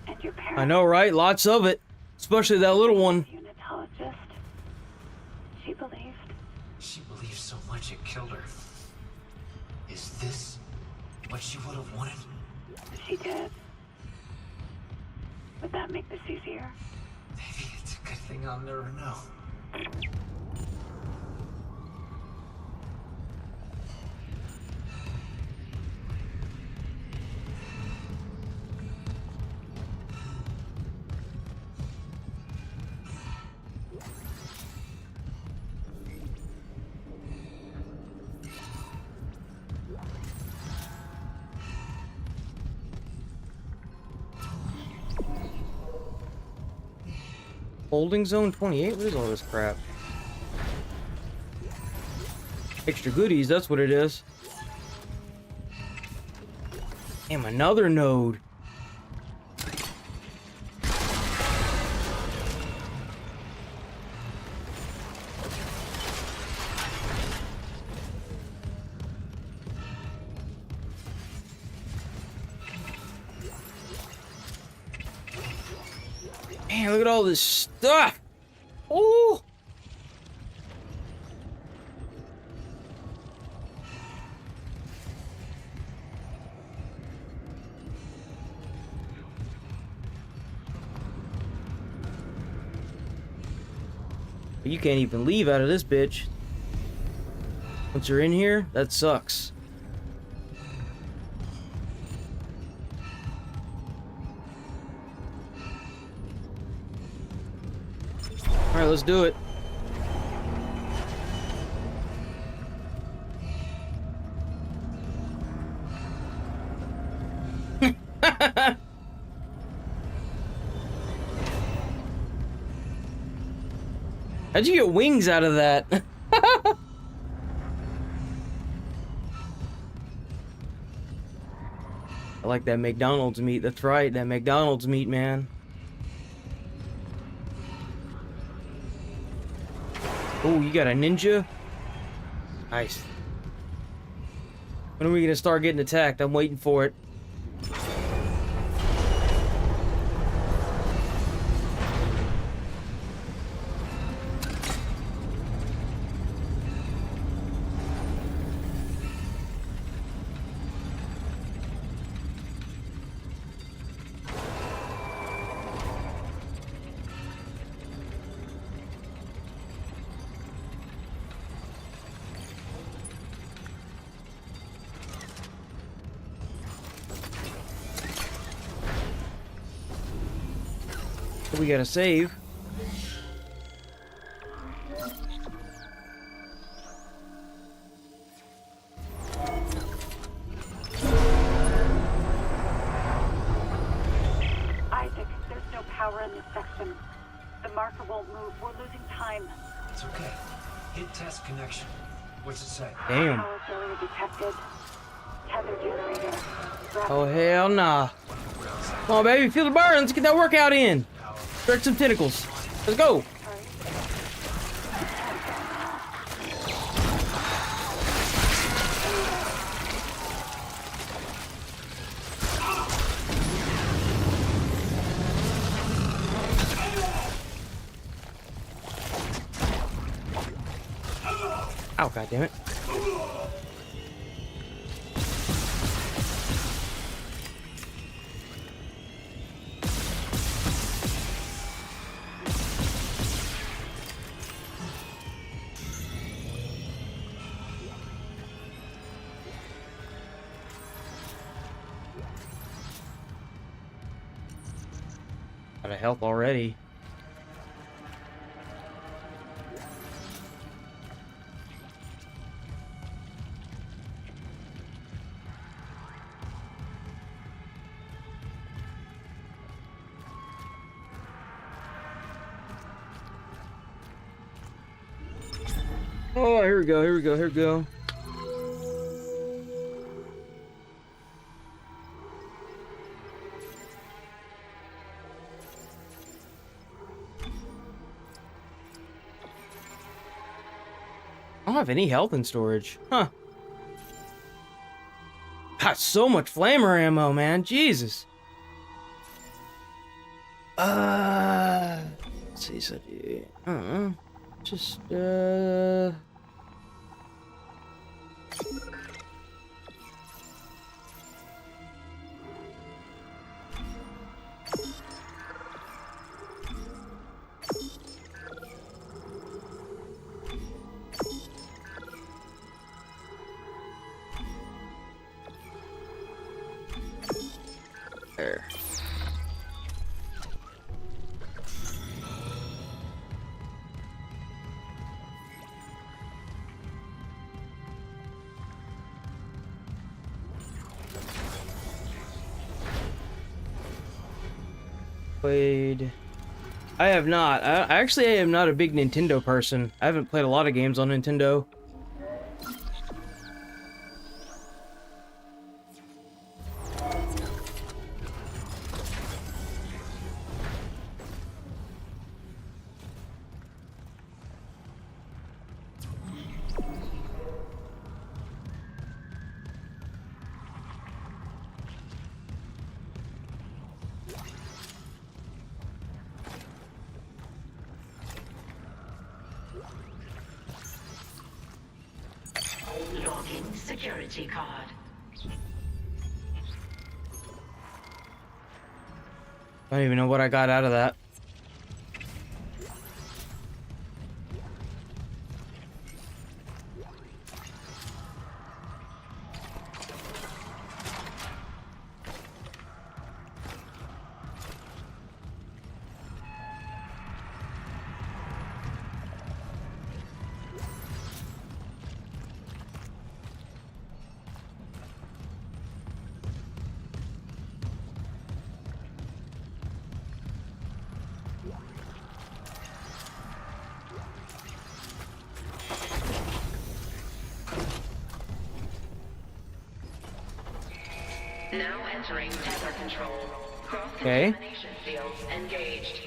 And your parents? I know, right? Lots of it. Especially that little one. Unitologist. She believed. She believed so much it killed her. Is this what she would have wanted? She did. Would that make this easier? Maybe it's a good thing I'll never know. Holding zone 28? What is all this crap? Extra goodies, that's what it is. Damn, another node. Man, look at all this stuff. Oh. You can't even leave out of this bitch. Once you're in here, that sucks. Alright, let's do it. How'd you get wings out of that? I like that McDonald's meat. That's right, that McDonald's meat, man. Oh, you got a ninja? Nice. When are we gonna start getting attacked? I'm waiting for it. We gotta save. Isaac, there's no power in this section. The marker won't move. We're losing time. It's okay. Hit test connection. What's it say? Damn. Power failure detected. Tether generator. Oh, hell nah. Come on, baby, feel the burn. Let's get that workout in. Stretch some tentacles. Let's go. Ow, goddammit. Out of health already. Oh, here we go, here we go, here we go. I don't have any health in storage. Huh. Got so much flamer ammo, man. Jesus. Let's see, so I don't know. Just, there. Played. I have not. I am not a big Nintendo person. I haven't played a lot of games on Nintendo. Login security card. I don't even know what I got out of that. Now entering tether control. Okay. Cross-contamination fields engaged.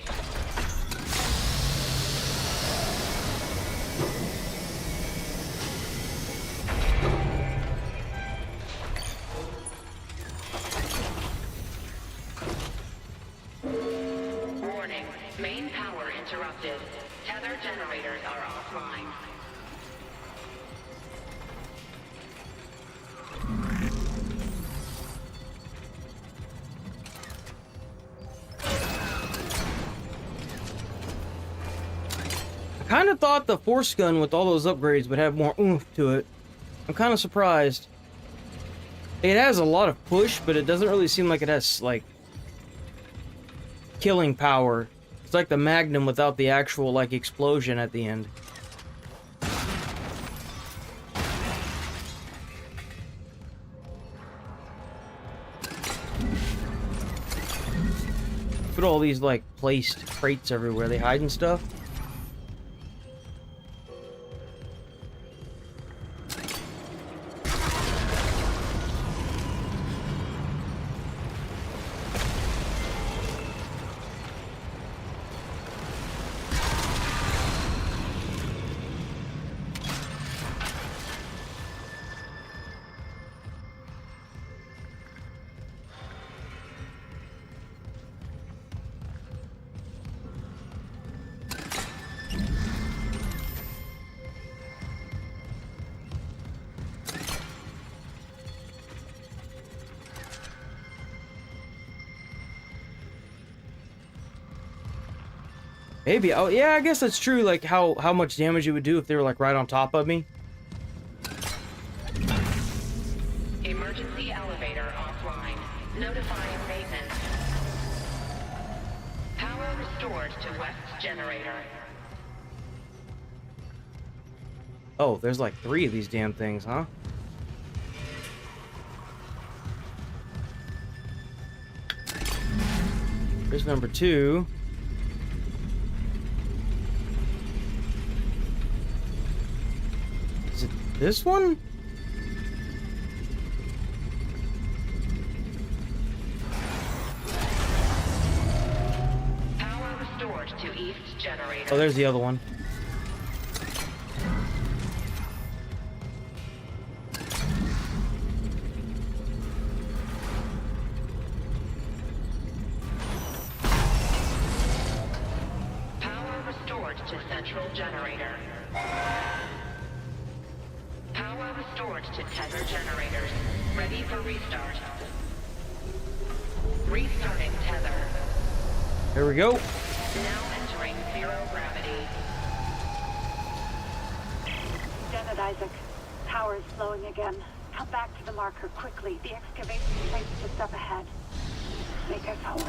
Warning. Main power interrupted. Tether generators are offline. I kind of thought the force gun with all those upgrades would have more oomph to it. I'm kind of surprised. It has a lot of push, but it doesn't really seem like it has, like, killing power. It's like the Magnum without the actual, like, explosion at the end. Put all these, like, placed crates everywhere. They hide and stuff. Maybe. Oh, yeah, I guess that's true. Like, how much damage it would do if they were, like, right on top of me. Emergency elevator offline. Notifying maintenance. Power restored to west generator. Oh, there's, like, 3 of these damn things, huh? Here's number 2. This one? Power restored to east generator. Oh, there's the other one. Power restored to central generator. Power restored to tether generators. Ready for restart. Restarting tether. There we go. Now entering zero gravity. Janet Isaac, power is flowing again. Come back to the marker quickly. The excavation site's just up ahead. Make us whole.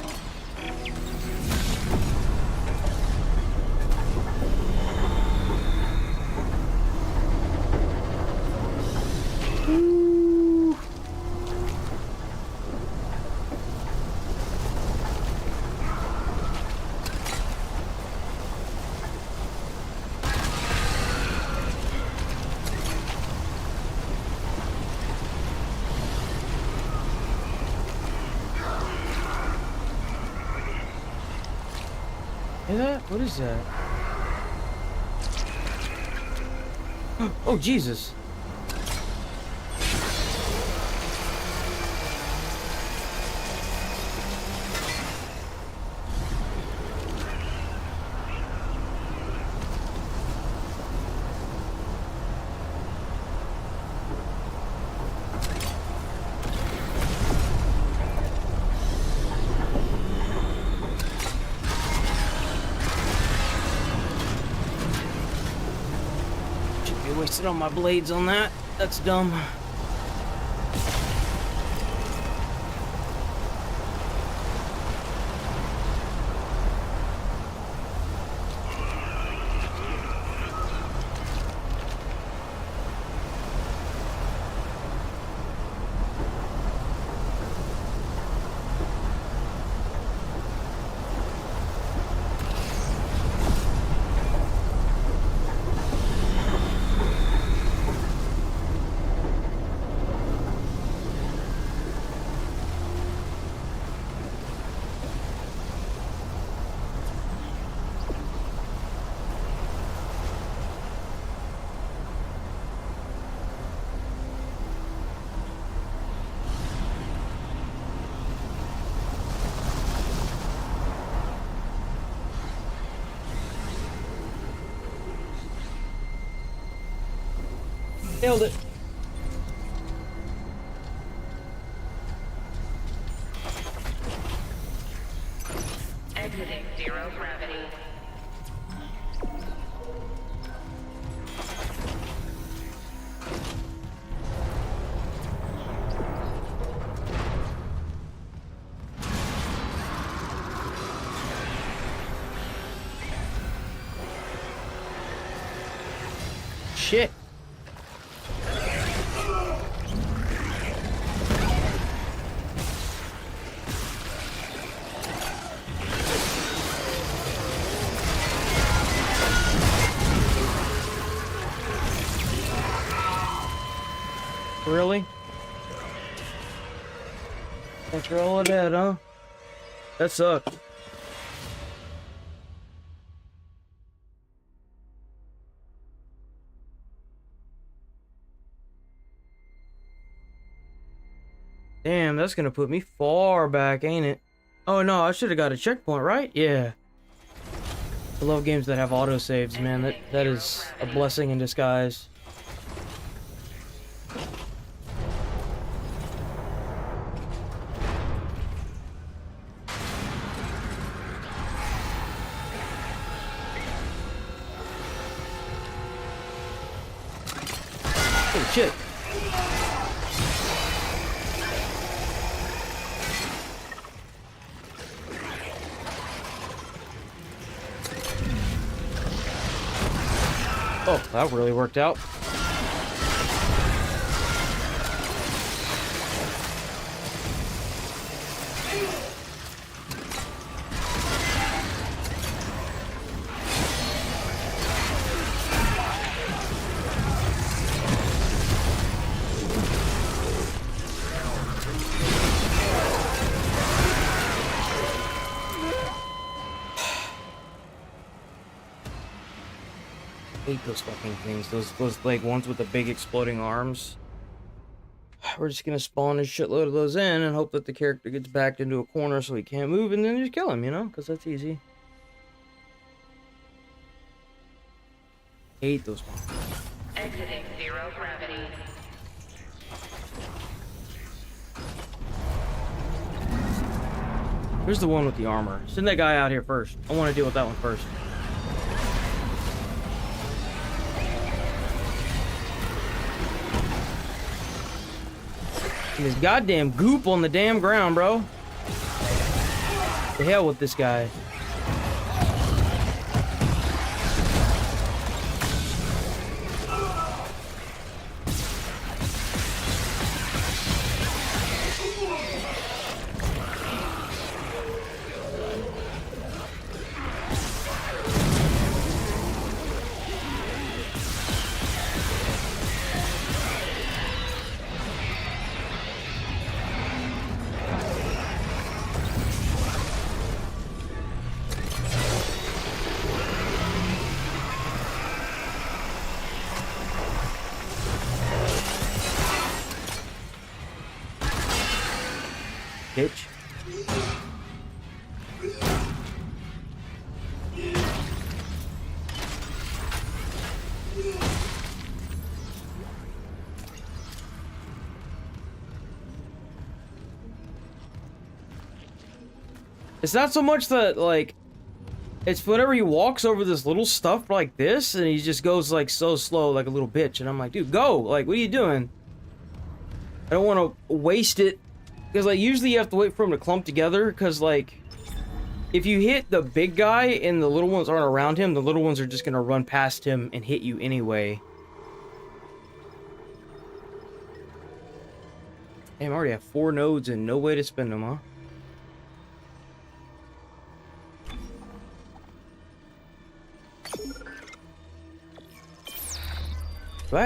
Is that? What is that? Oh, Jesus. Wasted all my blades on that. That's dumb. Nailed it. Exiting zero gravity. Shit. Really? After all of that, huh? That sucked. Damn, that's gonna put me far back, ain't it? Oh no, I should have got a checkpoint, right? Yeah. I love games that have autosaves, man. That is a blessing in disguise. Oh shit. Oh, that really worked out. hate those fucking things. Those like ones with the big exploding arms. We're just gonna spawn a shitload of those in and hope that the character gets backed into a corner so he can't move, and then just kill him, you know? Because that's easy. Hate those ones. Exiting zero gravity. Here's the one with the armor. Send that guy out here first. I want to deal with that one first. And this goddamn goop on the damn ground, bro. The hell with this guy. Bitch. It's not so much that, like, it's whenever he walks over this little stuff like this, and he just goes, like, so slow, like a little bitch, and I'm like, dude, go! Like, what are you doing? I don't want to waste it. Because, like, usually you have to wait for them to clump together, because, like, if you hit the big guy and the little ones aren't around him, the little ones are just going to run past him and hit you anyway. Damn, I already have 4 nodes and no way to spend them, huh?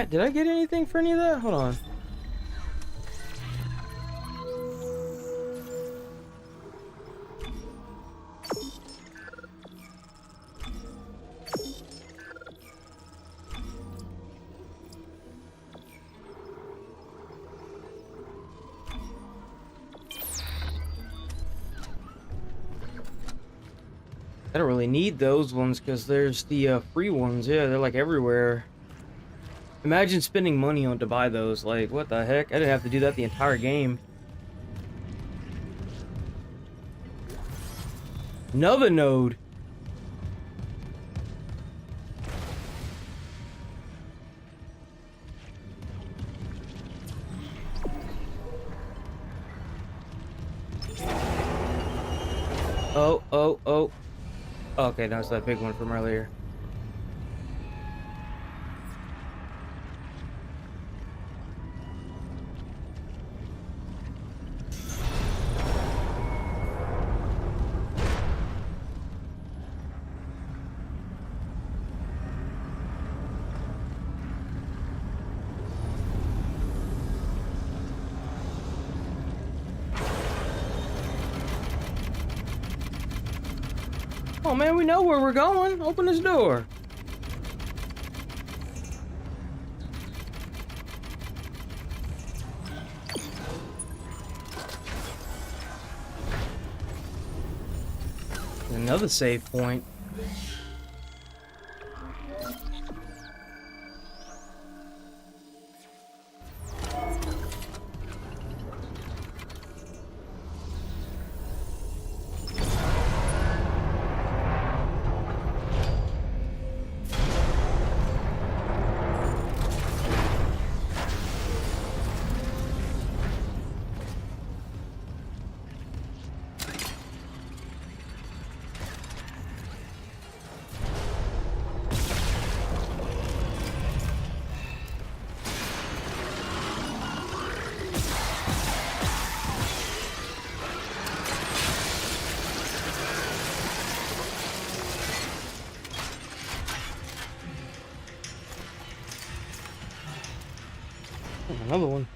Did I get anything for any of that? Hold on. I don't really need those ones because there's the free ones. Yeah, they're like everywhere. Imagine spending money on to buy those. Like, what the heck? I didn't have to do that the entire game. Another node. Oh. Okay, that's that big one from earlier. Oh man, we know where we're going. Open this door. Another save point. Another one.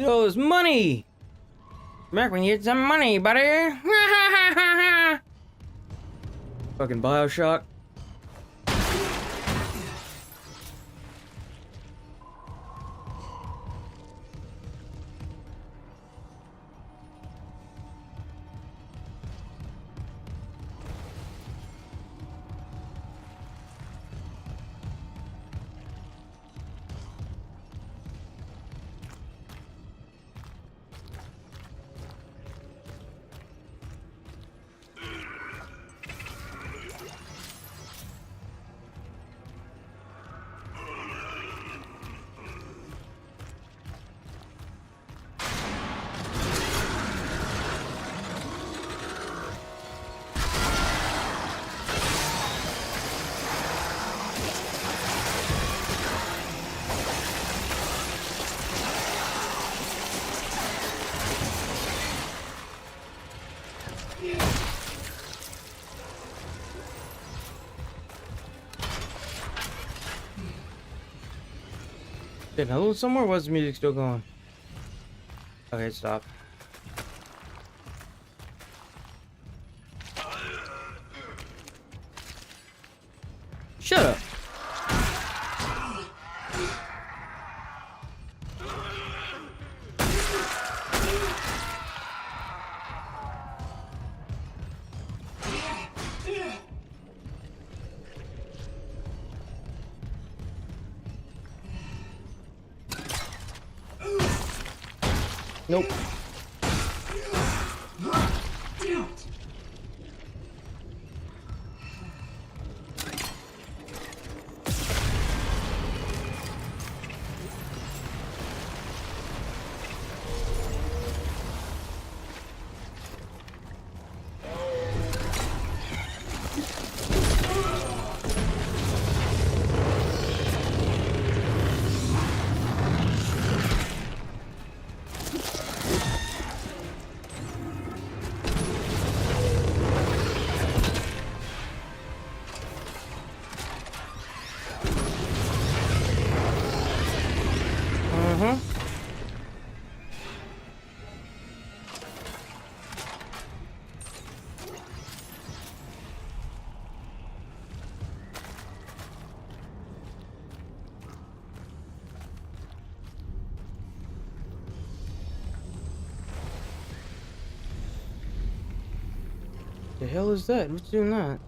Yo, there's money! Back when you had some money, buddy! Fucking Bioshock. Did I lose somewhere? Was the music still going? Okay, stop. Shut up. Nope. The hell is that? What's doing that?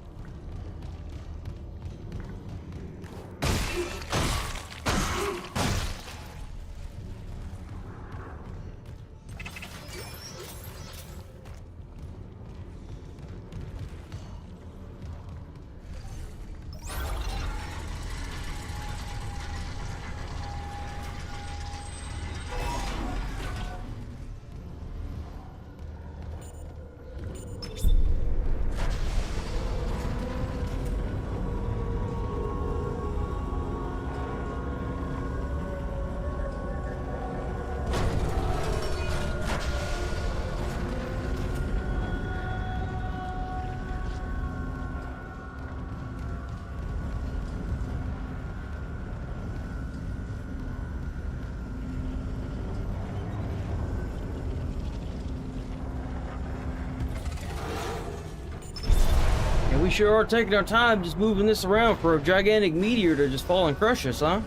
We sure are taking our time just moving this around for a gigantic meteor to just fall and crush us, huh?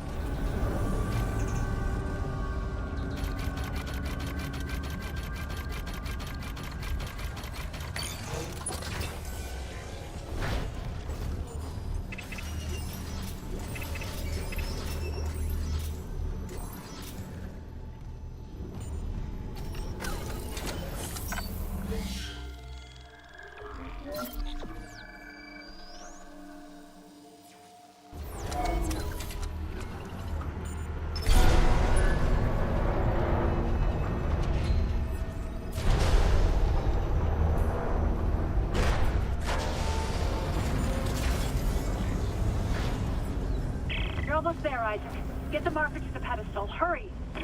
You're almost there, Isaac. Get the marker to the pedestal. Hurry! You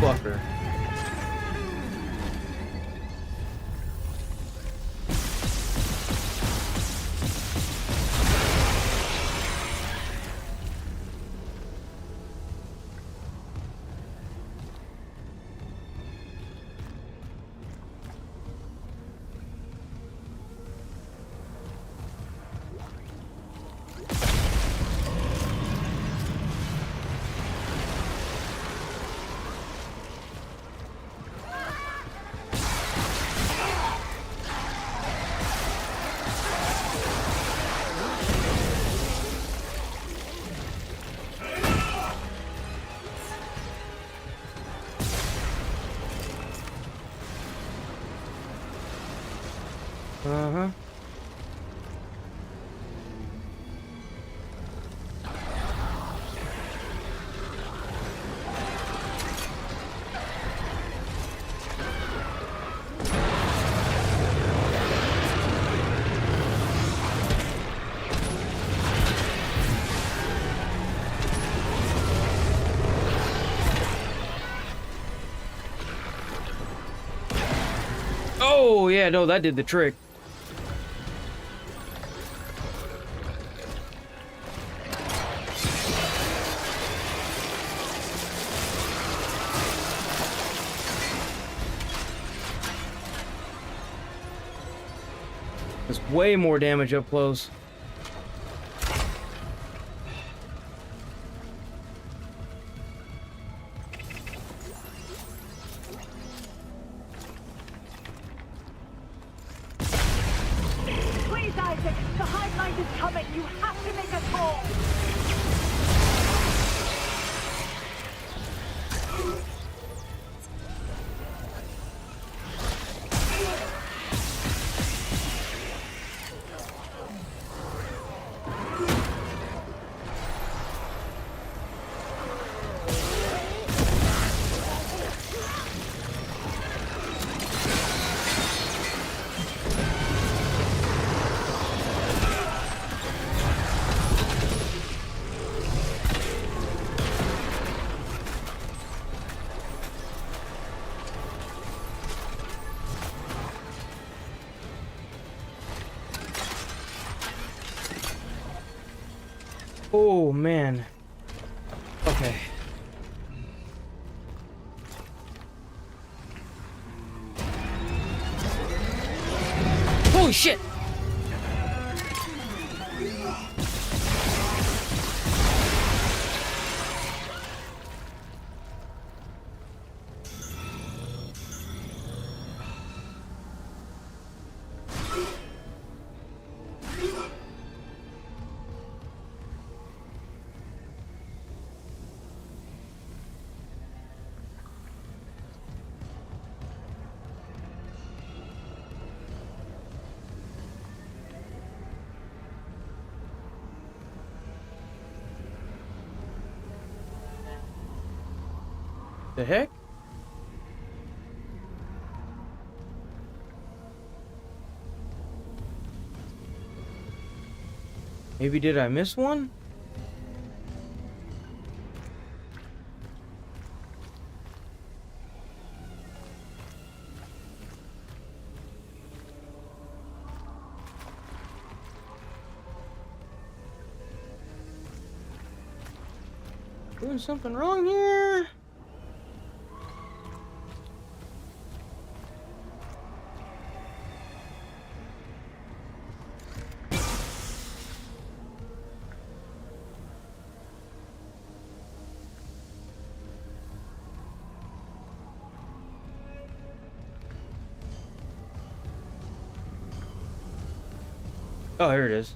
fucker. Uh-huh. Oh, yeah, no, that did the trick. There's way more damage up close. Please, Isaac, the hive mind is coming. You have to make us whole. Oh, man. Okay. Holy shit! The heck? Maybe did I miss one? Doing something wrong here? Oh, here it is.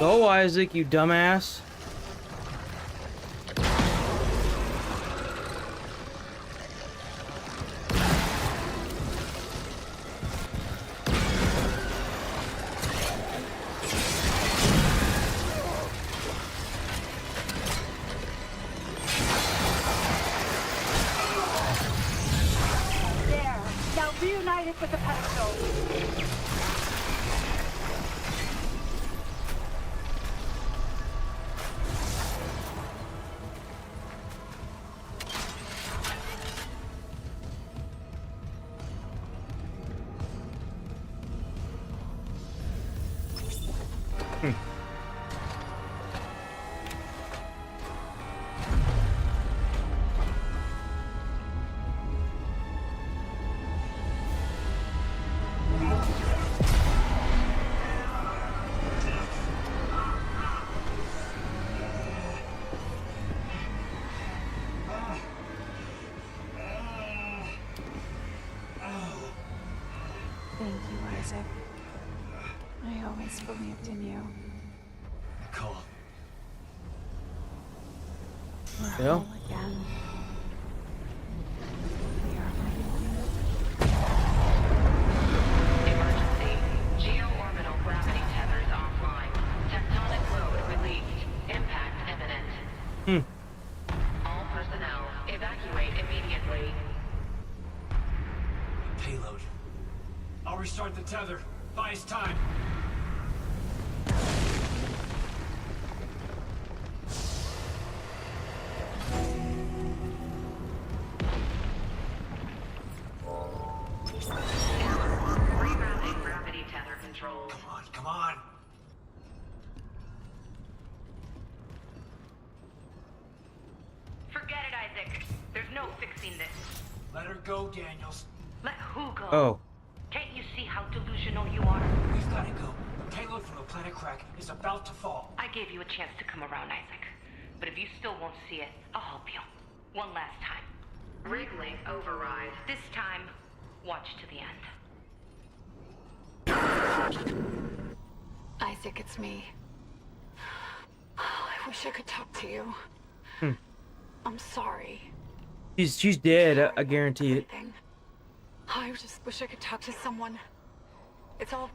Go, Isaac, you dumbass. There. Now reunite it with the pedestal. Thank you, Isaac. I always believed in you. Nicole. We're Yeah. whole again. We are Emergency. Geo-orbital gravity tethers offline. Tectonic load released. Impact imminent. All personnel, evacuate immediately. Payload. I'll restart the tether. Buys time. Rerouting gravity tether controls. Come on, come on. Forget it, Isaac. There's no fixing this. Let her go, Daniels. Let who go? Oh. Can't you see how delusional you are? We've got to go. The payload from the planet crack is about to fall. I gave you a chance to come around, Isaac. But if you still won't see it, I'll help you. One last time. Rig link override. This time, watch to the end. Isaac, it's me. I wish I could talk to you. I'm sorry. She's dead. I guarantee it. I just wish I could talk to someone. It's all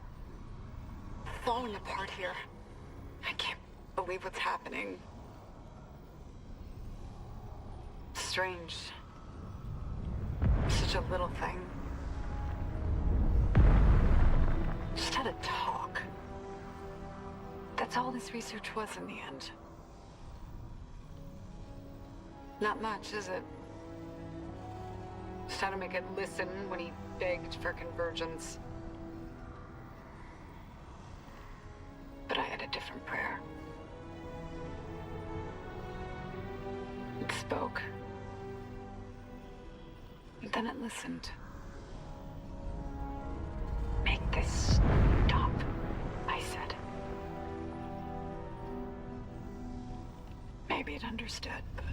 falling apart here. I can't believe what's happening. Strange. Such a little thing. Just had a talk. That's all this research was in the end. Not much, is it? Just had to make it listen when he begged for convergence. But I had a different prayer. It spoke. And then it listened. Make this stop, I said. Maybe it understood, but...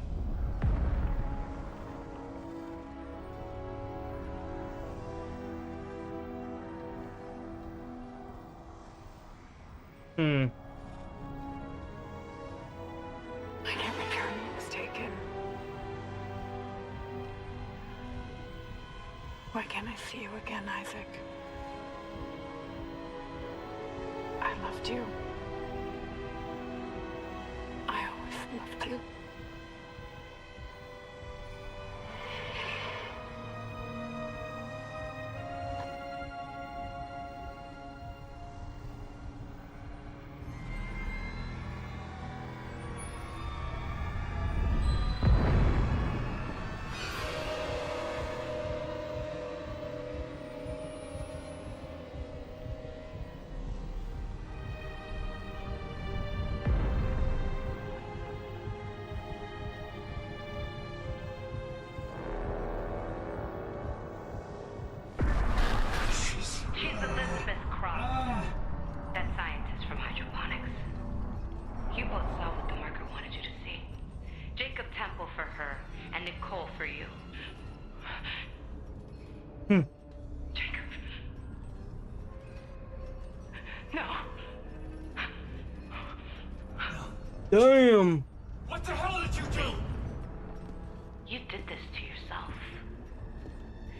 Hmm. I can't repair what was taken. Why can't I see you again, Isaac? I loved you. I always loved you. Damn. What the hell did you do? You did this to yourself.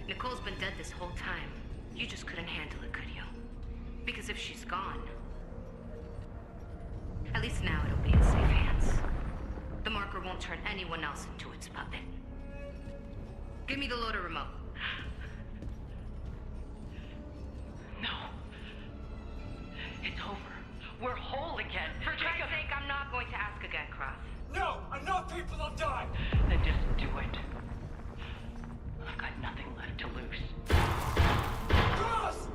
Nicole's been dead this whole time. You just couldn't handle it, could you? Because if she's gone, at least now it'll be in safe hands. The marker won't turn anyone else into its puppet. Give me the loader remote. No. It's over. We're whole again. For Christ's sake, I'm not going to ask again, Cross. No! Enough people have died! Then just do it. I've got nothing left to lose. Cross!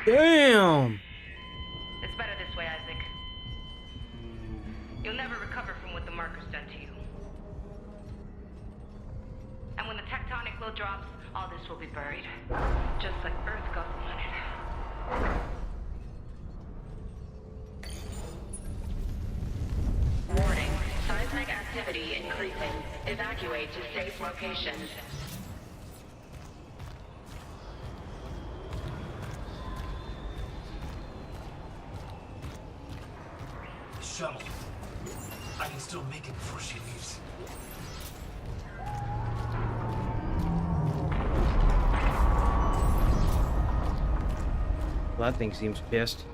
Damn. It's better this way, Isaac. You'll never recover from what the marker's done to you. And when the tectonic load drops, all this will be buried. Just like Earth got wanted. Warning. Seismic activity increasing. Evacuate to safe locations. shuttle. I can still make it before she leaves. Well, that thing seems pissed.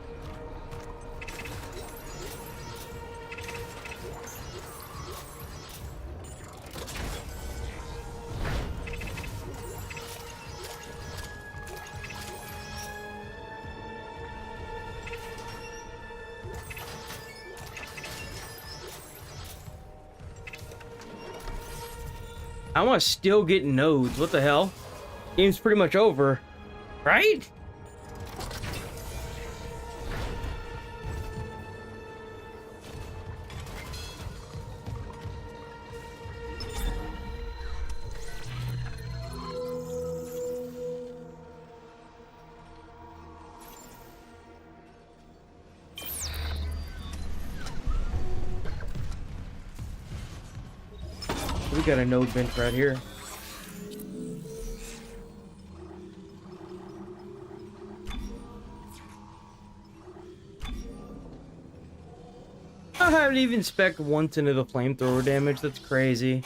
I want to still get nodes. What the hell? Game's pretty much over, right? We got a node bench right here. I haven't even spec'd once into the flamethrower damage. That's crazy.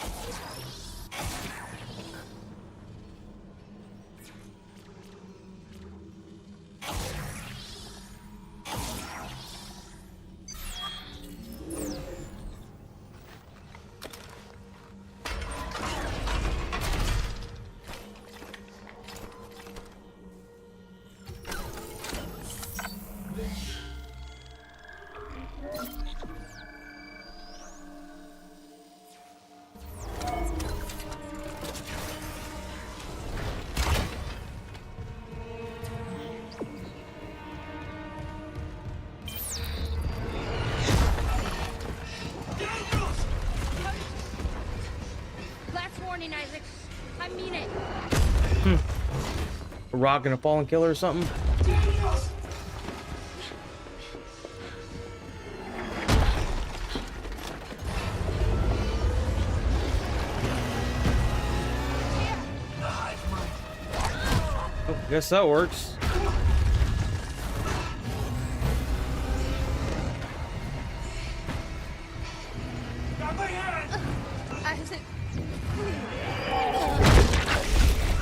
A rock and a fallen killer or something? Oh, guess that works.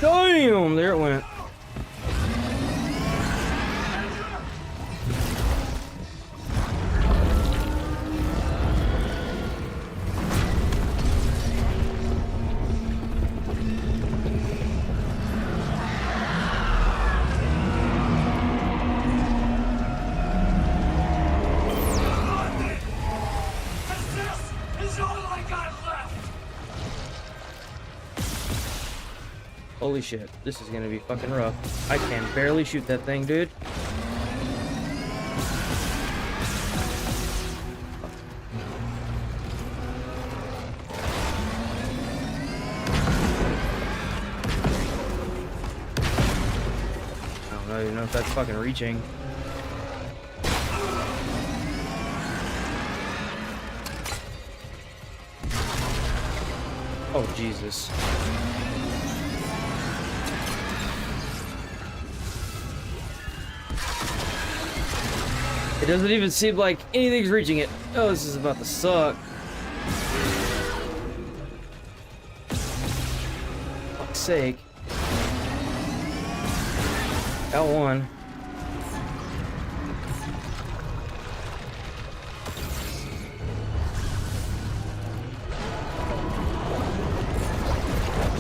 Damn, there it went. Holy shit, this is gonna be fucking rough. I can barely shoot that thing, dude. I don't even know if that's fucking reaching. Oh, Jesus. It doesn't even seem like anything's reaching it. Oh, this is about to suck. Fuck's sake. Got one.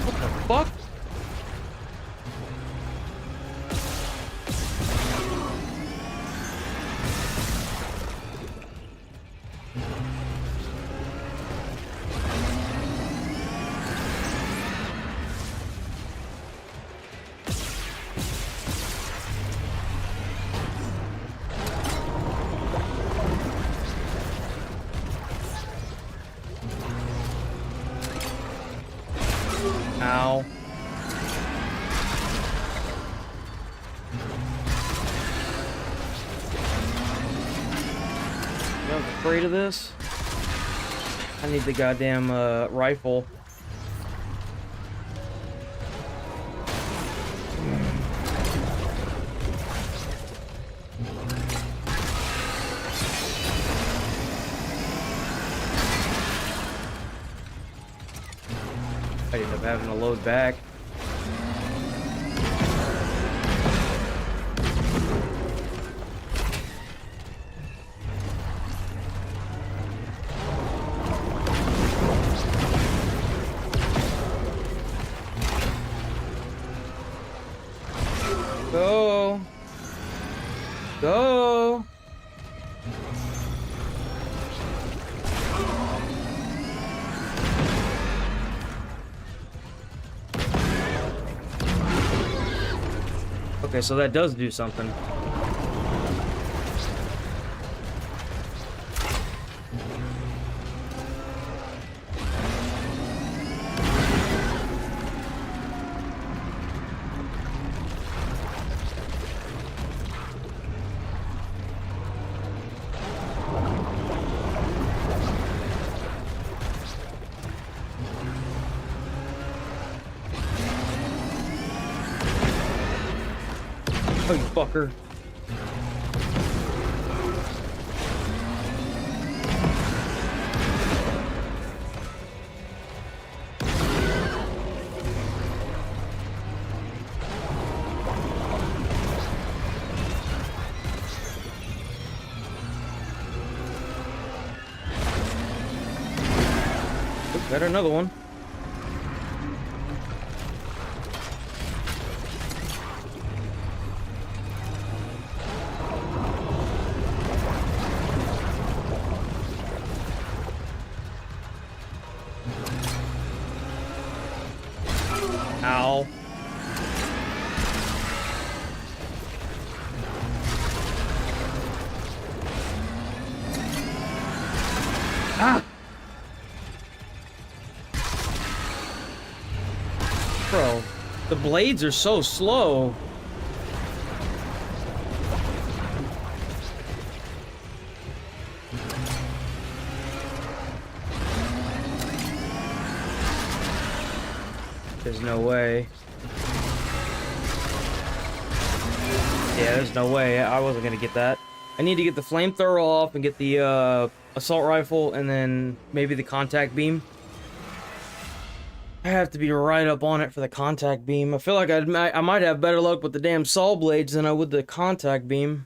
What the fuck? Ow. I'm afraid of this. I need the goddamn rifle. up having to load back. Go. Go. Okay, so that does do something. Oh, you fucker. Oop, got another one. Ow. Ah! Bro, the blades are so slow. There's no way. Yeah, there's no way. I wasn't gonna get that. I need to get the flamethrower off and get the assault rifle and then maybe the contact beam. I have to be right up on it for the contact beam. I feel like I might have better luck with the damn saw blades than I would the contact beam.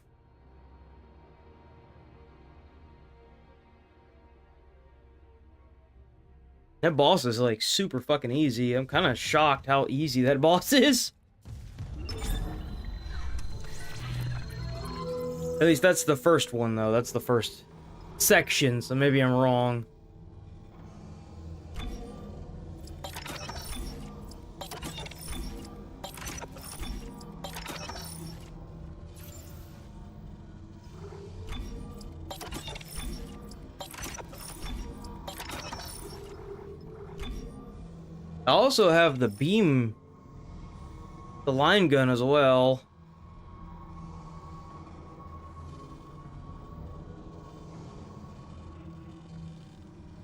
That boss is like super fucking easy. I'm kind of shocked how easy that boss is. At least that's the first one though. That's the first section, so maybe I'm wrong. I also have the beam, the line gun as well.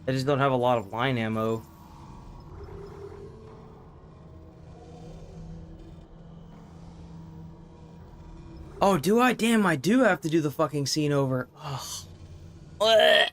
I just don't have a lot of line ammo. Oh, do I? Damn, I do have to do the fucking scene over. Ugh. Blech.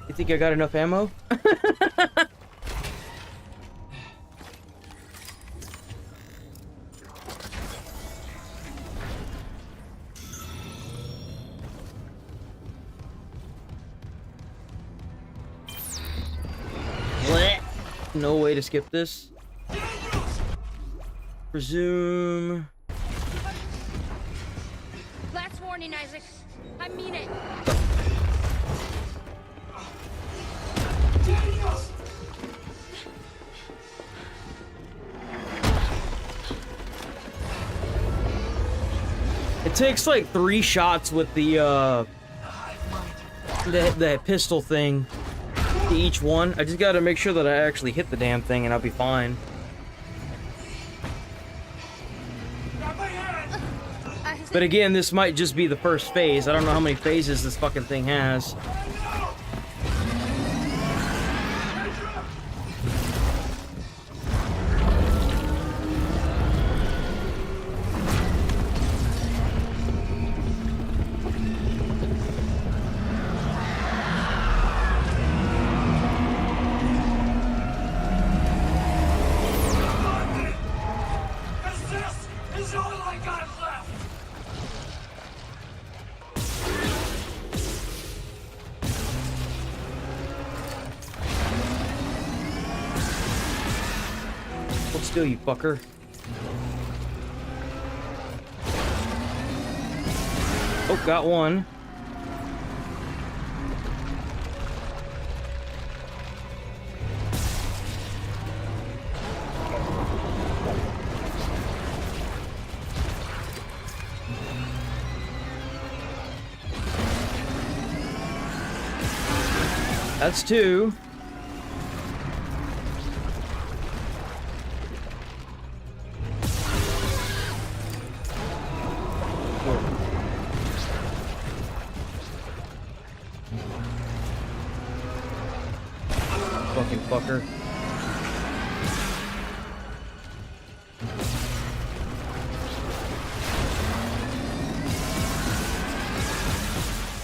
You think I got enough ammo? No way to skip this. Resume. Last warning, Isaac. I mean it. It takes like 3 shots with the pistol thing to each one. I just gotta make sure that I actually hit the damn thing and I'll be fine. But again, this might just be the first phase. I don't know how many phases this fucking thing has. Hold still, you fucker. Oh, got one. That's two. Fucking fucker.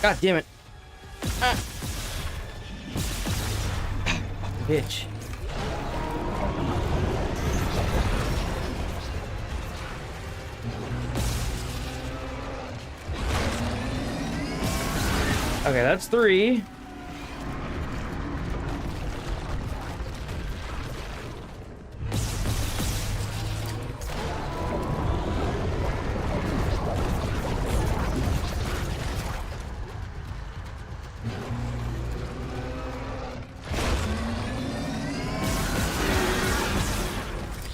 God damn it. Ah. Bitch. Okay, that's three.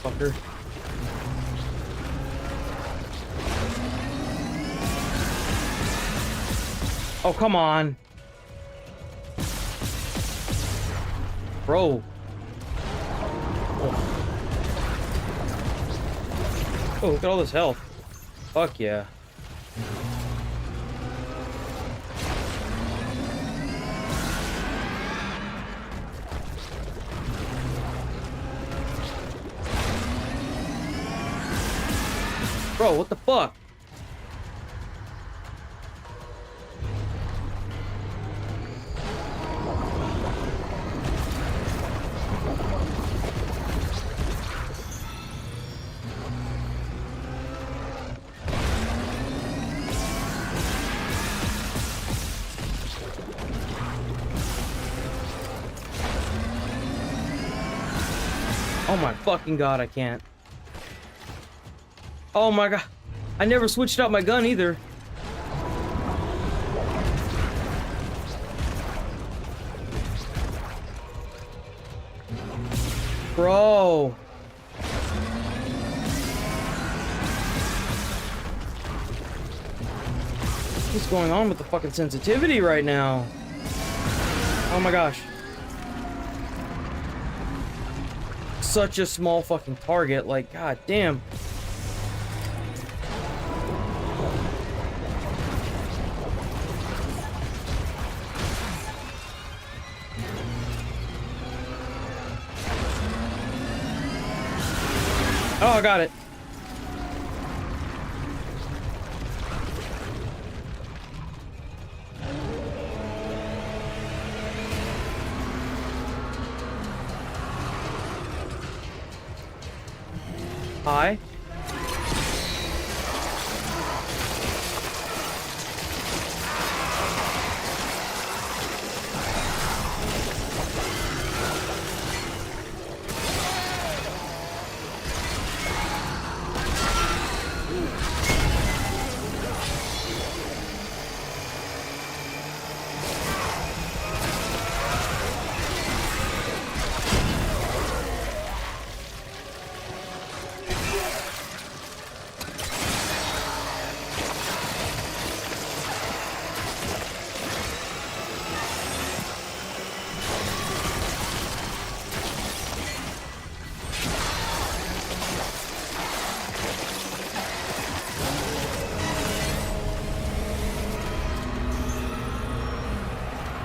Fucker. Oh, come on. Bro. Oh, look at all this health. Fuck yeah. Bro, what the fuck? Oh my fucking god, I can't. Oh my god. I never switched out my gun either. Bro. What's going on with the fucking sensitivity right now? Oh my gosh. Such a small fucking target, like, god damn. Oh, I got it. Hi.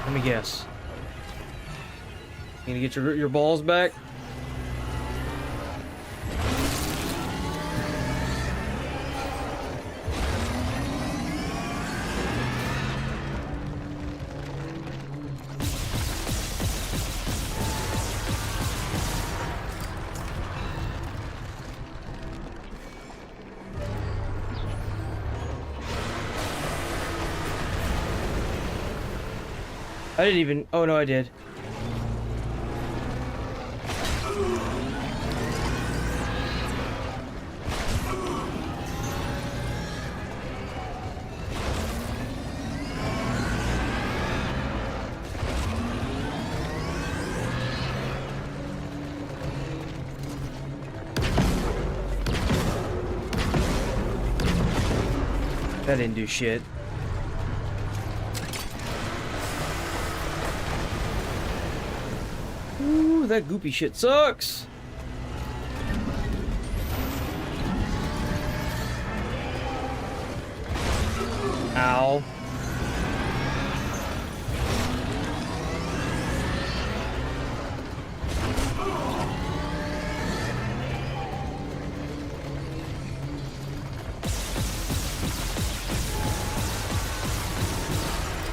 Let me guess. You gonna get your balls back? I didn't even... Oh, no, I did. That didn't do shit. Ooh, that goopy shit sucks. Ow.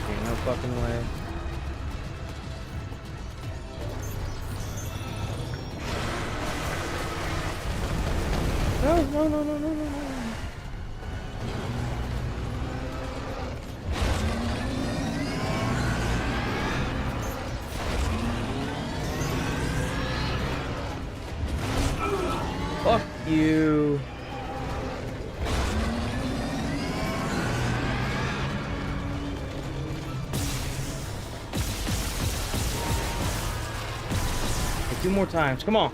Okay, no fucking way. No. Fuck you. Okay, 2 more times. Come on.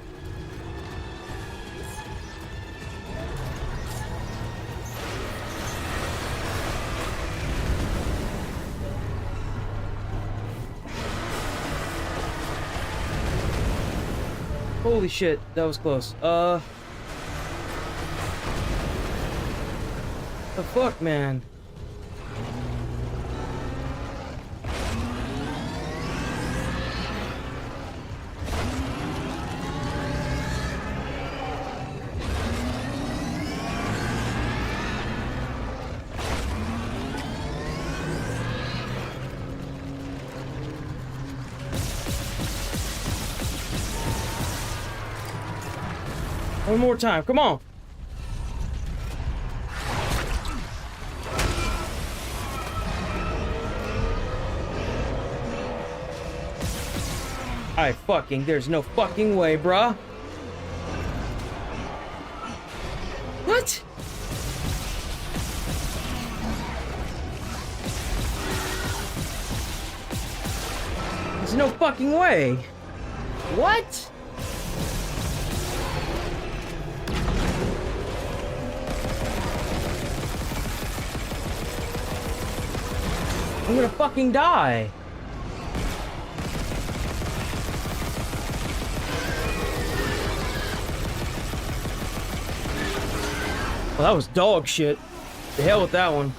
Holy shit, that was close. The fuck, man? One more time, come on. There's no fucking way, bruh. What? There's no fucking way. What? I'm gonna fucking die. Well, that was dog shit. The hell with that one.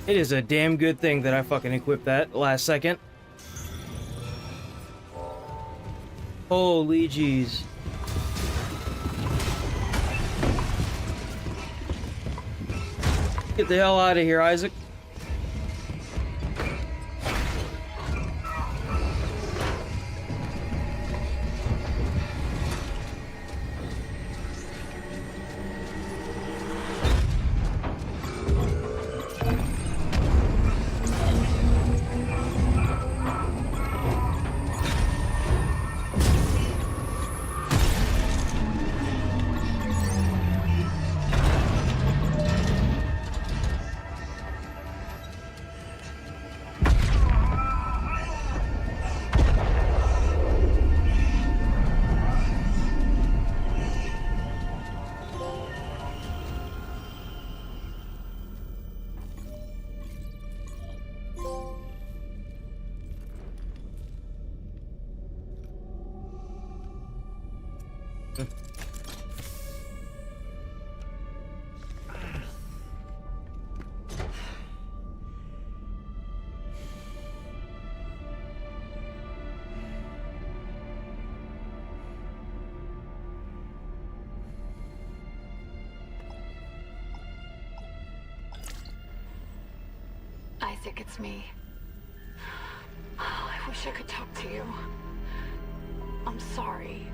It is a damn good thing that I fucking equipped that last second. Holy jeez. Get the hell out of here, Isaac. Isaac, it's me. Oh, I wish I could talk to you. I'm sorry.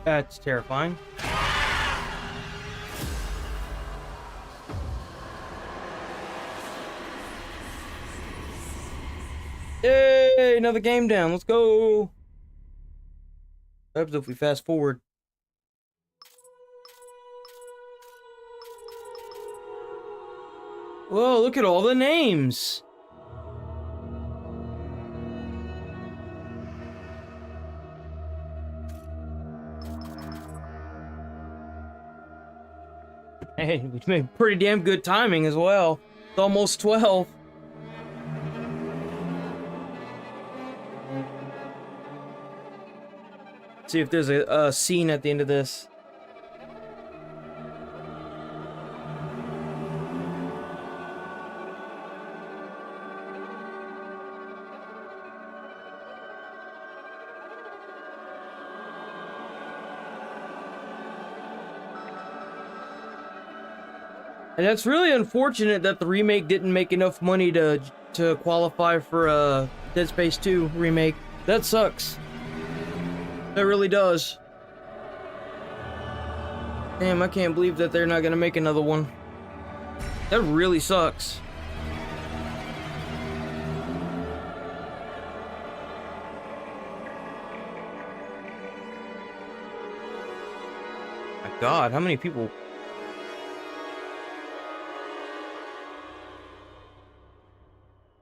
That's terrifying. Yay! Another game down. Let's go. What happens if we fast forward? Whoa, look at all the names. Hey, we made pretty damn good timing as well. It's almost 12. See if there's a scene at the end of this. And that's really unfortunate that the remake didn't make enough money to qualify for a Dead Space 2 remake. That sucks. That really does. Damn, I can't believe that they're not gonna make another one. That really sucks. My God, how many people?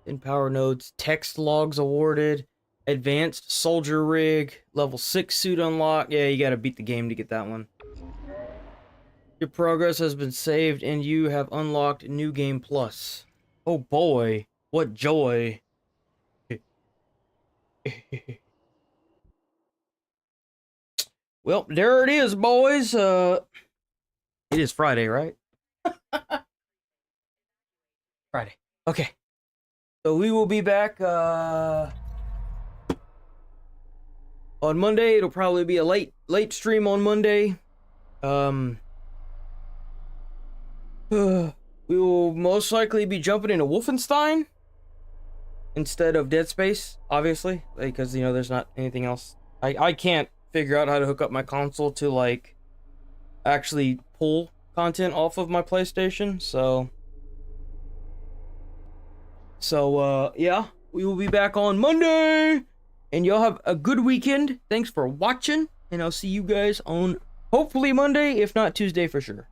In power nodes, text logs awarded. Advanced soldier rig, level 6 suit unlocked. Yeah, you gotta beat the game to get that one. Your progress has been saved and you have unlocked New Game Plus. Oh boy, what joy. Well, there it is, boys. It is Friday, right? Friday. Okay. So we will be back, on Monday. It'll probably be a late stream on Monday. We will most likely be jumping into Wolfenstein instead of Dead Space, obviously, because you know there's not anything else. I can't figure out how to hook up my console to like actually pull content off of my PlayStation, so yeah, we will be back on Monday. And y'all have a good weekend. Thanks for watching. And I'll see you guys on hopefully Monday, if not Tuesday for sure.